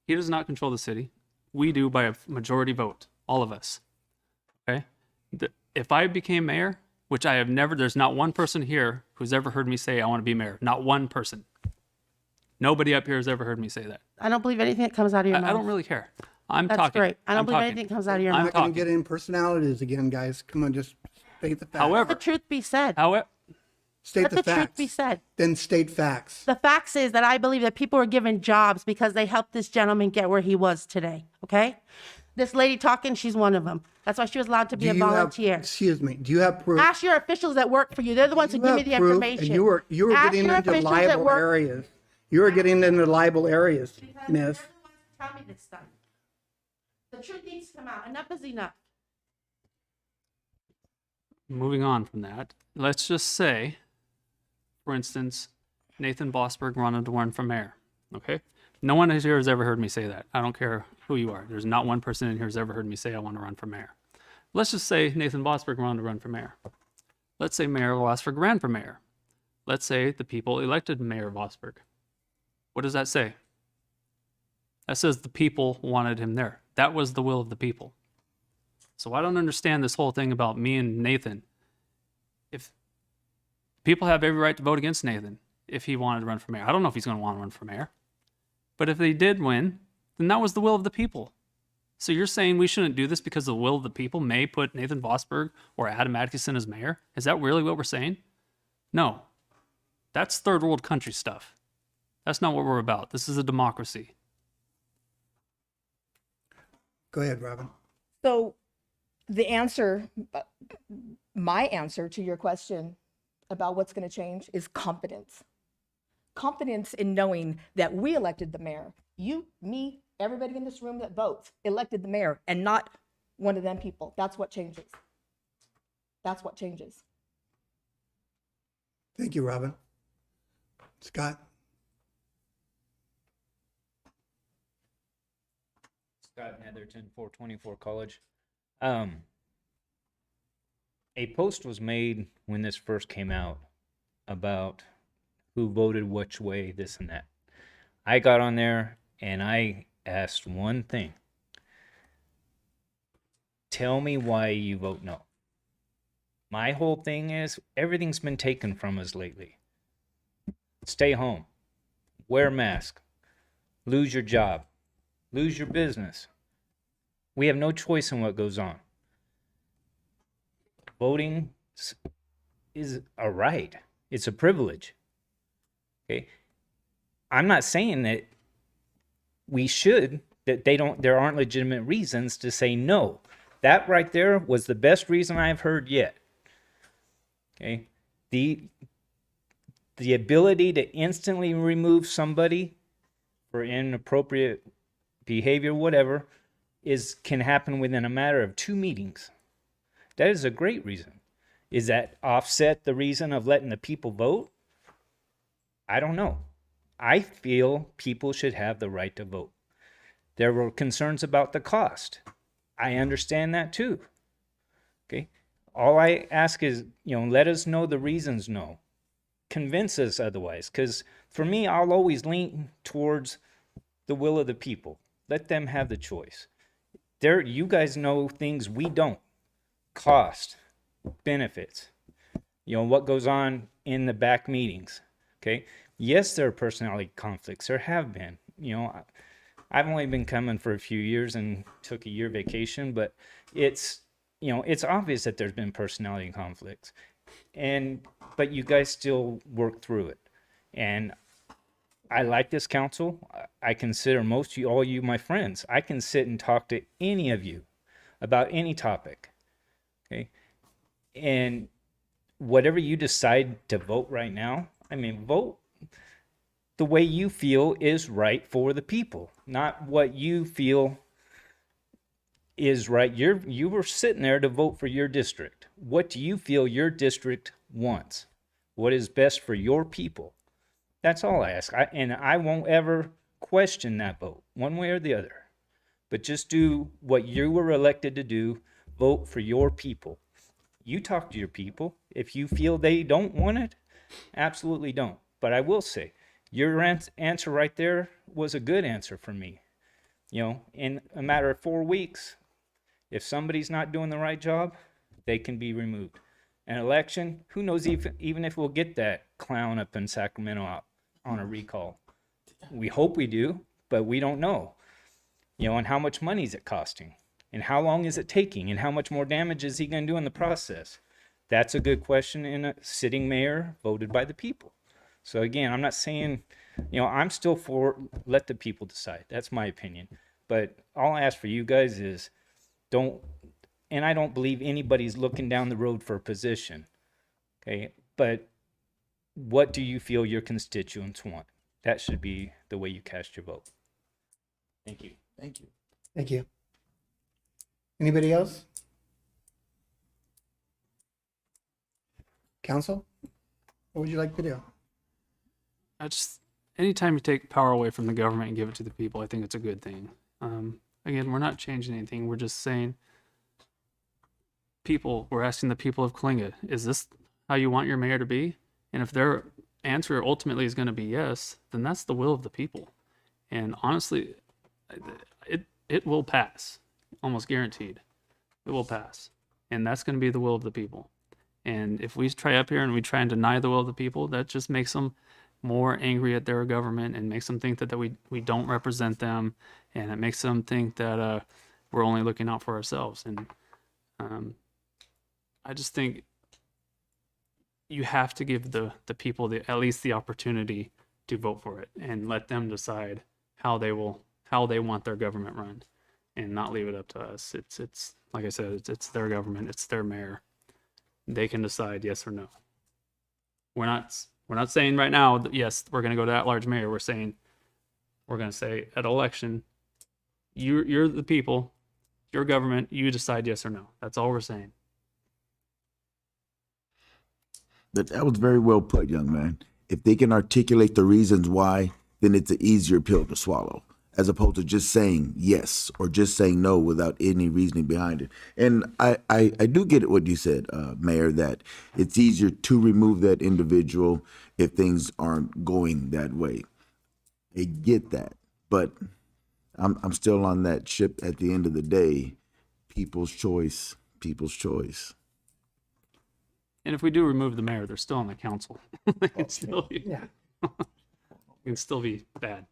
He does not control the city. We do by a majority vote, all of us. Okay? If I became mayor, which I have never, there's not one person here who's ever heard me say I want to be mayor. Not one person. Nobody up here has ever heard me say that. I don't believe anything that comes out of your mouth. I don't really care. I'm That's talking. great. I don't I'm believe talking. anything that comes out of your I'm mouth. not going to get in personalities again, guys. Come on, just state the facts. However, Let the truth be said. State Let the the facts. truth be said. Then state facts. The facts is that I believe that people were given jobs because they helped this gentleman get where he was today. Okay? This lady talking, she's one of them. That's why she was allowed to be a volunteer. Excuse me. Do you have proof? Ask your officials that work for you. They're the ones who give me the proof, information. And you were Ask getting your into officials that liable work- areas. You were getting into liable areas, miss. Tell me this stuff. The truth needs to come out. Enough is enough. moving on from that, let's just say, for instance, Nathan Bosberg wanted to run for mayor. Okay? No one here has ever heard me say that. I don't care who you are. There's not one person in here who's ever heard me say I want to run for mayor. Let's just say Nathan Bosberg wanted to run for mayor. Let's say Mayor Bosberg ran for mayor. Let's say the people elected Mayor Bosberg. What does that say? That says the people wanted him there. That was the will of the people. So I don't understand this whole thing about me and Nathan. If people have every right to vote against Nathan if he wanted to run for mayor. I don't know if he's going to want to run for mayor. But if they did win, then that was the will of the people. So you're saying we shouldn't do this because the will of the people may put Nathan Vosberg or Adam Atkinson as mayor? Is that really what we're saying? No. That's third world country stuff. That's not what we're about. This is a democracy. Go ahead, Robin. So the answer, my answer to your question about what's going to change is confidence. Confidence in knowing that we elected the mayor. You, me, everybody in this room that votes elected the mayor and not one of them people. That's what changes. That's what changes. Thank you, Robin. Scott? Scott Netherton, 424 College. A post was made when this first came out about who voted which way, this and that. I got on there and I asked one thing. Tell me why you vote no. My whole thing is everything's been taken from us lately. Stay home, wear a mask, lose your job, lose your business. We have no choice in what goes on. Voting is a right. It's a privilege. Okay. I'm not saying that we should, that there aren't legitimate reasons to say no. That right there was the best reason I've heard yet. Okay. The ability to instantly remove somebody for inappropriate behavior, whatever, can happen within a matter of 2 meetings. That is a great reason. Is that offset the reason of letting the people vote? I don't know. I feel people should have the right to vote. There were concerns about the cost. I understand that too. Okay. All I ask is, let us know the reasons no. Convince us otherwise. Because for me, I'll always lean towards the will of the people. Let them have the choice. You guys know things we don't. Cost, benefits, what goes on in the back meetings. Okay. Yes, there are personality conflicts. There have been. I've only been coming for a few years and took a year vacation, but it's obvious that there's been personality conflicts, but you guys still work through it. And I like this council. I consider all you my friends. I can sit and talk to any of you about any topic. Okay. And whatever you decide to vote right now, vote the way you feel is right for the people, not what you feel is right. You were sitting there to vote for your district. What do you feel your district wants? What is best for your people? That's all I ask. And I won't ever question that vote, one way or the other. But just do what you were elected to do. Vote for your people. You talk to your people. If you feel they don't want it, absolutely don't. But I will say, your answer right there was a good answer for me. In a matter of 4 weeks, if somebody's not doing the right job, they can be removed. An election, who knows even if we'll get that clown up in Sacramento out on a recall. We hope we do, but we don't know. And how much money is it costing? And how long is it taking? And how much more damage is he going to do in the process? That's a good question in a sitting mayor voted by the people. So again, I'm not saying, I'm still for let the people decide. That's my opinion. But all I ask for you guys is and I don't believe anybody's looking down the road for a position. Okay. But what do you feel your constituents want? That should be the way you cast your vote. Thank you. Thank you. Thank you. Anybody else? Council, what would you like to do? Anytime you take power away from the government and give it to the people, I think it's a good thing. Again, we're not changing anything. We're just saying, we're asking the people of Coalinga, is this how you want your mayor to be? And if their answer ultimately is going to be yes, then that's the will of the people. And honestly, it will pass, almost guaranteed. It will pass. And that's going to be the will of the people. And if we try up here and we try and deny the will of the people, that just makes them more angry at their government and makes them think that we don't represent them. And it makes them think that we're only looking out for ourselves. And I just think you have to give the people at least the opportunity to vote for it and let them decide how they want their government run, and not leave it up to us. It's like I said, it's their government, it's their mayor. They can decide yes or no. We're not saying right now that yes, we're going to go to that large mayor. We're going to say at election, you're the people, your government, you decide yes or no. That's all we're saying. That was very well put, young man. If they can articulate the reasons why, then it's an easier pill to swallow, as opposed to just saying yes or just saying no without any reasoning behind it. And I do get what you said, Mayor, that it's easier to remove that individual if things aren't going that way. I get that, but I'm still on that ship at the end of the day. People's choice, people's choice. And if we do remove the mayor, they're still on the council. It can still be, it can still be bad.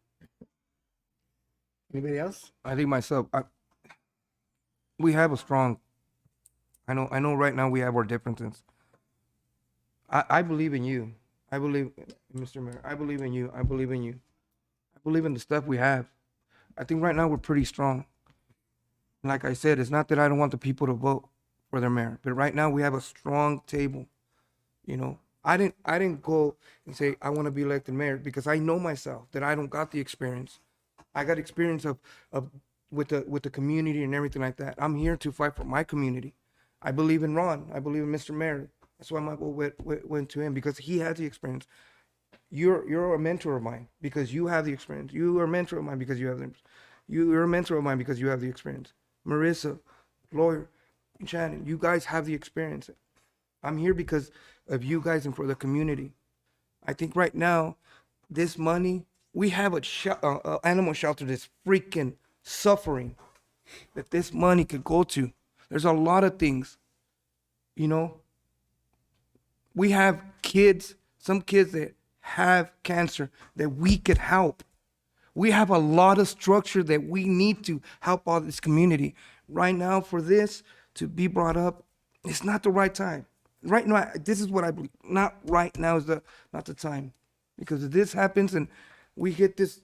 Anybody else? I think myself, we have a strong, I know right now we have our differences. I believe in you. I believe, Mr. Mayor, I believe in you. I believe in you. I believe in the stuff we have. I think right now we're pretty strong. Like I said, it's not that I don't want the people to vote for their mayor, but right now we have a strong table. You know, I didn't go and say I want to be elected mayor because I know myself that I don't got the experience. I got experience of with the community and everything like that. I'm here to fight for my community. I believe in Ron. I believe in Mr. Mayor. That's why my vote went to him, because he has the experience. You're a mentor of mine because you have the experience. You are a mentor of mine because you have the. You're a mentor of mine because you have the experience. Marissa, lawyer, Shannon, you guys have the experience. I'm here because of you guys and for the community. I think right now, this money, we have a animal shelter that's freaking suffering that this money could go to. There's a lot of things, you know. We have kids, some kids that have cancer that we could help. We have a lot of structure that we need to help all this community. Right now, for this to be brought up, it's not the right time. Right now, this is what I believe. Not right now is not the time. Because if this happens and we get this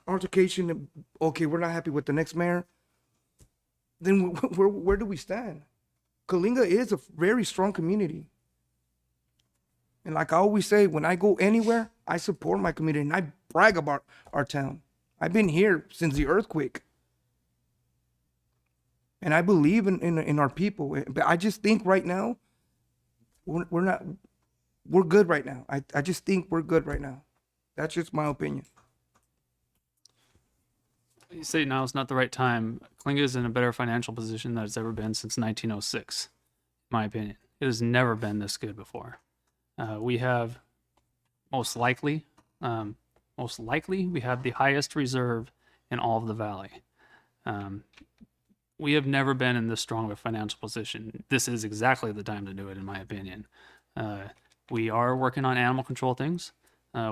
altercation, okay, we're not happy with the next mayor, then where do we stand? Coalinga is a very strong community. And like I always say, when I go anywhere, I support my community and I brag about our town. I've been here since the earthquake. And I believe in our people. But I just think right now, we're good right now. I just think we're good right now. That's just my opinion. You say now is not the right time. Coalinga is in a better financial position than it's ever been since 1906, in my opinion. It has never been this good before. We have most likely we have the highest reserve in all of the valley. We have never been in this strong of a financial position. This is exactly the time to do it, in my opinion. We are working on animal control things.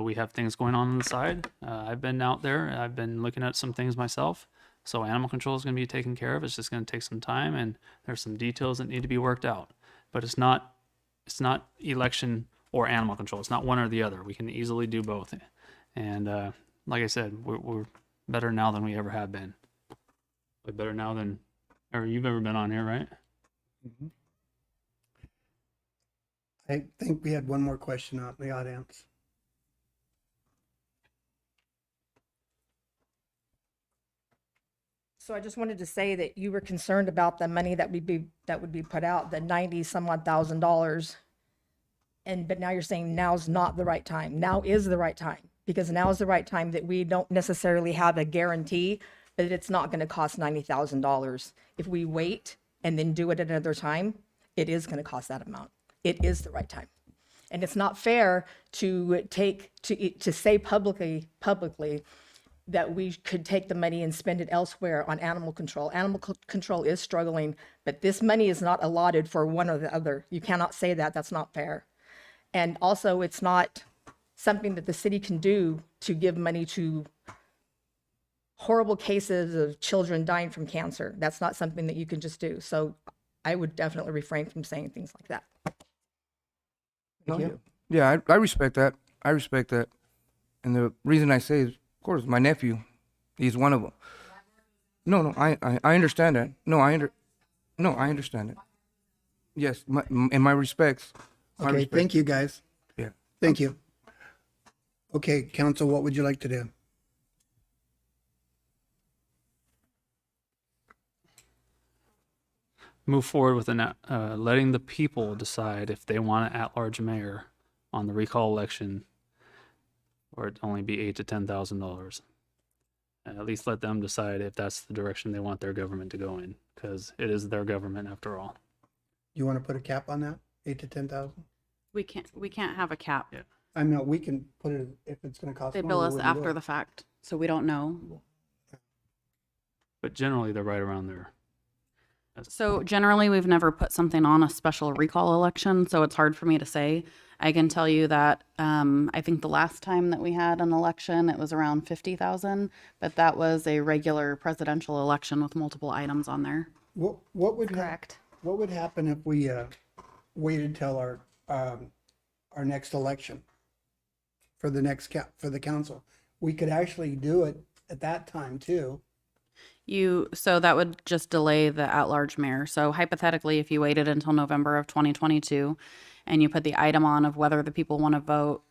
We have things going on the side. I've been out there. I've been looking at some things myself. So animal control is going to be taken care of. It's just going to take some time, and there's some details that need to be worked out. But it's not election or animal control. It's not one or the other. We can easily do both. And like I said, we're better now than we ever have been. We're better now than ever you've ever been on here, right? Mm-hmm. I think we had one more question out in the audience. So I just wanted to say that you were concerned about the money that would be put out, the 90 some odd $1,000. But now you're saying now's not the right time. Now is the right time, because now is the right time that we don't necessarily have a guarantee that it's not going to cost $90,000. If we wait and then do it at another time, it is going to cost that amount. It is the right time. And it's not fair to say publicly that we could take the money and spend it elsewhere on animal control. Animal control is struggling, but this money is not allotted for one or the other. You cannot say that. That's not fair. And also, it's not something that the city can do to give money to horrible cases of children dying from cancer. That's not something that you can just do. So I would definitely refrain from saying things like that. No, you. yeah, I respect that. I respect that. And the reason I say is, of course, my nephew, he's one of them. No, I understand that. No, I understand it. Yes, in my respects. Okay, thank you, guys. Yeah. Thank you. Okay, council, what would you like to do? Move forward with letting the people decide if they want an at-large mayor on the recall election, or it only be $8,000 to $10,000. At least let them decide if that's the direction they want their government to go in, because it is their government after all. You want to put a cap on that? 8 to 10,000? We can't have a cap. Yeah. I know we can put it if it's going to cost. They more, bill we us wouldn't do after it. the fact, so we don't know. But generally, they're right around there. So generally, we've never put something on a special recall election, so it's hard for me to say. I can tell you that I think the last time that we had an election, it was around 50,000, but that was a regular presidential election with multiple items on there. What would Correct. What would happen if we waited till our next election for the next for the council? We could actually do it at that time too. So that would just delay the at-large mayor. So hypothetically, if you waited until November of 2022 and you put the item on of whether the people want to vote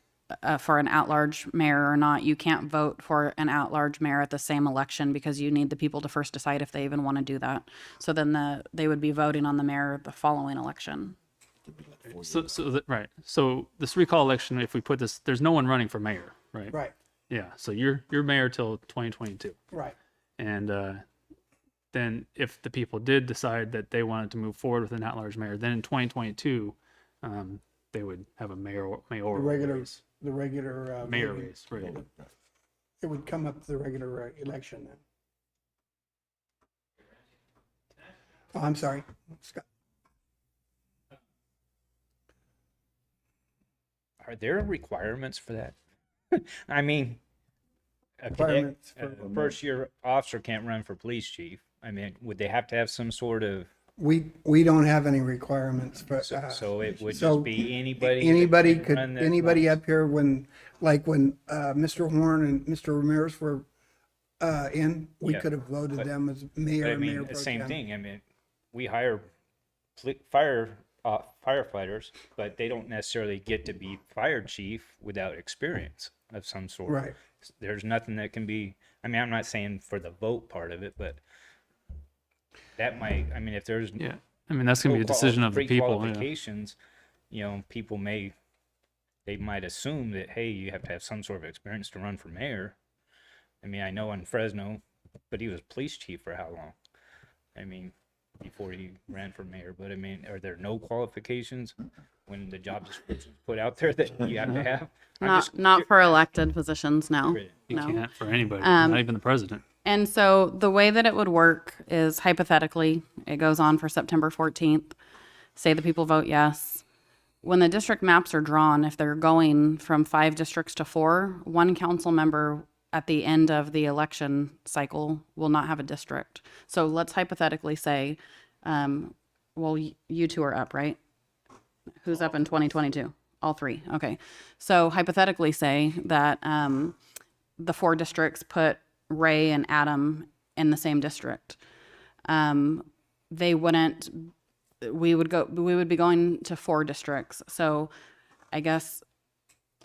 for an at-large mayor or not, you can't vote for an at-large mayor at the same election because you need the people to first decide if they even want to do that. So then they would be voting on the mayor the following election. Right. So this recall election, if we put this, there's no one running for mayor, right? Right. Yeah. So you're mayor till 2022. Right. And then if the people did decide that they wanted to move forward with an at-large mayor, then in 2022, they would have a mayoral race. The regular Mayor voting. race, right. It would come up to the regular election then. Oh, I'm sorry, Scott. Are there requirements for that? I mean, a Requirements first-year officer can't run for police chief. I mean, would they have to have some sort of? We don't have any requirements, but So it would so just be anybody. that Anybody can could, run that anybody once? up here when Mr. Horn and Mr. Ramirez were in, we Yeah, could have voted but- them as But mayor I and mayor mean, pro the same tem. thing. I mean, we hire firefighters, but they don't necessarily get to be fire chief without experience of some sort. Right. There's nothing that can be. I mean, I'm not saying for the vote part of it, but that might. I mean, if there's Yeah. I mean, that's going to be a decision of the people. Yeah. Pre-qualifications, people they might assume that, hey, you have to have some sort of experience to run for mayor. I mean, I know in Fresno, but he was police chief for how long? I mean, before he ran for mayor. But I mean, are there no qualifications when the job description is put out there that you have to have? Not for elected positions, no. You No. can't for anybody, Um, not even the president. And so the way that it would work is hypothetically, it goes on for September 14th. Say the people vote yes. When the district maps are drawn, if they're going from 5 districts to 4, one council member at the end of the election cycle will not have a district. So let's hypothetically say, you two are up, right? Who's up in 2022? All 3. Okay. So hypothetically say that the 4 districts put Ray and Adam in the same district. We would be going to 4 districts. So I guess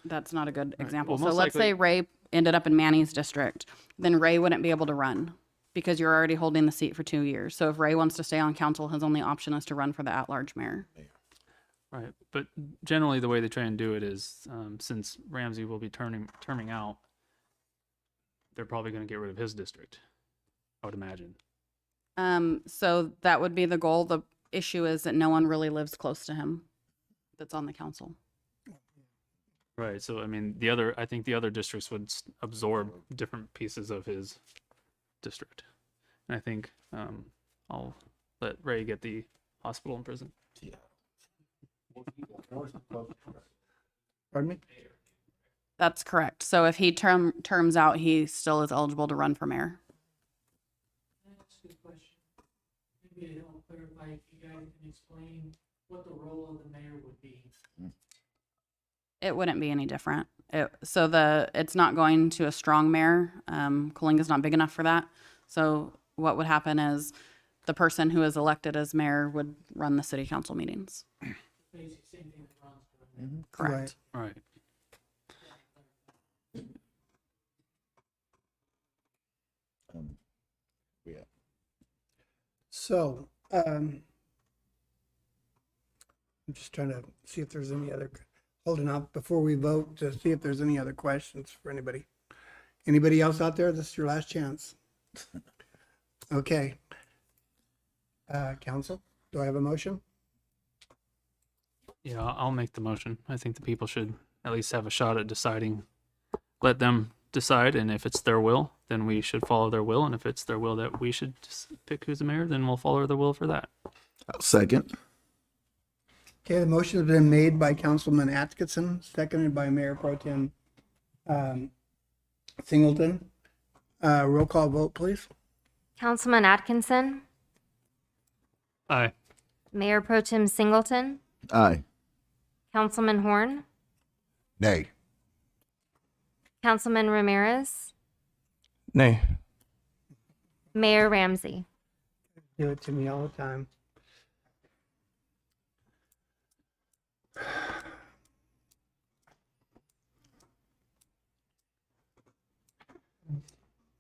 that's not a good example. Well, So most let's likely- say Ray ended up in Manny's district, then Ray wouldn't be able to run because you're already holding the seat for 2 years. So if Ray wants to stay on council, his only option is to run for the at-large mayor. Right. But generally, the way they try and do it is, since Ramsey will be terming out, they're probably going to get rid of his district, I would imagine. So that would be the goal. The issue is that no one really lives close to him that's on the council. Right. So, I mean, I think the other districts would absorb different pieces of his district. And I think I'll let Ray get the hospital and prison. Pardon me? That's correct. So if he terms out, he still is eligible to run for mayor. maybe to help clarify, if you guys can explain what the role of the mayor would be. It wouldn't be any different. It's not going to a strong mayor. Coalinga's not big enough for that. So what would happen is the person who is elected as mayor would run the city council meetings. Basic same thing that Ron's doing. Correct. Right. Yeah. So, I'm just trying to see if there's any other, holding up before we vote to see if there's any other questions for anybody. Anybody else out there? This is your last chance. Okay. Council, do I have a motion? Yeah, I'll make the motion. I think the people should at least have a shot at deciding. Let them decide, and if it's their will, then we should follow their will. And if it's their will that we should just pick who's the mayor, then we'll follow their will for that. Second. Okay, the motion has been made by Councilman Atkinson, seconded by Mayor Pro Tem Singleton. Roll call vote, please. Councilman Atkinson, Aye. Mayor Pro Tem Singleton, Aye. Councilman Horn, Nay. Councilman Ramirez, Nay. Mayor Ramsey. Do it to me all the time.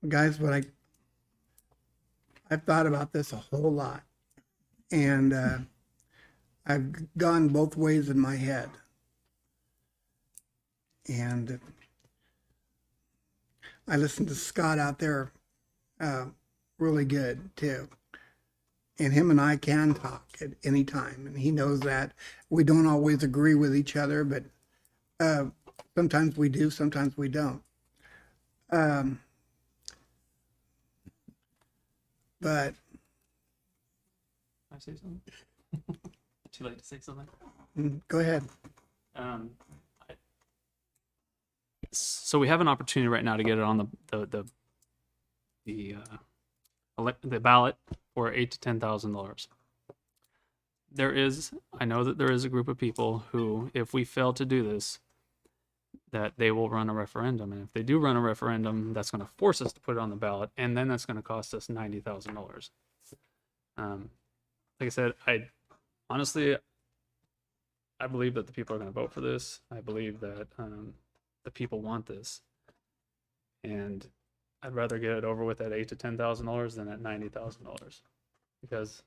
Guys, I've thought about this a whole lot, and I've gone both ways in my head. And I listened to Scott out there really good too. And him and I can talk at any time, and he knows that. We don't always agree with each other, but sometimes we do, sometimes we don't. But Can I say something? Too late to say something? go ahead. So we have an opportunity right now to get it on the ballot for $8,000 to $10,000. I know that there is a group of people who, if we fail to do this, that they will run a referendum, and if they do run a referendum, that's going to force us to put it on the ballot, and then that's going to cost us $90,000. Like I said, I believe that the people are going to vote for this. I believe that the people want this, and I'd rather get it over with at $8,000 to $10,000 than at $90,000, because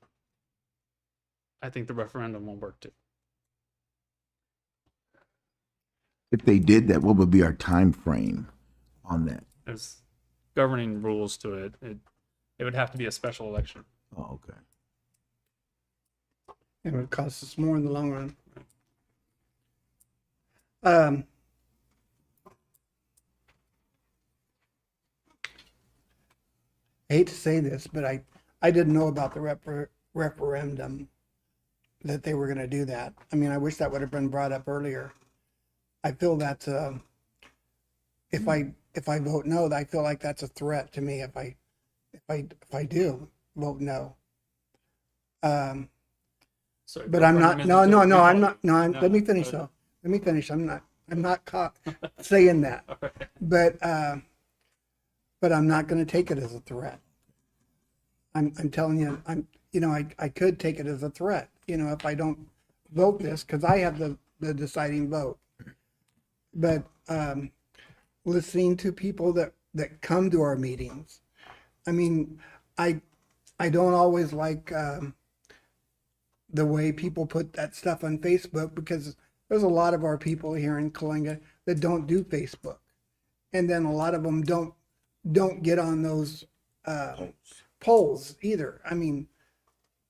I think the referendum will work too. If they did that, what would be our time frame on that? There's governing rules to it. It would have to be a special election. Oh, okay. It would cost us more in the long run. I hate to say this, but I didn't know about the referendum, that they were going to do that. I mean, I wish that would have been brought up earlier. I feel that if I vote no, I feel like that's a threat to me. If I do vote no. Sorry, But I'm not. No, I'm not. No, No, let me finish though. Let me finish. I'm not caught saying that. But I'm not going to take it as a threat. I'm telling you. I could take it as a threat. If I don't vote this, because I have the deciding vote. But listening to people that come to our meetings, I mean, I don't always like the way people put that stuff on Facebook, because there's a lot of our people here in Coalinga that don't do Facebook, and then a lot of them don't get on those polls either. I mean,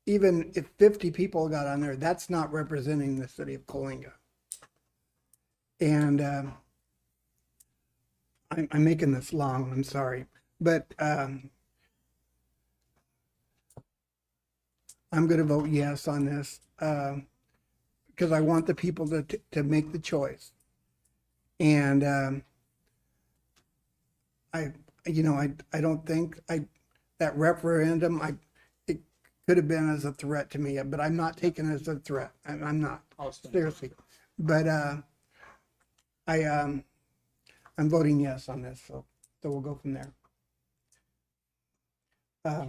even if 50 people got on there, that's not representing the city of Coalinga. And I'm making this long, I'm sorry, but I'm going to vote yes on this because I want the people to make the choice. And I don't think that referendum, could have been as a threat to me, but I'm not taking it as a threat. I'm not, seriously. But I'm voting yes on this, so we'll go from there. So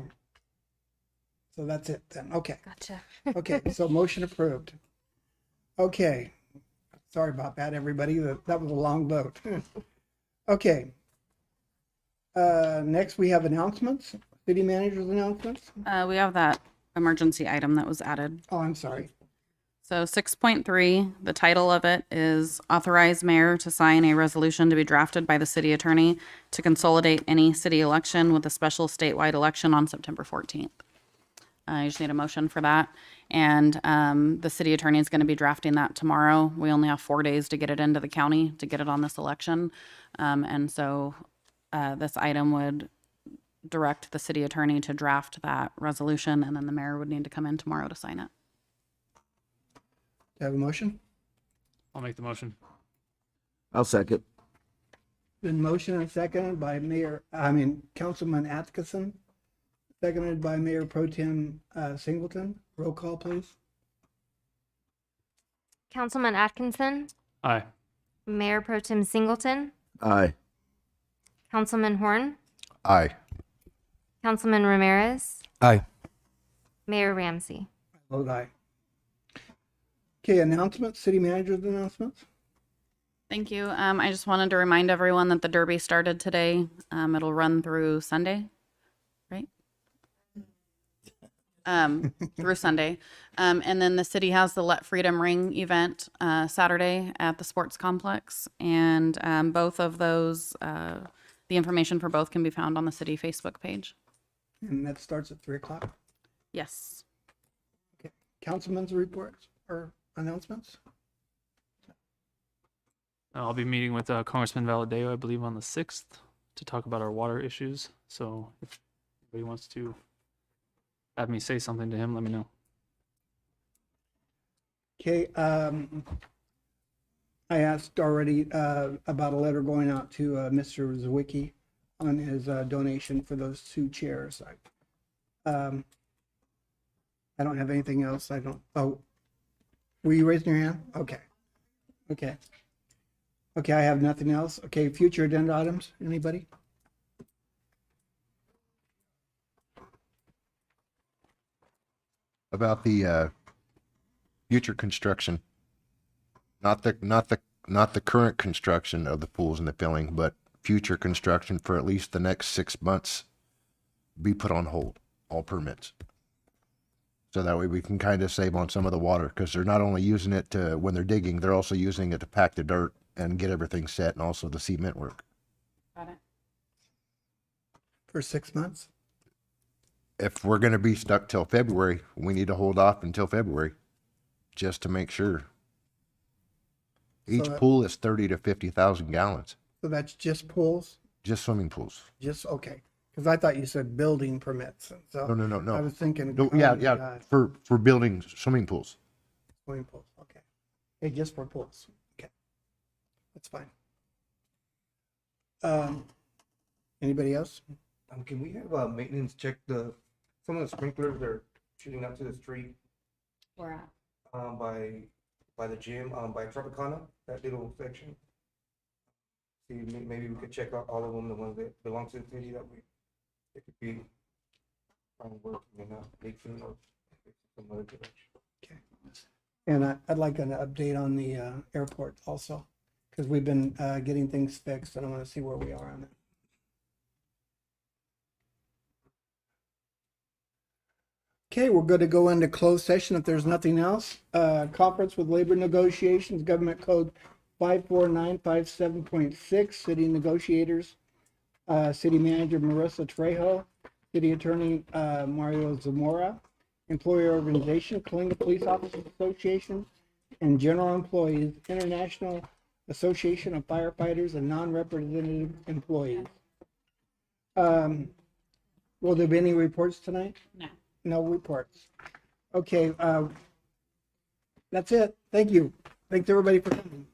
that's it then. Okay. Gotcha. Okay, so motion approved. Okay. Sorry about that, everybody. That was a long vote. Okay. Next, we have announcements, city manager's announcements. We have that emergency item that was added. Oh, I'm sorry. So 6.3, the title of it is authorize mayor to sign a resolution to be drafted by the city attorney to consolidate any city election with a special statewide election on September 14th. I just need a motion for that. And the city attorney is going to be drafting that tomorrow. We only have 4 days to get it into the county to get it on this election. And so this item would direct the city attorney to draft that resolution, and then the mayor would need to come in tomorrow to sign it. Do I have a motion? I'll make the motion. I'll second. Been motion and seconded by Councilman Atkinson, seconded by Mayor Pro Tem Singleton. Roll call, please. Councilman Atkinson, Aye. Mayor Pro Tem Singleton, Aye. Councilman Horn, Aye. Councilman Ramirez, Aye. Mayor Ramsey. Vote aye. Okay, announcements, city manager's announcements. Thank you. I just wanted to remind everyone that the Derby started today. It'll run through Sunday, right? Through Sunday. And then the city has the Let Freedom Ring event Saturday at the sports complex. And both of those, the information for both can be found on the city Facebook page. And that starts at 3:00. Yes. Okay, councilman's reports or announcements? I'll be meeting with Congressman Valadeo, I believe, on the 6th to talk about our water issues. So if anybody wants to have me say something to him, let me know. Okay, I asked already about a letter going out to Mr. Zawicki on his donation for those 2 chairs. I don't have anything else. Oh, were you raising your hand? Okay. Okay. Okay, I have nothing else. Okay, future agenda items, anybody? About the future construction, not the current construction of the pools and the filling, but future construction for at least the next 6 months be put on hold, all permits. So that way we can kind of save on some of the water, because they're not only using it to, when they're digging, they're also using it to pack the dirt and get everything set, and also the cement work. Got it. For 6 months? If we're going to be stuck till February, we need to hold off until February, just to make sure. Each So that- pool is 30 to 50,000 gallons, So that's just pools? just swimming pools. Just, okay. Because I thought you said building permits. So No. I was thinking. No, oh yeah, my yeah, God, for building swimming pools. swimming pools, okay. Hey, just for pools, okay. That's fine. Anybody else? Can we have maintenance check some of the sprinklers that are shooting out to the street Where at? by the gym, by Tropicana, that little section? See, maybe we could check out all of them, the ones that belong to the city, that we, it could be trying to work and not leaking or some other direction. Okay. And I'd like an update on the airport also, because we've been getting things fixed and I want to see where we are on it. Okay, we're going to go into closed session if there's nothing else. Conference with labor negotiations, government code 54957.6, city negotiators, city manager Marissa Trejo, city attorney Mario Zamora, employer organization, Kalinga Police Officers Association, and general employees, International Association of Firefighters and Non-Representative Employees. Will there be any reports tonight? No. No reports. Okay, that's it. Thank you. Thanks everybody for coming.